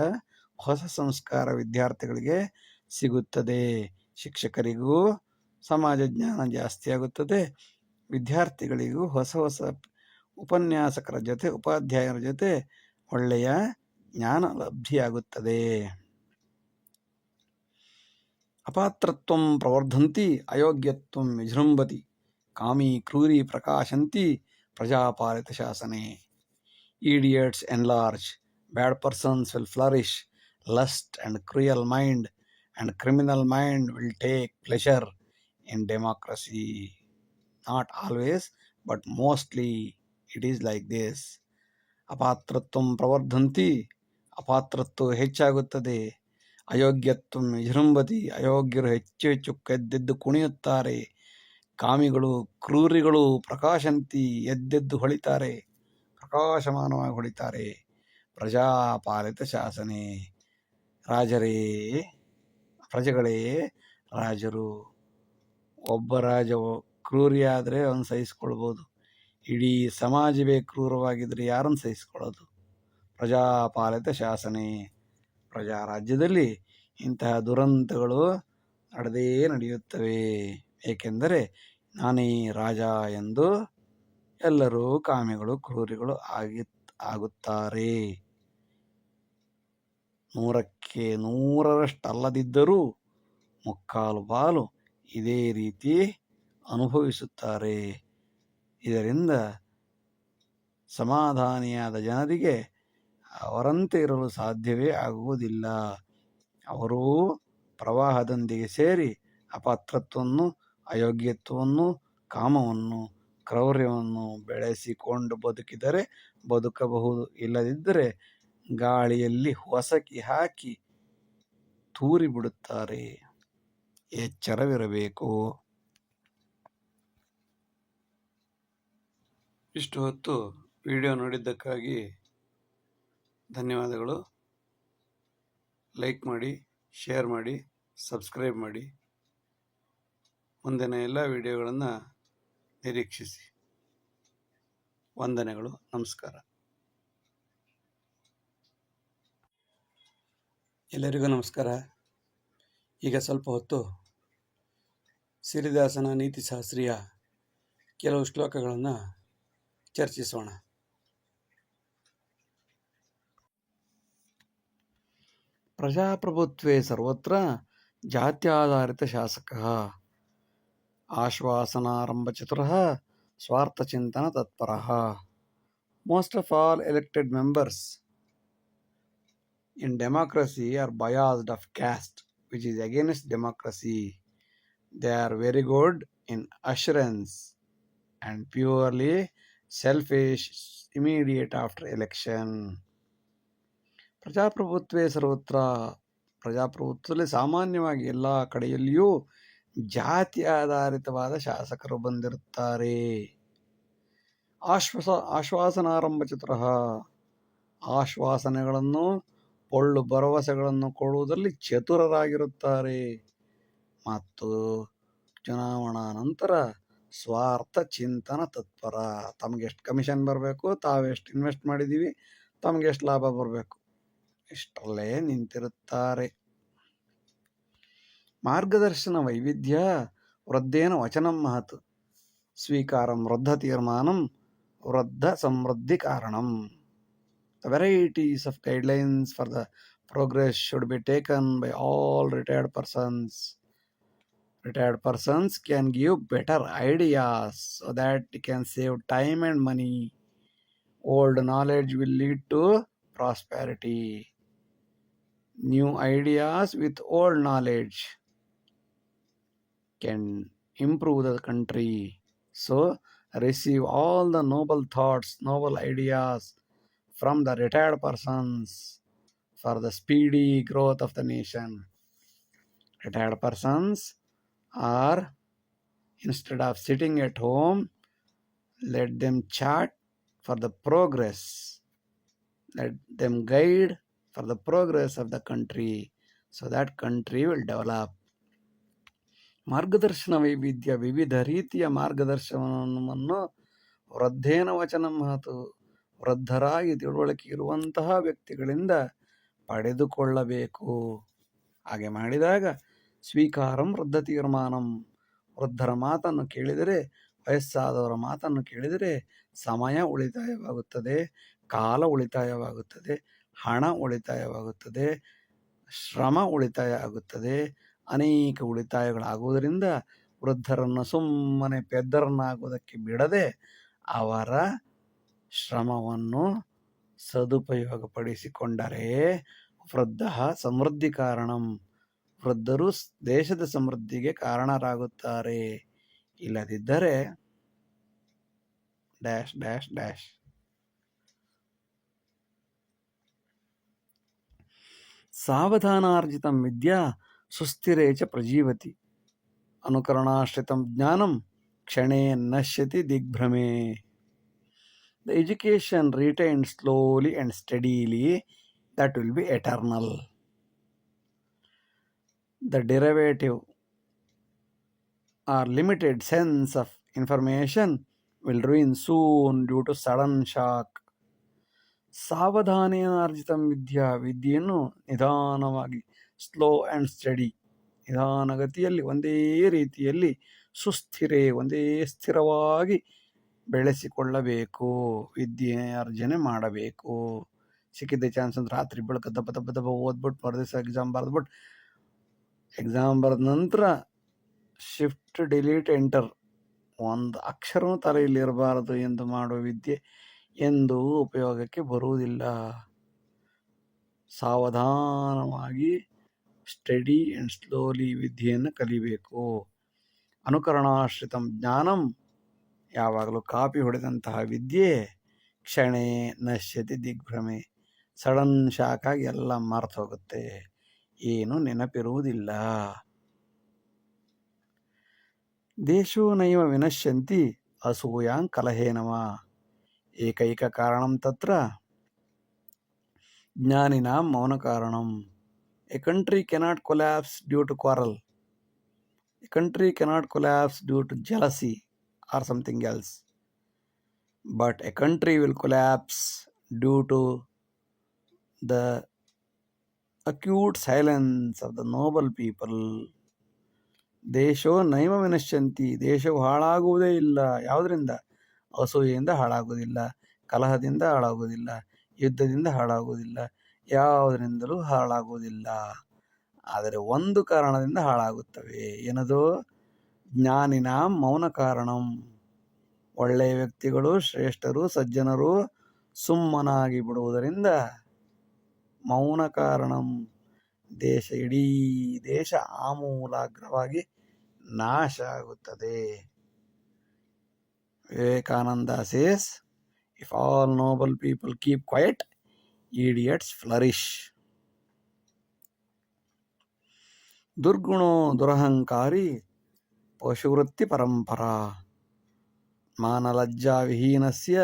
ಹೊಸ ಸಂಸ್ಕಾರ ವಿದ್ಯಾರ್ಥಿಗಳಿಗೆ ಸಿಗುತ್ತದೆ. ಶಿಕ್ಷಕರಿಗೂ ಸಮಾಜ ಜ್ಞಾನ ಜಾಸ್ತಿ ಆಗುತ್ತದೆ, ವಿದ್ಯಾರ್ಥಿಗಳಿಗೂ ಹೊಸ ಹೊಸ ಉಪನ್ಯಾಸಕರ ಜೊತೆ, ಉಪಾಧ್ಯಾಯರ ಜೊತೆ ಒಳ್ಳೆಯ ಜ್ಞಾನ ಲಬ್ಧಿಯಾಗುತ್ತದೆ. ಅಪಾತ್ರತ್ವಂ ಪ್ರವರ್ಧಂತಿ ಅಯೋಗ್ಯತ್ವಂ ವಿಜೃಂಭತಿ ಕಾಮಿ ಕ್ರೂರಿ ಪ್ರಕಾಶಂತಿ ಪ್ರಜಾಪಾಲಿತ ಶಾಸನೆ. Idiots enlarge, bad persons will flourish, lust and cruel mind and criminal mind will take pleasure in democracy. Not always, but mostly it is like this. ಅಪಾತ್ರತ್ವಂ ಪ್ರವರ್ಧಂತಿ, ಅಪಾತ್ರತ್ವ ಹೆಚ್ಚಾಗುತ್ತದೆ. ಅಯೋಗ್ಯತ್ವಂ ವಿಜೃಂಭತಿ, ಅಯೋಗ್ಯರು ಹೆಚ್ಚು ಹೆಚ್ಚು ಎದ್ದೆದ್ದು ಕುಣಿಯುತ್ತಾರೆ. ಕಾಮಿಗಳು ಕ್ರೂರಿಗಳು ಪ್ರಕಾಶಂತಿ, ಎದ್ದೆದ್ದು ಹೊಳಿತಾರೆ, ಪ್ರಕಾಶಮಾನವಾಗಿ ಹೊಳಿತಾರೆ. ಪ್ರಜಾಪಾಲಿತ ಶಾಸನೆ, ರಾಜರೇ ಪ್ರಜೆಗಳೇ ರಾಜರು. ಒಬ್ಬ ರಾಜ ಕ್ರೂರಿಯಾದರೆ ಅವನು ಸಹಿಸ್ಕೊಳ್ಬೋದು, ಇಡೀ ಸಮಾಜವೇ ಕ್ರೂರವಾಗಿದ್ದರೆ ಯಾರನ್ನು ಸಹಿಸ್ಕೊಳ್ಳೋದು? ಪ್ರಜಾಪಾಲಿತ ಶಾಸನೆ, ಪ್ರಜಾರಾಜ್ಯದಲ್ಲಿ ಇಂತಹ ದುರಂತಗಳು ನಡೆದೇ ನಡೆಯುತ್ತವೆ. ಏಕೆಂದರೆ ನಾನೇ ರಾಜ ಎಂದು ಎಲ್ಲರೂ ಕಾಮಿಗಳು ಕ್ರೂರಿಗಳು ಆಗುತ್ತಾರೆ. 100ಕ್ಕೆ 100ರಷ್ಟಲ್ಲದಿದ್ದರೂ ಮುಕ್ಕಾಲು ಪಾಲು ಇದೇ ರೀತಿ ಅನುಭವಿಸುತ್ತಾರೆ. ಇದರಿಂದ ಸಮಾಧಾನಿಯಾದ ಜನರಿಗೆ ಅವರಂತೆ ಇರಲು ಸಾಧ್ಯವೇ ಆಗುವುದಿಲ್ಲ. ಅವರೂ ಪ್ರವಾಹದೊಂದಿಗೆ ಸೇರಿ ಅಪಾತ್ರತ್ವವನ್ನು, ಅಯೋಗ್ಯತ್ವವನ್ನು, ಕಾಮವನ್ನು, ಕ್ರೌರ್ಯವನ್ನು ಬೆಳೆಸಿಕೊಂಡು ಬದುಕಿದರೆ ಬದುಕಬಹುದು. ಇಲ್ಲದಿದ್ದರೆ ಗಾಳಿಯಲ್ಲಿ ಹೊಸಕಿ ಹಾಕಿ ತೂರಿಬಿಡುತ್ತಾರೆ. ಎಚ್ಚರವಿರಬೇಕು. ಇಷ್ಟು ಹೊತ್ತು ವಿಡಿಯೋ ನೋಡಿದ್ದಕ್ಕಾಗಿ ಧನ್ಯವಾದಗಳು. ಲೈಕ್ ಮಾಡಿ, ಶೇರ್ ಮಾಡಿ, ಸಬ್ಸ್ಕ್ರೈಬ್ ಮಾಡಿ. ಮುಂದಿನ ಎಲ್ಲ ವಿಡಿಯೋಗಳನ್ನು ನಿರೀಕ್ಷಿಸಿ. ವಂದನೆಗಳು. ನಮಸ್ಕಾರ. ಎಲ್ಲರಿಗೂ ನಮಸ್ಕಾರ. ಈಗ ಸ್ವಲ್ಪ ಹೊತ್ತು ಸಿರಿದಾಸನ ನೀತಿಶಾಸ್ತ್ರೀಯ ಕೆಲವು ಶ್ಲೋಕಗಳನ್ನು ಚರ್ಚಿಸೋಣ. ಪ್ರಜಾಪ್ರಭುತ್ವೇ ಸರ್ವತ್ರ ಜಾತ್ಯಾಧಾರಿತ ಶಾಸಕಃ ಆಶ್ವಾಸನಾರಂಭಚತುರಃ ಸ್ವಾರ್ಥಚಿಂತನ ತತ್ಪರಃ. Most of all elected members in democracy are biased of caste, which is against democracy. They are very good in assurance and purely selfish immediate after election. ಪ್ರಜಾಪ್ರಭುತ್ವೇ ಸರ್ವತ್ರ, ಪ್ರಜಾಪ್ರಭುತ್ವದಲ್ಲಿ ಸಾಮಾನ್ಯವಾಗಿ ಎಲ್ಲ ಕಡೆಯಲ್ಲಿಯೂ ಜಾತಿ ಆಧಾರಿತವಾದ ಶಾಸಕರು ಬಂದಿರುತ್ತಾರೆ. ಆಶ್ವಾಸನಾರಂಭ ಚತುರಃ, ಆಶ್ವಾಸನೆಗಳನ್ನು ಪೊಳ್ಳು ಭರವಸೆಗಳನ್ನು ಕೊಡುವುದರಲ್ಲಿ ಚತುರರಾಗಿರುತ್ತಾರೆ. ಮತ್ತು ಚುನಾವಣಾ ನಂತರ ಸ್ವಾರ್ಥ ಚಿಂತನ ತತ್ಪರ. ತಮಗೆಷ್ಟು ಕಮಿಷನ್ ಬರಬೇಕು, ತಾವೆಷ್ಟು ಇನ್ವೆಸ್ಟ್ ಮಾಡಿದ್ದೀವಿ, ತಮಗೆಷ್ಟು ಲಾಭ ಬರಬೇಕು, ಇಷ್ಟರಲ್ಲೇ ನಿಂತಿರುತ್ತಾರೆ. ಮಾರ್ಗದರ್ಶನ ವೈವಿಧ್ಯ ವೃದ್ಧೇನ ವಚನಂ ಮಹತ್, ಸ್ವೀಕಾರಂ ವೃದ್ಧ ತೀರ್ಮಾನಂ ವೃದ್ಧ ಸಮೃದ್ಧಿ ಕಾರಣಂ. The varieties of guidelines for the progress should be taken by all retired persons. Retired persons can give better ideas so that they can save time and money. Old knowledge will lead to prosperity. New ideas with old knowledge can improve the country. So receive all the noble thoughts, noble ideas from the retired persons for the speedy growth of the nation. Retired persons are, instead of sitting at home, let them chat for the progress. Let them guide for the progress of the country, so that country will develop. ಮಾರ್ಗದರ್ಶನ ವೈವಿಧ್ಯ, ವಿವಿಧ ರೀತಿಯ ಮಾರ್ಗದರ್ಶನವನ್ನು ವೃದ್ಧೇನ ವಚನ ಮಹತು, ವೃದ್ಧರಾಗಿ ತಿಳುವಳಿಕೆ ಇರುವಂತಹ ವ್ಯಕ್ತಿಗಳಿಂದ ಪಡೆದುಕೊಳ್ಳಬೇಕು. ಹಾಗೆ ಮಾಡಿದಾಗ ಸ್ವೀಕಾರಂ ವೃದ್ಧ ತೀರ್ಮಾನಂ, ವೃದ್ಧರ ಮಾತನ್ನು ಕೇಳಿದರೆ, ವಯಸ್ಸಾದವರ ಮಾತನ್ನು ಕೇಳಿದರೆ ಸಮಯ ಉಳಿತಾಯವಾಗುತ್ತದೆ, ಕಾಲ ಉಳಿತಾಯವಾಗುತ್ತದೆ, ಹಣ ಉಳಿತಾಯವಾಗುತ್ತದೆ, ಶ್ರಮ ಉಳಿತಾಯ ಆಗುತ್ತದೆ, ಅನೇಕ ಉಳಿತಾಯಗಳಾಗುವುದರಿಂದ ವೃದ್ಧರನ್ನು ಸುಮ್ಮನೆ ಪೆದ್ದರನ್ನಾಗುವುದಕ್ಕೆ ಬಿಡದೆ ಅವರ ಶ್ರಮವನ್ನು ಸದುಪಯೋಗಪಡಿಸಿಕೊಂಡರೆ ವೃದ್ಧ ಸಮೃದ್ಧಿ ಕಾರಣಂ, ವೃದ್ಧರು ದೇಶದ ಸಮೃದ್ಧಿಗೆ ಕಾರಣರಾಗುತ್ತಾರೆ. ಇಲ್ಲದಿದ್ದರೆ ಡ್ಯಾಶ್ ಡ್ಯಾಶ್ ಡ್ಯಾಶ್. ಸಾವಧಾನಾರ್ಜಿತಂ ವಿದ್ಯಾ ಸುಸ್ಥಿರೇ ಚ ಪ್ರಜೀವತಿ, ಅನುಕರಣಾಶ್ರಿತಂ ಜ್ಞಾನಂ ಕ್ಷಣೇ ನಶ್ಯತಿ ದಿಗ್ಭ್ರಮೆ. The education retained slowly and steadily, that will be eternal. The derivative or limited sense of information will ruin soon due to sudden shock. ಸಾವಧಾನೇನಾರ್ಜಿತಂ ವಿದ್ಯಾ, ವಿದ್ಯೆಯನ್ನು ನಿಧಾನವಾಗಿ, ಸ್ಲೋ ಆ್ಯಂಡ್ ಸ್ಟಡಿ, ನಿಧಾನಗತಿಯಲ್ಲಿ ಒಂದೇ ರೀತಿಯಲ್ಲಿ, ಸುಸ್ಥಿರೇ ಒಂದೇ ಸ್ಥಿರವಾಗಿ ಬೆಳೆಸಿಕೊಳ್ಳಬೇಕು, ವಿದ್ಯೆ ಅರ್ಜನೆ ಮಾಡಬೇಕು. ಸಿಕ್ಕಿದ್ದೆ ಚಾನ್ಸ್ ಅಂತ ರಾತ್ರಿ ಬೆಳಕ ದಬ್ಬ ದಬ್ಬ ದಬ್ಬ ಓದ್ಬಿಟ್ಟು ಮರುದಿವಸ ಎಕ್ಸಾಮ್ ಬರೆದ್ಬಿಟ್ಟು, ಎಕ್ಸಾಮ್ ಬರೆದ ನಂತರ ಶಿಫ್ಟ್ ಡಿಲೀಟ್ ಎಂಟರ್, ಒಂದು ಅಕ್ಷರವೂ ತಲೆಯಲ್ಲಿ ಇರಬಾರದು ಎಂದು ಮಾಡುವ ವಿದ್ಯೆ ಎಂದೂ ಉಪಯೋಗಕ್ಕೆ ಬರುವುದಿಲ್ಲ. ಸಾವಧಾನವಾಗಿ ಸ್ಟಡಿ ಆ್ಯಂಡ್ ಸ್ಲೋಲಿ ವಿದ್ಯೆಯನ್ನು ಕಲಿಬೇಕು. ಅನುಕರಣಾಶ್ರಿತಂ ಜ್ಞಾನಂ, ಯಾವಾಗಲೂ ಕಾಪಿ ಹೊಡೆದಂತಹ ವಿದ್ಯೆ ಕ್ಷಣೇ ನಶ್ಯತಿ ದಿಗ್ಭ್ರಮೆ, ಸಡನ್ ಶಾಕ್ ಆಗಿ ಎಲ್ಲ ಮರ್ತು ಹೋಗುತ್ತೆ, ಏನು ನೆನಪಿರುವುದಿಲ್ಲ. ದೇಶೋ ನೈವ ವಿನಶ್ಯಂತಿ ಅಸೂಯಾಂ ಕಲಹೇನವ, ಏಕೈಕ ಕಾರಣಂ ತತ್ರ ಜ್ಞಾನಿನಾಂ ಮೌನ ಕಾರಣಂ. A country cannot collapse due to quarrel, a country cannot collapse due to jealousy or something else, but a country will collapse due to the acute silence of the noble people. ದೇಶೋ ನೈವ ವಿನಶ್ಯಂತಿ, ದೇಶವು ಹಾಳಾಗುವುದೇ ಇಲ್ಲ. ಯಾವುದರಿಂದ? ಅಸೂಯೆಯಿಂದ ಹಾಳಾಗುವುದಿಲ್ಲ, ಕಲಹದಿಂದ ಹಾಳಾಗುವುದಿಲ್ಲ, ಯುದ್ಧದಿಂದ ಹಾಳಾಗುವುದಿಲ್ಲ, ಯಾವುದರಿಂದಲೂ ಹಾಳಾಗುವುದಿಲ್ಲ. ಆದರೆ ಒಂದು ಕಾರಣದಿಂದ ಹಾಳಾಗುತ್ತವೆ. ಏನದು? ಜ್ಞಾನಿನಾಂ ಮೌನ ಕಾರಣಂ. ಒಳ್ಳೆಯ ವ್ಯಕ್ತಿಗಳು, ಶ್ರೇಷ್ಠರು, ಸಜ್ಜನರು ಸುಮ್ಮನಾಗಿ ಬಿಡುವುದರಿಂದ ಮೌನ ಕಾರಣಂ, ದೇಶ, ಇಡೀ ದೇಶ ಆಮೂಲಾಗ್ರವಾಗಿ ನಾಶ ಆಗುತ್ತದೆ. Vivekananda says, if all noble people keep quiet, idiots flourish. ದುರ್ಗುಣೋ ದುರಹಂಕಾರಿ ಪಶುವೃತ್ತಿ ಪರಂಪರಾ, ಮಾನಲಜ್ಜಾ ವಿಹೀನಸ್ಯ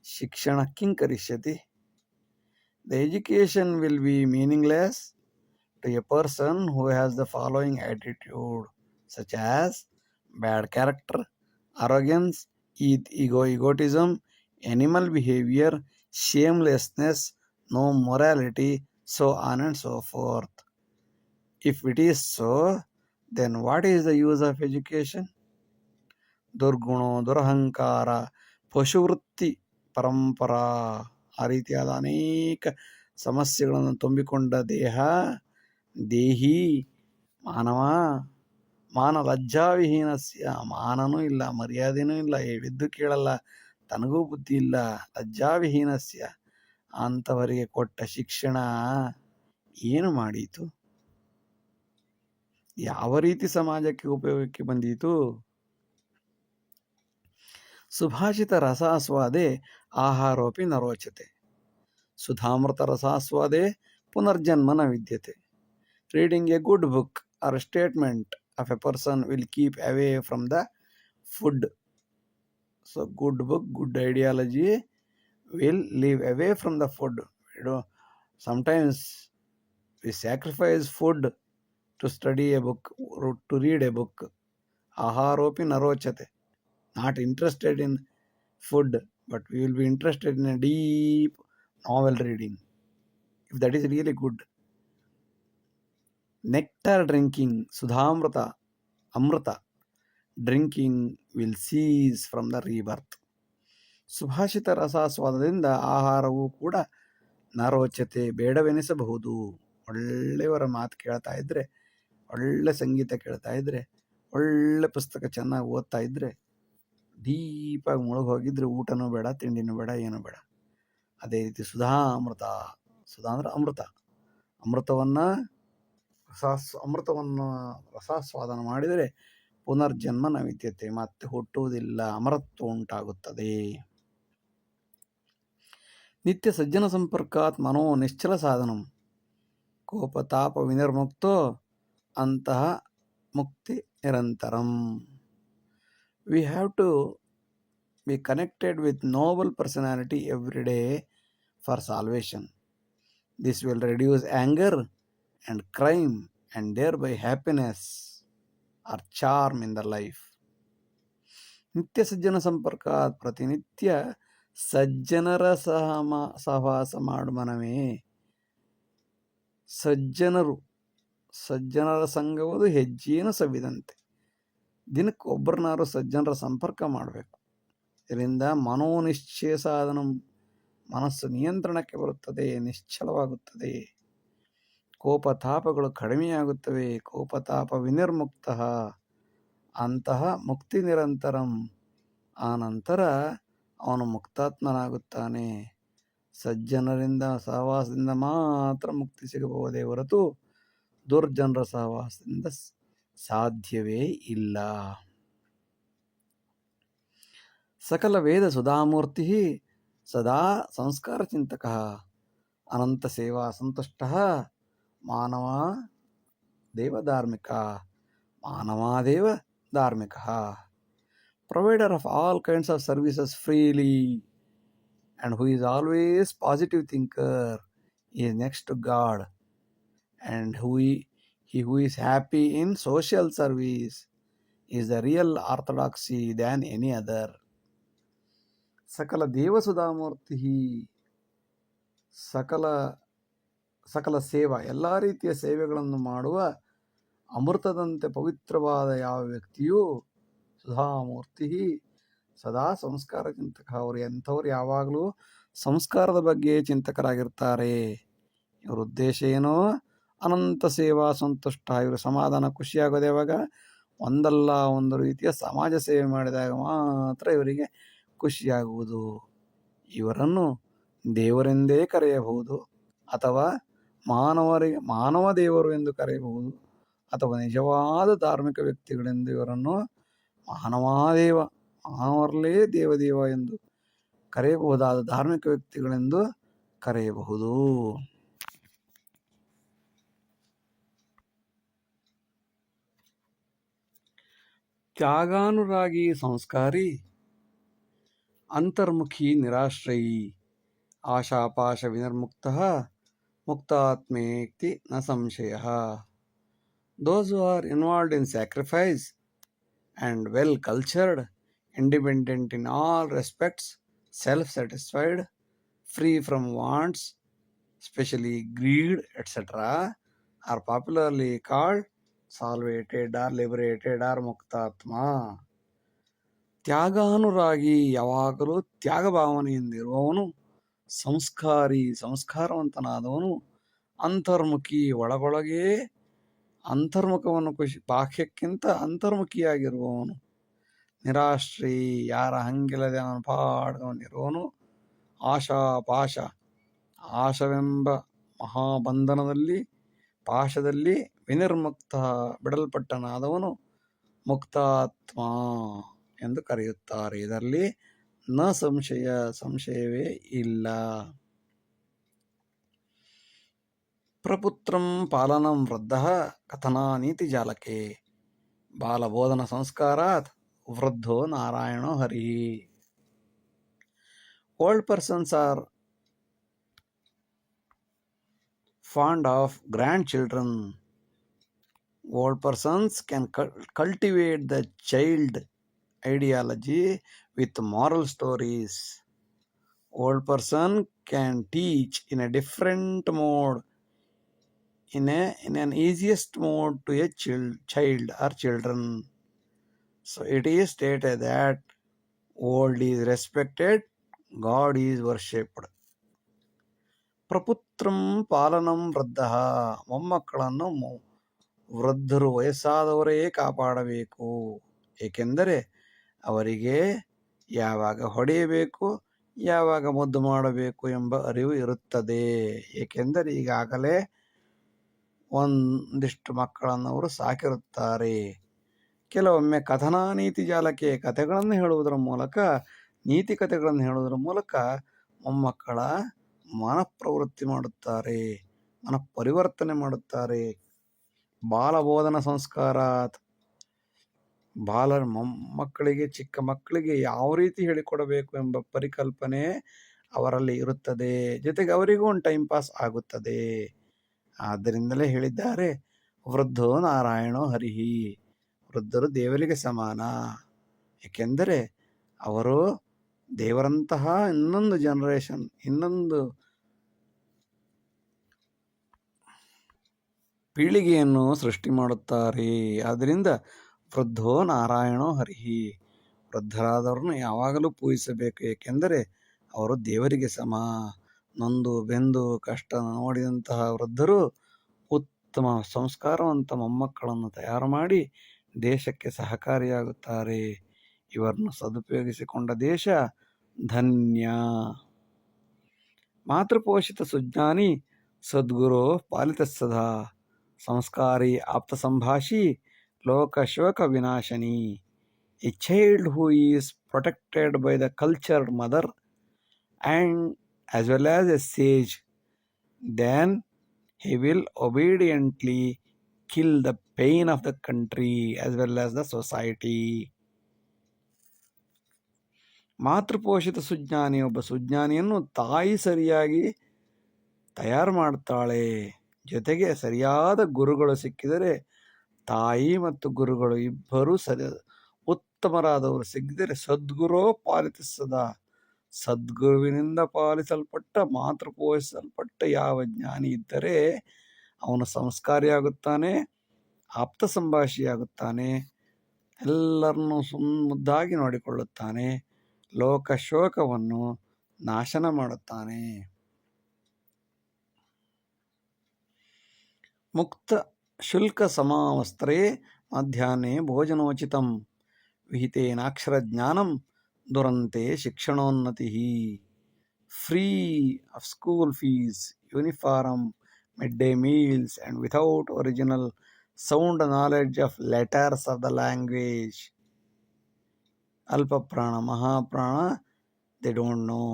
ಶಿಕ್ಷಣ ಕಿಂ ಕರಿಷ್ಯತಿ. The education will be meaningless to a person who has the following attitude, such as bad character, arrogance, egotism, animal behavior, shamelessness, no morality, so on and so forth. If it is so, then what is the use of education? ದುರ್ಗುಣೋ ದುರಹಂಕಾರ ಪಶುವೃತ್ತಿ ಪರಂಪರಾ, ಆ ರೀತಿಯಾದ ಅನೇಕ ಸಮಸ್ಯೆಗಳನ್ನು ತುಂಬಿಕೊಂಡ ದೇಹಿ ಮಾನವ, ಮಾನ ಲಜ್ಜಾವಿಹೀನಸ್ಯ, ಮಾನನೂ ಇಲ್ಲ, ಮರ್ಯಾದೆನೂ ಇಲ್ಲ, ಹೇಳಿದ್ದು ಕೇಳಲ್ಲ, ತನಗೂ ಬುದ್ಧಿ ಇಲ್ಲ, ಲಜ್ಜಾವಿಹೀನಸ್ಯ, ಅಂಥವರಿಗೆ ಕೊಟ್ಟ ಶಿಕ್ಷಣ ಏನು ಮಾಡೀತು? ಯಾವ ರೀತಿ ಸಮಾಜಕ್ಕೆ ಉಪಯೋಗಕ್ಕೆ ಬಂದೀತು? ಸುಭಾಷಿತ ರಸಾಸ್ವಾದೆ ಆಹಾರೋಪಿ ನ ರೋಚತೆ, ಸುಧಾಮೃತ ರಸಾಸ್ವಾದೆ ಪುನರ್ಜನ್ಮ ನ ವಿದ್ಯತೆ. Reading a good book or statement of a person will keep away from the food. So good book, good ideology will live away from the food. Sometimes we sacrifice food to study a book, to read a book. Aharopi narochate, not interested in food, but we will be interested in a deep novel reading, if that is really good. Nectar drinking, sudhamrita, amrita drinking will cease from the rebirth. ಸುಭಾಷಿತ ರಸಾಸ್ವಾದದಿಂದ ಆಹಾರವೂ ಕೂಡ ನರೋಚತೆ, ಬೇಡವೆನಿಸಬಹುದು. ಒಳ್ಳೆಯವರ ಮಾತು ಕೇಳ್ತಾ ಇದ್ದರೆ ಒಳ್ಳೆ ಸಂಗೀತ ಕೇಳ್ತಾ ಇದ್ದರೆ, ಒಳ್ಳೆ ಪುಸ್ತಕ ಚೆನ್ನಾಗಿ ಓದ್ತಾ ಇದ್ದರೆ, ಡೀಪಾಗಿ ಮುಳುಗಿ ಹೋಗಿದ್ರೆ ಊಟನೂ ಬೇಡ, ತಿಂಡಿನೂ ಬೇಡ, ಏನೂ ಬೇಡ. ಅದೇ ರೀತಿ ಸುಧಾ ಅಂದರೆ ಅಮೃತ. ಅಮೃತವನ್ನು ರಸಾಸ್ವಾದನ ಮಾಡಿದರೆ ಪುನರ್ಜನ್ಮ ನ ವಿದ್ಯತೆ, ಮತ್ತೆ ಹುಟ್ಟುವುದಿಲ್ಲ, ಅಮರತ್ವ ಉಂಟಾಗುತ್ತದೆ. ನಿತ್ಯ ಸಜ್ಜನ ಸಂಪರ್ಕಾತ್ ಮನೋ ನಿಶ್ಚಲ ಸಾಧನಂ ಕೋಪತಾಪ ವಿನಿರ್ಮುಕ್ತೋ ಅಂತಹ ಮುಕ್ತಿ ನಿರಂತರಂ. We have to be connected with noble personality every day for salvation. This will reduce anger and crime and thereby happiness or charm in the life. ನಿತ್ಯ ಸಜ್ಜನ ಸಂಪರ್ಕ, ಪ್ರತಿನಿತ್ಯ ಸಜ್ಜನರ ಸಹವಾಸ ಮಾಡು ಮನವೇ. ಸಜ್ಜನರ ಸಂಘವುದು ಹೆಜ್ಜೆಯನ್ನು ಸವಿದಂತೆ. ದಿನಕ್ಕೆ ಒಬ್ಬರನ್ನಾರು ಸಜ್ಜನರ ಸಂಪರ್ಕ ಮಾಡಬೇಕು. ಇದರಿಂದ ಮನೋನಿಶ್ಚಯ ಸಾಧನ, ಮನಸ್ಸು ನಿಯಂತ್ರಣಕ್ಕೆ ಬರುತ್ತದೆ, ನಿಶ್ಚಲವಾಗುತ್ತದೆ, ಕೋಪತಾಪಗಳು ಕಡಿಮೆಯಾಗುತ್ತವೆ. ಕೋಪತಾಪ ವಿನಿರ್ಮುಕ್ತ, ಅಂತಹ ಮುಕ್ತಿ ನಿರಂತರಂ. ಆ ನಂತರ ಅವನು ಮುಕ್ತಾತ್ಮನಾಗುತ್ತಾನೆ. ಸಜ್ಜನರಿಂದ ಸಹವಾಸದಿಂದ ಮಾತ್ರ ಮುಕ್ತಿ ಸಿಗಬಹುದೇ ಹೊರತು ದುರ್ಜನರ ಸಹವಾಸದಿಂದ ಸಾಧ್ಯವೇ ಇಲ್ಲ. ಸಕಲ ವೇದ ಸುಧಾಮೂರ್ತಿ ಸದಾ ಸಂಸ್ಕಾರ ಚಿಂತಕ ಅನಂತ ಸೇವಾ ಸಂತುಷ್ಟ ಮಾನವಾದೇವ ಧಾರ್ಮಿಕ provider of all kinds of services freely and who is always positive thinker is next to God, and he who is happy in social service is the real orthodoxy than any other. ಸಕಲ ದೇವಸುಧಾಮೂರ್ತಿ, ಸಕಲ ಸೇವಾ, ಎಲ್ಲ ರೀತಿಯ ಸೇವೆಗಳನ್ನು ಮಾಡುವ ಅಮೃತದಂತೆ ಪವಿತ್ರವಾದ ಯಾವ ವ್ಯಕ್ತಿಯೂ ಸುಧಾಮೂರ್ತಿ ಸದಾ ಸಂಸ್ಕಾರ ಚಿಂತಕ. ಅವರು ಎಂಥವ್ರು ಯಾವಾಗಲೂ ಸಂಸ್ಕಾರದ ಬಗ್ಗೆ ಚಿಂತಕರಾಗಿರ್ತಾರೆ. ಇವ್ರ ಉದ್ದೇಶ ಏನೋ ಅನಂತ ಸೇವಾ ಸಂತುಷ್ಟ. ಇವರು ಸಮಾಧಾನ ಖುಷಿಯಾಗೋದು ಯಾವಾಗ? ಒಂದಲ್ಲ ಒಂದು ರೀತಿಯ ಸಮಾಜ ಸೇವೆ ಮಾಡಿದಾಗ ಮಾತ್ರ ಇವರಿಗೆ ಖುಷಿಯಾಗುವುದು. ಇವರನ್ನು ದೇವರೆಂದೇ ಕರೆಯಬಹುದು, ಅಥವಾ ಮಾನವ ದೇವರು ಎಂದು ಕರೆಯಬಹುದು, ಅಥವಾ ನಿಜವಾದ ಧಾರ್ಮಿಕ ವ್ಯಕ್ತಿಗಳೆಂದು ಇವರನ್ನು ಮಾನವರಲ್ಲೇ ದೇವದೇವ ಎಂದು ಕರೆಯಬಹುದಾದ ಧಾರ್ಮಿಕ ವ್ಯಕ್ತಿಗಳೆಂದು ಕರೆಯಬಹುದು. ತ್ಯಾಗಾನುರಾಗಿ ಸಂಸ್ಕಾರಿ, ಅಂತರ್ಮುಖಿ ನಿರಾಶ್ರಯಿ, ಆಶಾಪಾಶ ವಿನಿರ್ಮುಕ್ತಃ ಮುಕ್ತಾತ್ಮೇತಿ ನ ಸಂಶಯಃ. Those who are involved in sacrifice and well cultured, independent in all respects, self-satisfied, free from wants, especially greed, etc., are popularly called salvated or liberated or muktatma. ತ್ಯಾಗಾನುರಾಗಿ, ಯಾವಾಗಲೂ ತ್ಯಾಗ ಭಾವನೆಯಿಂದಿರುವವನು, ಸಂಸ್ಕಾರಿ, ಸಂಸ್ಕಾರವಂತನಾದವನು, ಅಂತರ್ಮುಖಿ, ಒಳಗೊಳಗೆ ಅಂತರ್ಮುಖವನ್ನು ಬಾಹ್ಯಕ್ಕಿಂತ ಅಂತರ್ಮುಖಿಯಾಗಿರುವವನು, ನಿರಾಶ್ರಯಿ, ಯಾರ ಹಂಗಿಲ್ಲದೆ ಅವನ ಪಾಡ್ಗವನಿರುವವನು, ಆಶವೆಂಬ ಮಹಾಬಂಧನದಲ್ಲಿ ಪಾಶದಲ್ಲಿ ವಿನಿರ್ಮುಕ್ತ, ಬಿಡಲ್ಪಟ್ಟನಾದವನು ಮುಕ್ತಾತ್ಮ ಎಂದು ಕರೆಯುತ್ತಾರೆ. ಇದರಲ್ಲಿ ಸಂಶಯವೇ ಇಲ್ಲ. ಪ್ರಪುತ್ರಂ ಪಾಲನಂ ವೃದ್ಧಃ ಕಥನಾ ನೀತಿ ಜಾಲಕೆ, ಬಾಲಬೋಧನ ಸಂಸ್ಕಾರಾತ್ ವೃದ್ಧೋ ನಾರಾಯಣೋ ಹರಿ. Old persons are fond of grandchildren. Old persons can cultivate the child ideology with moral stories. Old person can teach in a different mode, in an easiest mode to a child or children. So it is stated that old is respected, God is worshipped. ಪ್ರಪುತ್ರಂ ಪಾಲನಂ ವೃದ್ಧಃ, ಮೊಮ್ಮಕ್ಕಳನ್ನು ವೃದ್ಧರು ವಯಸ್ಸಾದವರೇ ಕಾಪಾಡಬೇಕು. ಏಕೆಂದರೆ ಅವರಿಗೆ ಯಾವಾಗ ಹೊಡೆಯಬೇಕು, ಯಾವಾಗ ಮುದ್ದು ಮಾಡಬೇಕು ಎಂಬ ಅರಿವು ಇರುತ್ತದೆ. ಏಕೆಂದರೆ ಈಗಾಗಲೇ ಒಂದಿಷ್ಟು ಮಕ್ಕಳನ್ನು ಅವರು ಸಾಕಿರುತ್ತಾರೆ. ಕೆಲವೊಮ್ಮೆ ಕಥನಾ ನೀತಿ ಜಾಲಕ್ಕೆ ಕಥೆಗಳನ್ನು ಹೇಳುವುದರ ಮೂಲಕ, ನೀತಿ ಕಥೆಗಳನ್ನು ಹೇಳುವುದರ ಮೂಲಕ ಮೊಮ್ಮಕ್ಕಳ ಮನಃಪ್ರವೃತ್ತಿ ಮಾಡುತ್ತಾರೆ, ಮನಃಪರಿವರ್ತನೆ ಮಾಡುತ್ತಾರೆ. ಬಾಲಬೋಧನ ಸಂಸ್ಕಾರ, ಮೊಮ್ಮಕ್ಕಳಿಗೆ, ಚಿಕ್ಕ ಮಕ್ಕಳಿಗೆ ಯಾವ ರೀತಿ ಹೇಳಿಕೊಡಬೇಕು ಎಂಬ ಪರಿಕಲ್ಪನೆ ಅವರಲ್ಲಿ ಇರುತ್ತದೆ. ಜೊತೆಗೆ ಅವರಿಗೂ ಒಂದು ಟೈಮ್ ಪಾಸ್ ಆಗುತ್ತದೆ. ಆದ್ದರಿಂದಲೇ ಹೇಳಿದ್ದಾರೆ, ವೃದ್ಧೋ ನಾರಾಯಣೋ ಹರಿಹಿ. ವೃದ್ಧರು ದೇವರಿಗೆ ಸಮಾನ. ಏಕೆಂದರೆ ಅವರು ದೇವರಂತಹ ಇನ್ನೊಂದು ಜನರೇಷನ್, ಇನ್ನೊಂದು ಪೀಳಿಗೆಯನ್ನು ಸೃಷ್ಟಿ ಮಾಡುತ್ತಾರೆ. ಆದ್ದರಿಂದ ವೃದ್ಧೋ ನಾರಾಯಣೋ ಹರಿಹಿ. ವೃದ್ಧರಾದವ್ರನ್ನು ಯಾವಾಗಲೂ ಪೂಜಿಸಬೇಕು. ಏಕೆಂದರೆ ಅವರು ದೇವರಿಗೆ ಸಮ. ನೊಂದು ಬೆಂದು ಕಷ್ಟ ನೋಡಿದಂತಹ ವೃದ್ಧರು ಉತ್ತಮ ಸಂಸ್ಕಾರವಂತ ಮೊಮ್ಮಕ್ಕಳನ್ನು ತಯಾರು ಮಾಡಿ ದೇಶಕ್ಕೆ ಸಹಕಾರಿಯಾಗುತ್ತಾರೆ. ಇವರನ್ನು ಸದುಪಯೋಗಿಸಿಕೊಂಡ ದೇಶ ಧನ್ಯ. ಮಾತೃಪೋಷಿತ ಸುಜ್ಞಾನಿ ಸದ್ಗುರು ಪಾಲಿತ ಸದಾ. ಸಂಸ್ಕಾರಿ ಆಪ್ತ ಸಂಭಾಷಿ ಲೋಕಶೋಕ ವಿನಾಶನಿ. A child who is protected by the cultured mother and as well as a sage, then he will obediently kill the pain of the country as well as the society. ಮಾತೃಪೋಷಿತ ಸುಜ್ಞಾನಿ, ಒಬ್ಬ ಸುಜ್ಞಾನಿಯನ್ನು ತಾಯಿ ಸರಿಯಾಗಿ ತಯಾರು ಮಾಡ್ತಾಳೆ. ಜೊತೆಗೆ ಸರಿಯಾದ ಗುರುಗಳು ಸಿಕ್ಕಿದರೆ, ತಾಯಿ ಮತ್ತು ಗುರುಗಳು ಇಬ್ಬರೂ ಉತ್ತಮರಾದವರು ಸಿಕ್ಕಿದರೆ, ಸದ್ಗುರೋ ಪಾಲಿಸದ, ಸದ್ಗುರುವಿನಿಂದ ಪಾಲಿಸಲ್ಪಟ್ಟ, ಮಾತೃಪೋಷಿಸಲ್ಪಟ್ಟ ಯಾವ ಜ್ಞಾನಿ ಇದ್ದರೆ ಅವನು ಸಂಸ್ಕಾರಿಯಾಗುತ್ತಾನೆ, ಆಪ್ತ ಸಂಭಾಷಿಯಾಗುತ್ತಾನೆ, ಎಲ್ಲರನ್ನೂ ಮುದ್ದಾಗಿ ನೋಡಿಕೊಳ್ಳುತ್ತಾನೆ, ಲೋಕಶೋಕವನ್ನು ನಾಶನ ಮಾಡುತ್ತಾನೆ. ಮುಕ್ತ ಶುಲ್ಕ ಸಮಾವಸ್ತ್ರೇ ಮಧ್ಯಾಹ್ನೆ ಭೋಜನೋಚಿತಂ ವಿಹಿತೇನಾಕ್ಷರ ಜ್ಞಾನಂ ದುರಂತೆ ಶಿಕ್ಷಣೋನ್ನತಿ. Free of school fees, uniform, mid day meals and without original sound knowledge of letters of the language. Alpaprana, Mahaprana, they don't know.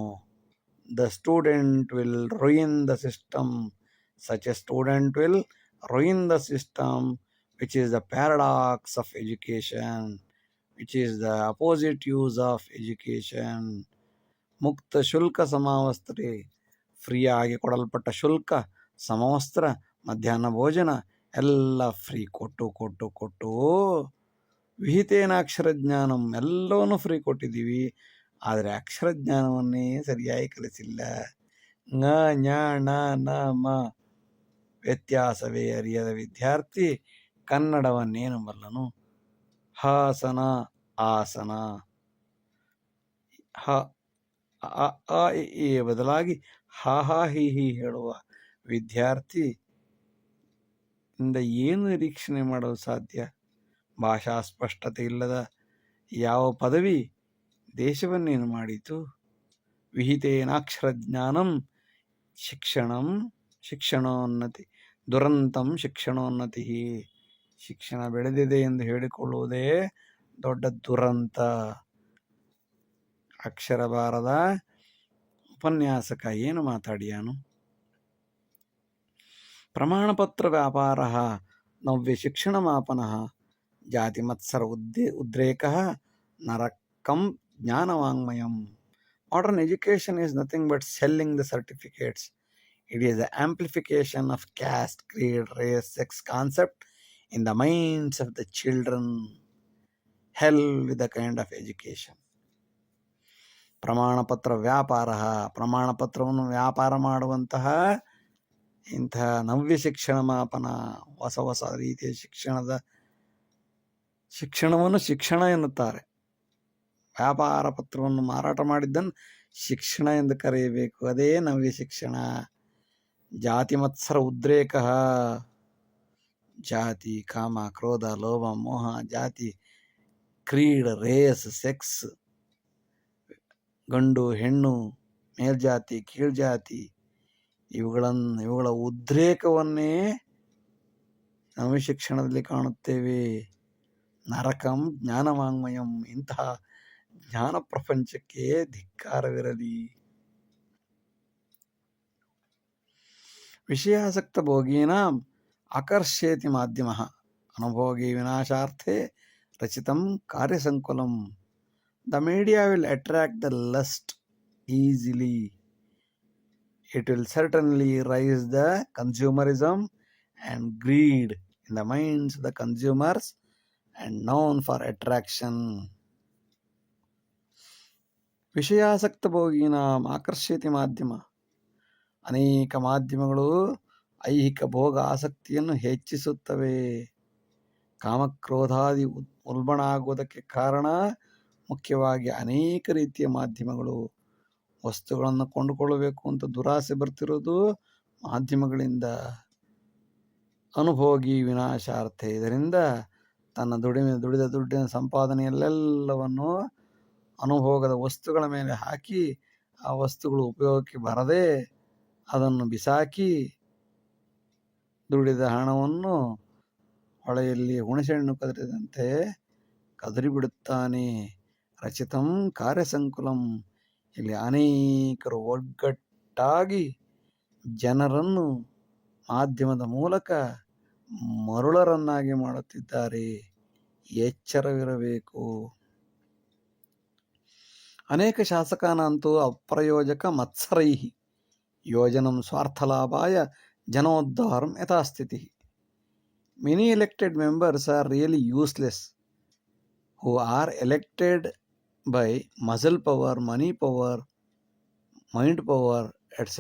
The student will ruin the system. Such a student will ruin the system, which is the paradox of education, which is the opposite use of education. ಮುಕ್ತ ಶುಲ್ಕ ಸಮವಸ್ತ್ರೇ, ಫ್ರೀಯಾಗಿ ಕೊಡಲ್ಪಟ್ಟ ಶುಲ್ಕ, ಸಮವಸ್ತ್ರ, ಮಧ್ಯಾಹ್ನ ಭೋಜನ ಎಲ್ಲ free ಕೊಟ್ಟು ವಿಹಿತೇನ ಅಕ್ಷರ ಜ್ಞಾನಂ, ಎಲ್ಲವನ್ನೂ ಫ್ರೀ ಕೊಟ್ಟಿದ್ದೀವಿ. ಆದರೆ ಅಕ್ಷರ ಜ್ಞಾನವನ್ನೇ ಸರಿಯಾಗಿ ಕಲಿಸಿಲ್ಲ. ङ ಞ ಣ ನ ಮ ವ್ಯತ್ಯಾಸವೇ ಅರಿಯದ ವಿದ್ಯಾರ್ಥಿ ಕನ್ನಡವನ್ನೇನು ಬಲ್ಲನು? ಹಾಸನ ಆಸನ, ಹ ಅ ಆ ಇ ಬದಲಾಗಿ ಹಾ ಹಾ ಹಿ ಹಿ ಹೇಳುವ ವಿದ್ಯಾರ್ಥಿ ಇಂದ ಏನು ನಿರೀಕ್ಷಣೆ ಮಾಡಲು ಸಾಧ್ಯ? ಭಾಷಾ ಸ್ಪಷ್ಟತೆ ಇಲ್ಲದ ಯಾವ ಪದವಿ ದೇಶವನ್ನೇನು ಮಾಡಿತು? ವಿಹಿತೇನಾಕ್ಷರ ಜ್ಞಾನಂ ಶಿಕ್ಷಣೋನ್ನತಿ ದುರಂತಂ ಶಿಕ್ಷಣೋನ್ನತಿ. ಶಿಕ್ಷಣ ಬೆಳೆದಿದೆ ಎಂದು ಹೇಳಿಕೊಳ್ಳುವುದೇ ದೊಡ್ಡ ದುರಂತ. ಅಕ್ಷರ ಬಾರದ ಉಪನ್ಯಾಸಕ ಏನು ಮಾತಾಡಿಯಾನು? ಪ್ರಮಾಣಪತ್ರ ವ್ಯಾಪಾರ ನವ್ಯ ಶಿಕ್ಷಣ ಮಾಪನ ಜಾತಿ ಮತ್ಸರ ಉದ್ರೇಕ ನರಕಂ ಜ್ಞಾನವಾಂಗ್ಮಯಂ. Modern education is nothing but selling the certificates. It is the amplification of caste, creed, race, sex concept in the minds of the children. Hell with the kind of education. ಪ್ರಮಾಣಪತ್ರ ವ್ಯಾಪಾರ, ಪ್ರಮಾಣಪತ್ರವನ್ನು ವ್ಯಾಪಾರ ಮಾಡುವಂತಹ ಇಂತಹ ನವ್ಯ ಶಿಕ್ಷಣ ಮಾಪನ, ಹೊಸ ರೀತಿಯ ಶಿಕ್ಷಣವನ್ನು ಶಿಕ್ಷಣ ಎನ್ನುತ್ತಾರೆ. ವ್ಯಾಪಾರ ಪತ್ರವನ್ನು ಮಾರಾಟ ಮಾಡಿದ್ದನ್ನು ಶಿಕ್ಷಣ ಎಂದು ಕರೆಯಬೇಕು. ಅದೇ ನವ್ಯ ಶಿಕ್ಷಣ. ಜಾತಿ ಮತ್ಸರ ಉದ್ರೇಕ, ಜಾತಿ, ಕಾಮ, ಕ್ರೋಧ, ಲೋಭ, ಮೋಹ, ಜಾತಿ, ಕ್ರೀಡ್, ರೇಸ್, ಸೆಕ್ಸ್, ಗಂಡು ಹೆಣ್ಣು, ಮೇಲ್ಜಾತಿ ಕೀಳ್ಜಾತಿ, ಇವುಗಳ ಉದ್ರೇಕವನ್ನೇ ನಾವು ಶಿಕ್ಷಣದಲ್ಲಿ ಕಾಣುತ್ತೇವೆ. ನರಕಂ ಜ್ಞಾನವಾಂಗ್ಮಯಂ, ಇಂತಹ ಜ್ಞಾನ ಪ್ರಪಂಚಕ್ಕೆ ಧಿಕ್ಕಾರವಿರಲಿ. ವಿಷಯಾಸಕ್ತ ಭೋಗೀನಾಂ ಆಕರ್ಷೇತಿ ಮಾಧ್ಯಮಃ ಅನುಭೋಗಿ ವಿನಾಶಾರ್ಥೆ ರಚಿತಂ ಕಾರ್ಯಸಂಕುಲಂ. The media will attract the lust easily. It will certainly raise the consumerism and greed in the minds of the consumers and known for attraction. ವಿಷಯಾಸಕ್ತ ಭೋಗಿನಾಂ ಆಕರ್ಷೇತಿ ಮಾಧ್ಯಮ, ಅನೇಕ ಮಾಧ್ಯಮಗಳು ಐಹಿಕ ಭೋಗ ಆಸಕ್ತಿಯನ್ನು ಹೆಚ್ಚಿಸುತ್ತವೆ. ಕಾಮಕ್ರೋಧಾದಿ ಉಲ್ಬಣ ಆಗುವುದಕ್ಕೆ ಕಾರಣ ಮುಖ್ಯವಾಗಿ ಅನೇಕ ರೀತಿಯ ಮಾಧ್ಯಮಗಳು. ವಸ್ತುಗಳನ್ನು ಕೊಂಡುಕೊಳ್ಳಬೇಕು ಅಂತ ದುರಾಸೆ ಬರ್ತಿರೋದು ಮಾಧ್ಯಮಗಳಿಂದ. ಅನುಭೋಗಿ ವಿನಾಶಾರ್ಥ, ಇದರಿಂದ ತನ್ನ ದುಡಿದ ದುಡ್ಡಿನ ಸಂಪಾದನೆಯಲ್ಲೆಲ್ಲವನ್ನು ಅನುಭೋಗದ ವಸ್ತುಗಳ ಮೇಲೆ ಹಾಕಿ ಆ ವಸ್ತುಗಳು ಉಪಯೋಗಕ್ಕೆ ಬರದೆ ಅದನ್ನು ಬಿಸಾಕಿ ದುಡಿದ ಹಣವನ್ನು ಹೊಳೆಯಲ್ಲಿ ಹುಣಸೆಹಣ್ಣು ಕದರಿದಂತೆ ಕದರಿಬಿಡುತ್ತಾನೆ. ರಚಿತಂ ಕಾರ್ಯಸಂಕುಲಂ, ಇಲ್ಲಿ ಅನೇಕರು ಒಗ್ಗಟ್ಟಾಗಿ ಜನರನ್ನು ಮಾಧ್ಯಮದ ಮೂಲಕ ಮರುಳರನ್ನಾಗಿ ಮಾಡುತ್ತಿದ್ದಾರೆ. ಎಚ್ಚರವಿರಬೇಕು. ಅನೇಕ ಶಾಸಕಾನಂತೂ ಅಪ್ರಯೋಜಕ ಮತ್ಸರೈ ಯೋಜನಂ ಸ್ವಾರ್ಥಲಾಭಾಯ ಜನೋದ್ಧಾರಂ ಯಥಾಸ್ಥಿತಿ. Many elected members are really useless, who are elected by muscle power, money power, mind power, etc.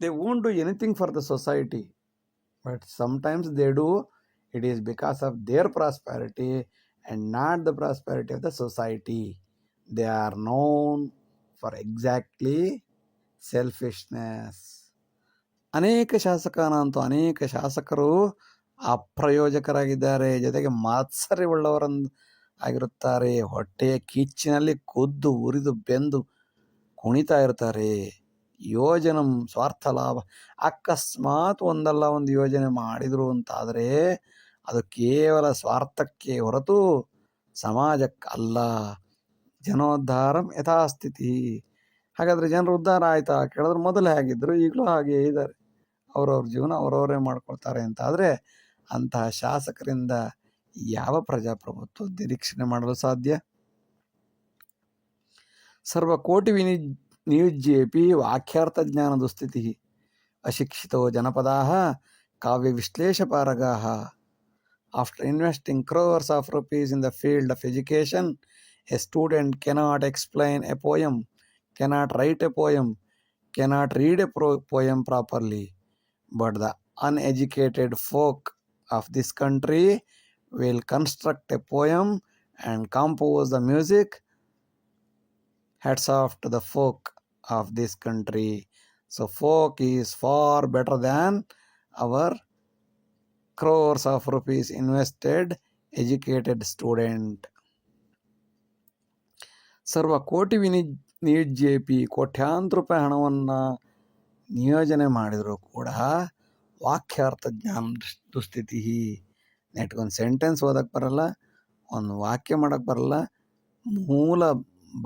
They won't do anything for the society, but sometimes they do. It is because of their prosperity and not the prosperity of the society. They are known for exactly selfishness. ಅನೇಕ ಶಾಸಕಾನಂತೂ ಅನೇಕ ಶಾಸಕರು ಅಪ್ರಯೋಜಕರಾಗಿದ್ದಾರೆ, ಜೊತೆಗೆ ಮಾತ್ಸರ್ಯವುಳ್ಳವರನ್ನು ಆಗಿರುತ್ತಾರೆ. ಹೊಟ್ಟೆಯ ಕಿಚ್ಚಿನಲ್ಲಿ ಕುದ್ದು ಉರಿದು ಬೆಂದು ಕುಣಿತಾ ಇರ್ತಾರೆ. ಯೋಜನಂ ಸ್ವಾರ್ಥ ಲಾಭ, ಅಕಸ್ಮಾತ್ ಒಂದಲ್ಲ ಒಂದು ಯೋಜನೆ ಮಾಡಿದ್ರು ಅಂತಾದರೆ ಅದು ಕೇವಲ ಸ್ವಾರ್ಥಕ್ಕೆ ಹೊರತು ಸಮಾಜಕ್ಕಲ್ಲ. ಜನೋದ್ಧಾರಂ ಯಥಾಸ್ಥಿತಿ. ಹಾಗಾದರೆ ಜನರು ಉದ್ಧಾರ ಆಯ್ತಾ ಕೇಳಿದ್ರೆ ಮೊದಲು ಹೇಗಿದ್ದರು ಈಗಲೂ ಹಾಗೆ ಇದ್ದಾರೆ. ಅವರವ್ರ ಜೀವನ ಅವರವರೇ ಮಾಡ್ಕೊಳ್ತಾರೆ ಅಂತಾದರೆ ಅಂತಹ ಶಾಸಕರಿಂದ ಯಾವ ಪ್ರಜಾಪ್ರಭುತ್ವ ನಿರೀಕ್ಷಣೆ ಮಾಡಲು ಸಾಧ್ಯ? ಸರ್ವಕೋಟಿ ನಿಯುಜ್ಯೇಪಿ ವಾಕ್ಯಾರ್ಥ ಜ್ಞಾನ ದುಸ್ಥಿತಿ. ಅಶಿಕ್ಷಿತೋ ಜನಪದಾಃ ಕಾವ್ಯ ವಿಶ್ಲೇಷಪಾರಗಾಃ. After investing crores of rupees in the field of education, a student cannot explain a poem, cannot write a poem, cannot read a poem properly. But the uneducated folk of this country will construct a poem and compose the music. Hats off to the folk of this country. So folk is far better than our crores of rupees invested educated student. ಸರ್ವ ಕೋಟಿ ನಿಯುಜ್ಯೇಪಿ, ಕೋಟ್ಯಾಂತರ ರೂಪಾಯಿ ಹಣವನ್ನು ನಿಯೋಜನೆ ಮಾಡಿದರೂ ಕೂಡ ವಾಕ್ಯಾರ್ಥ ಜ್ಞಾನ ದುಸ್ಥಿತಿ. ನೆಟ್ಗೊಂದು ಸೆಂಟೆನ್ಸ್ ಓದಕ್ಕೆ ಬರಲ್ಲ, ಒಂದು ವಾಕ್ಯ ಮಾಡೋಕ್ಕೆ ಬರಲ್ಲ, ಮೂಲ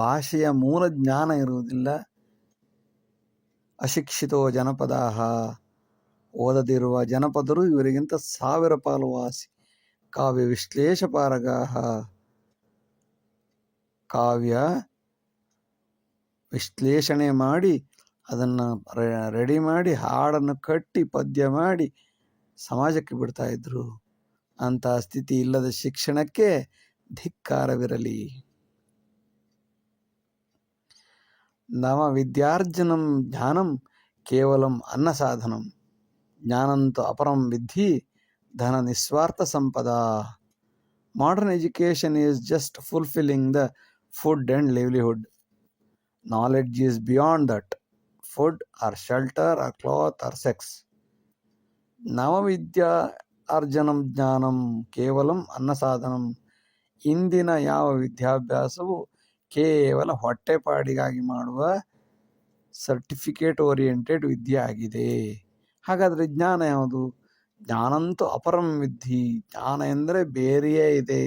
ಭಾಷೆಯ ಮೂಲ ಜ್ಞಾನ ಇರುವುದಿಲ್ಲ. ಅಶಿಕ್ಷಿತೋ ಜನಪದಾಃ, ಓದದಿರುವ ಜನಪದರು ಇವರಿಗಿಂತ 1000 ಪಾಲು ವಾಸಿ. ಕಾವ್ಯ ವಿಶ್ಲೇಷಪಾರಗಾಃ, ಕಾವ್ಯ ವಿಶ್ಲೇಷಣೆ ಮಾಡಿ ಅದನ್ನು ರೆಡಿ ಮಾಡಿ ಹಾಡನ್ನು ಕಟ್ಟಿ ಪದ್ಯ ಮಾಡಿ ಸಮಾಜಕ್ಕೆ ಬಿಡ್ತಾ ಇದ್ರು. ಅಂತಹ ಸ್ಥಿತಿ ಇಲ್ಲದ ಶಿಕ್ಷಣಕ್ಕೆ ಧಿಕ್ಕಾರವಿರಲಿ. ನವ ವಿದ್ಯಾರ್ಜನಂ ಜ್ಞಾನಂ ಕೇವಲಂ ಅನ್ನಸಾಧನಂ, ಜ್ಞಾನಂತು ಅಪರಂ ವಿದ್ಧಿ ಧನ ನಿಸ್ವಾರ್ಥ ಸಂಪದ. Modern education is just fulfilling the food and livelihood. Knowledge is beyond that. Food or shelter or cloth or sex. ನವವಿದ್ಯಾ ಅರ್ಜನಂ ಜ್ಞಾನಂ ಕೇವಲಂ ಅನ್ನಸಾಧನಂ. ಇಂದಿನ ಯಾವ ವಿದ್ಯಾಭ್ಯಾಸವು ಕೇವಲ ಹೊಟ್ಟೆಪಾಡಿಗಾಗಿ ಮಾಡುವ ಸರ್ಟಿಫಿಕೇಟ್ ಓರಿಯೆಂಟೆಡ್ ವಿದ್ಯೆ ಆಗಿದೆ. ಹಾಗಾದರೆ ಜ್ಞಾನ ಯಾವುದು? ಜ್ಞಾನಂತೂ ಅಪರಂ ವಿದ್ಧಿ. ಜ್ಞಾನ ಎಂದರೆ ಬೇರೆಯೇ ಇದೆ.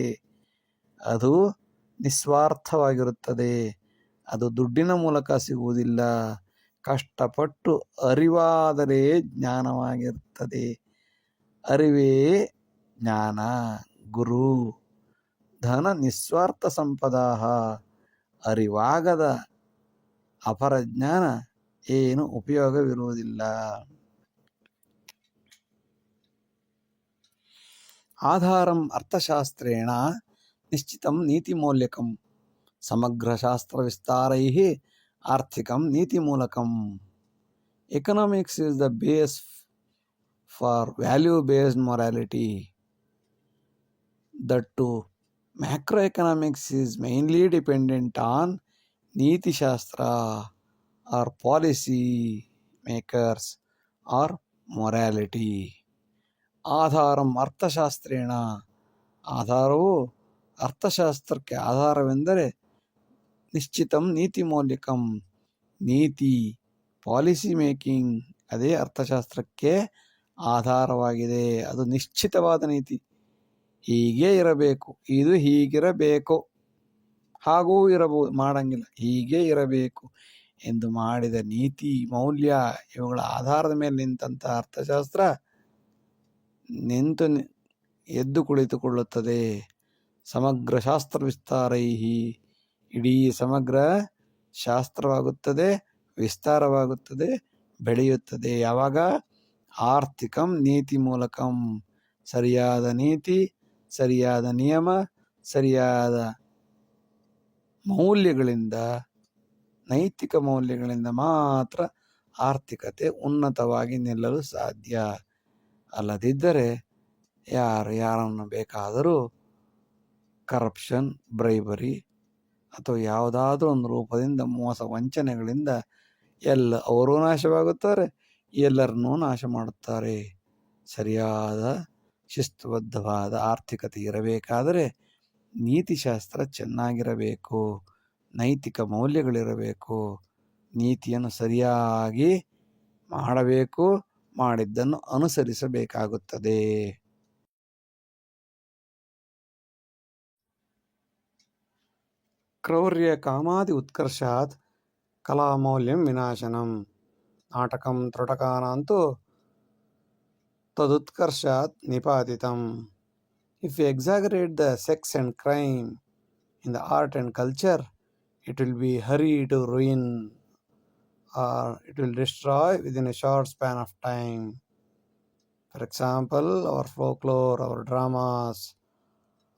ಅದು ನಿಸ್ವಾರ್ಥವಾಗಿರುತ್ತದೆ. ಅದು ದುಡ್ಡಿನ ಮೂಲಕ ಸಿಗುವುದಿಲ್ಲ. ಕಷ್ಟಪಟ್ಟು ಅರಿವಾದರೆ ಜ್ಞಾನವಾಗಿರುತ್ತದೆ. ಅರಿವೇ ಜ್ಞಾನ. ಗುರು ಧನ ನಿಸ್ವಾರ್ಥ ಸಂಪದಾಹ. ಅರಿವಾಗದ ಅಪರ ಜ್ಞಾನ ಏನು ಉಪಯೋಗವಿರುವುದಿಲ್ಲ. ಆಧಾರಂ ಅರ್ಥಶಾಸ್ತ್ರೇಣ ನಿಶ್ಚಿತಂ ನೀತಿಮೌಲ್ಯಕಂ ಸಮಗ್ರಶಾಸ್ತ್ರವಿಸ್ತಾರೈಃ ಆರ್ಥಿಕಂ ನೀತಿಮೂಲಕಂ. Economics is the base for value-based morality. That too, macroeconomics is mainly dependent on Niti Shastra or policy makers or morality. ಆಧಾರಂ ಅರ್ಥಶಾಸ್ತ್ರೇಣ. ಆಧಾರವು ಅರ್ಥಶಾಸ್ತ್ರಕ್ಕೆ ಆಧಾರವೆಂದರೆ ನಿಶ್ಚಿತಂ ನೀತಿ ಮೌಲ್ಯಕಂ. ನೀತಿ ಪಾಲಿಸಿ ಮೇಕಿಂಗ್ ಅದೇ ಅರ್ಥಶಾಸ್ತ್ರಕ್ಕೆ ಆಧಾರವಾಗಿದೆ. ಅದು ನಿಶ್ಚಿತವಾದ ನೀತಿ. ಹೀಗೇ ಇರಬೇಕು, ಇದು ಹೀಗಿರಬೇಕು, ಹಾಗೂ ಇರಬಹುದು, ಮಾಡಂಗಿಲ್ಲ, ಹೀಗೇ ಇರಬೇಕು ಎಂದು ಮಾಡಿದ ನೀತಿ ಮೌಲ್ಯ ಇವುಗಳ ಆಧಾರದ ಮೇಲೆ ನಿಂತಹ ಅರ್ಥಶಾಸ್ತ್ರ ನಿಂತು ಎದ್ದು ಕುಳಿತುಕೊಳ್ಳುತ್ತದೆ. ಸಮಗ್ರ ಶಾಸ್ತ್ರ ವಿಸ್ತಾರೈಹಿ. ಇಡೀ ಸಮಗ್ರ ಶಾಸ್ತ್ರವಾಗುತ್ತದೆ, ವಿಸ್ತಾರವಾಗುತ್ತದೆ, ಬೆಳೆಯುತ್ತದೆ. ಯಾವಾಗ? ಆರ್ಥಿಕಂ ನೀತಿ ಮೂಲಕಂ. ಸರಿಯಾದ ನೀತಿ, ಸರಿಯಾದ ನಿಯಮ, ಸರಿಯಾದ ಮೌಲ್ಯಗಳಿಂದ, ನೈತಿಕ ಮೌಲ್ಯಗಳಿಂದ ಮಾತ್ರ ಆರ್ಥಿಕತೆ ಉನ್ನತವಾಗಿ ನಿಲ್ಲಲು ಸಾಧ್ಯ. ಅಲ್ಲದಿದ್ದರೆ ಯಾರನ್ನು ಬೇಕಾದರೂ ಕರಪ್ಷನ್, ಬ್ರೈಬರಿ ಅಥವಾ ಯಾವುದಾದ್ರೂ ಒಂದು ರೂಪದಿಂದ ಮೋಸ ವಂಚನೆಗಳಿಂದ ಅವರೂ ನಾಶವಾಗುತ್ತಾರೆ, ಎಲ್ಲರನ್ನೂ ನಾಶ ಮಾಡುತ್ತಾರೆ. ಸರಿಯಾದ ಶಿಸ್ತುಬದ್ಧವಾದ ಆರ್ಥಿಕತೆ ಇರಬೇಕಾದರೆ ನೀತಿಶಾಸ್ತ್ರ ಚೆನ್ನಾಗಿರಬೇಕು, ನೈತಿಕ ಮೌಲ್ಯಗಳಿರಬೇಕು, ನೀತಿಯನ್ನು ಸರಿಯಾಗಿ ಮಾಡಬೇಕು, ಮಾಡಿದ್ದನ್ನು ಅನುಸರಿಸಬೇಕಾಗುತ್ತದೆ. ಕ್ರೌರ್ಯ ಕಾಮಾದಿ ಉತ್ಕರ್ಷಾತ್ ಕಲಾಮೌಲ್ಯಂ ವಿನಾಶನಂ. ನಾಟಕಂ ತ್ರುಟಕಾನಾಂತು ತದುತ್ಕರ್ಷಾತ್ ನಿಪಾತಿತಂ. If you exaggerate the sex and crime in the art and culture, it will be hurry to ruin, or it will destroy within a short span of time. For example, our folklore, our dramas,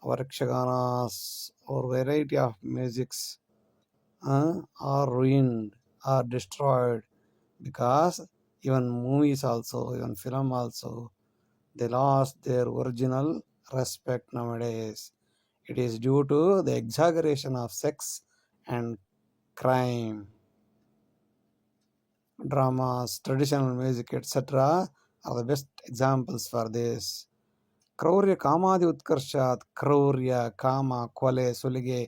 our yakshaganas, our variety of musics are ruined, are destroyed, because even movies also, even film also, they lost their original respect nowadays. It is due to the exaggeration of sex and crime. Dramas, traditional music, etc. are the best examples for this. ಕ್ರೌರ್ಯ ಕಾಮಾದಿ ಉತ್ಕರ್ಷಾತ್. ಕ್ರೌರ್ಯ, ಕಾಮ, ಕೊಲೆ, ಸುಲಿಗೆ,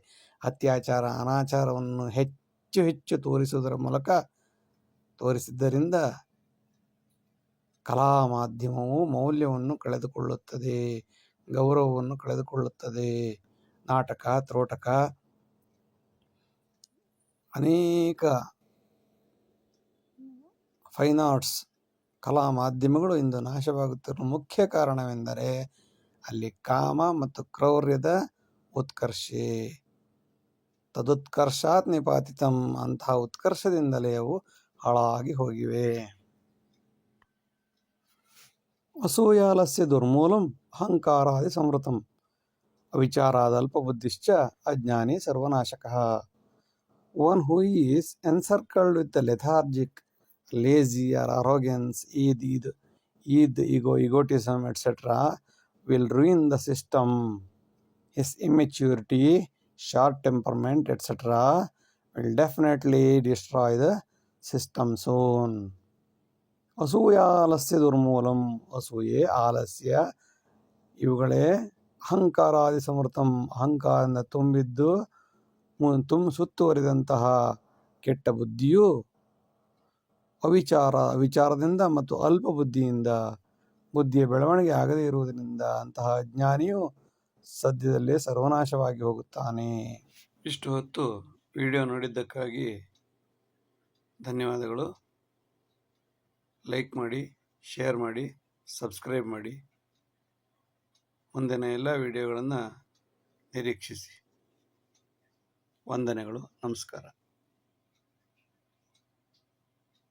ಅತ್ಯಾಚಾರ, ಅನಾಚಾರವನ್ನು ಹೆಚ್ಚು ಹೆಚ್ಚು ತೋರಿಸಿದ್ದರಿಂದ ಕಲಾ ಮಾಧ್ಯಮವು ಮೌಲ್ಯವನ್ನು ಕಳೆದುಕೊಳ್ಳುತ್ತದೆ, ಗೌರವವನ್ನು ಕಳೆದುಕೊಳ್ಳುತ್ತದೆ. ನಾಟಕ, ತ್ರೋಟಕ, ಅನೇಕ ಫೈನ್ ಆರ್ಟ್ಸ್, ಕಲಾ ಮಾಧ್ಯಮಗಳು ಇಂದು ನಾಶವಾಗುತ್ತಿರುವ ಮುಖ್ಯ ಕಾರಣವೆಂದರೆ ಅಲ್ಲಿ ಕಾಮ ಮತ್ತು ಕ್ರೌರ್ಯದ ಉತ್ಕರ್ಷೆ. ತದುತ್ಕರ್ಷಾತ್ ನಿಪಾತಿತಂ. ಅಂತಹ ಉತ್ಕರ್ಷದಿಂದಲೇ ಅವು ಹಾಳಾಗಿ ಹೋಗಿವೆ. ಅಸೂಯಾಲಸ್ಯ ದುರ್ಮೂಲಂ ಅಹಂಕಾರಾದಿ ಸಂವೃತಂ. ಅವಿಚಾರಾದಲ್ಪಬುದ್ಧಿಶ್ಚ ಅಜ್ಞಾನಿ ಸರ್ವನಾಶಕಃ. One who is encircled with the lethargic, lazy or arrogance, egotism, etc. will ruin the system. His immaturity, short temperament, etc. will definitely destroy the system soon. ಅಸೂಯಾಲಸ್ಯ ದುರ್ಮೂಲಂ. ಅಸೂಯೆ, ಆಲಸ್ಯ ಇವುಗಳೇ ಅಹಂಕಾರಾದಿ ಸಮೃತಂ, ಅಹಂಕಾರದಿಂದ ತುಂಬಿದ್ದು ಸುತ್ತುವರಿದಂತಹ ಕೆಟ್ಟ ಬುದ್ಧಿಯು ವಿಚಾರದಿಂದ ಮತ್ತು ಅಲ್ಪ ಬುದ್ಧಿಯಿಂದ, ಬುದ್ಧಿಯ ಬೆಳವಣಿಗೆ ಆಗದೇ ಇರುವುದರಿಂದ ಅಂತಹ ಅಜ್ಞಾನಿಯು ಸದ್ಯದಲ್ಲೇ ಸರ್ವನಾಶವಾಗಿ ಹೋಗುತ್ತಾನೆ. ಇಷ್ಟು ಹೊತ್ತು ವಿಡಿಯೋ ನೋಡಿದ್ದಕ್ಕಾಗಿ ಧನ್ಯವಾದಗಳು. ಲೈಕ್ ಮಾಡಿ, ಶೇರ್ ಮಾಡಿ, ಸಬ್ಸ್ಕ್ರೈಬ್ ಮಾಡಿ. ಮುಂದಿನ ಎಲ್ಲ ವಿಡಿಯೋಗಳನ್ನು ನಿರೀಕ್ಷಿಸಿ. ವಂದನೆಗಳು. ನಮಸ್ಕಾರ.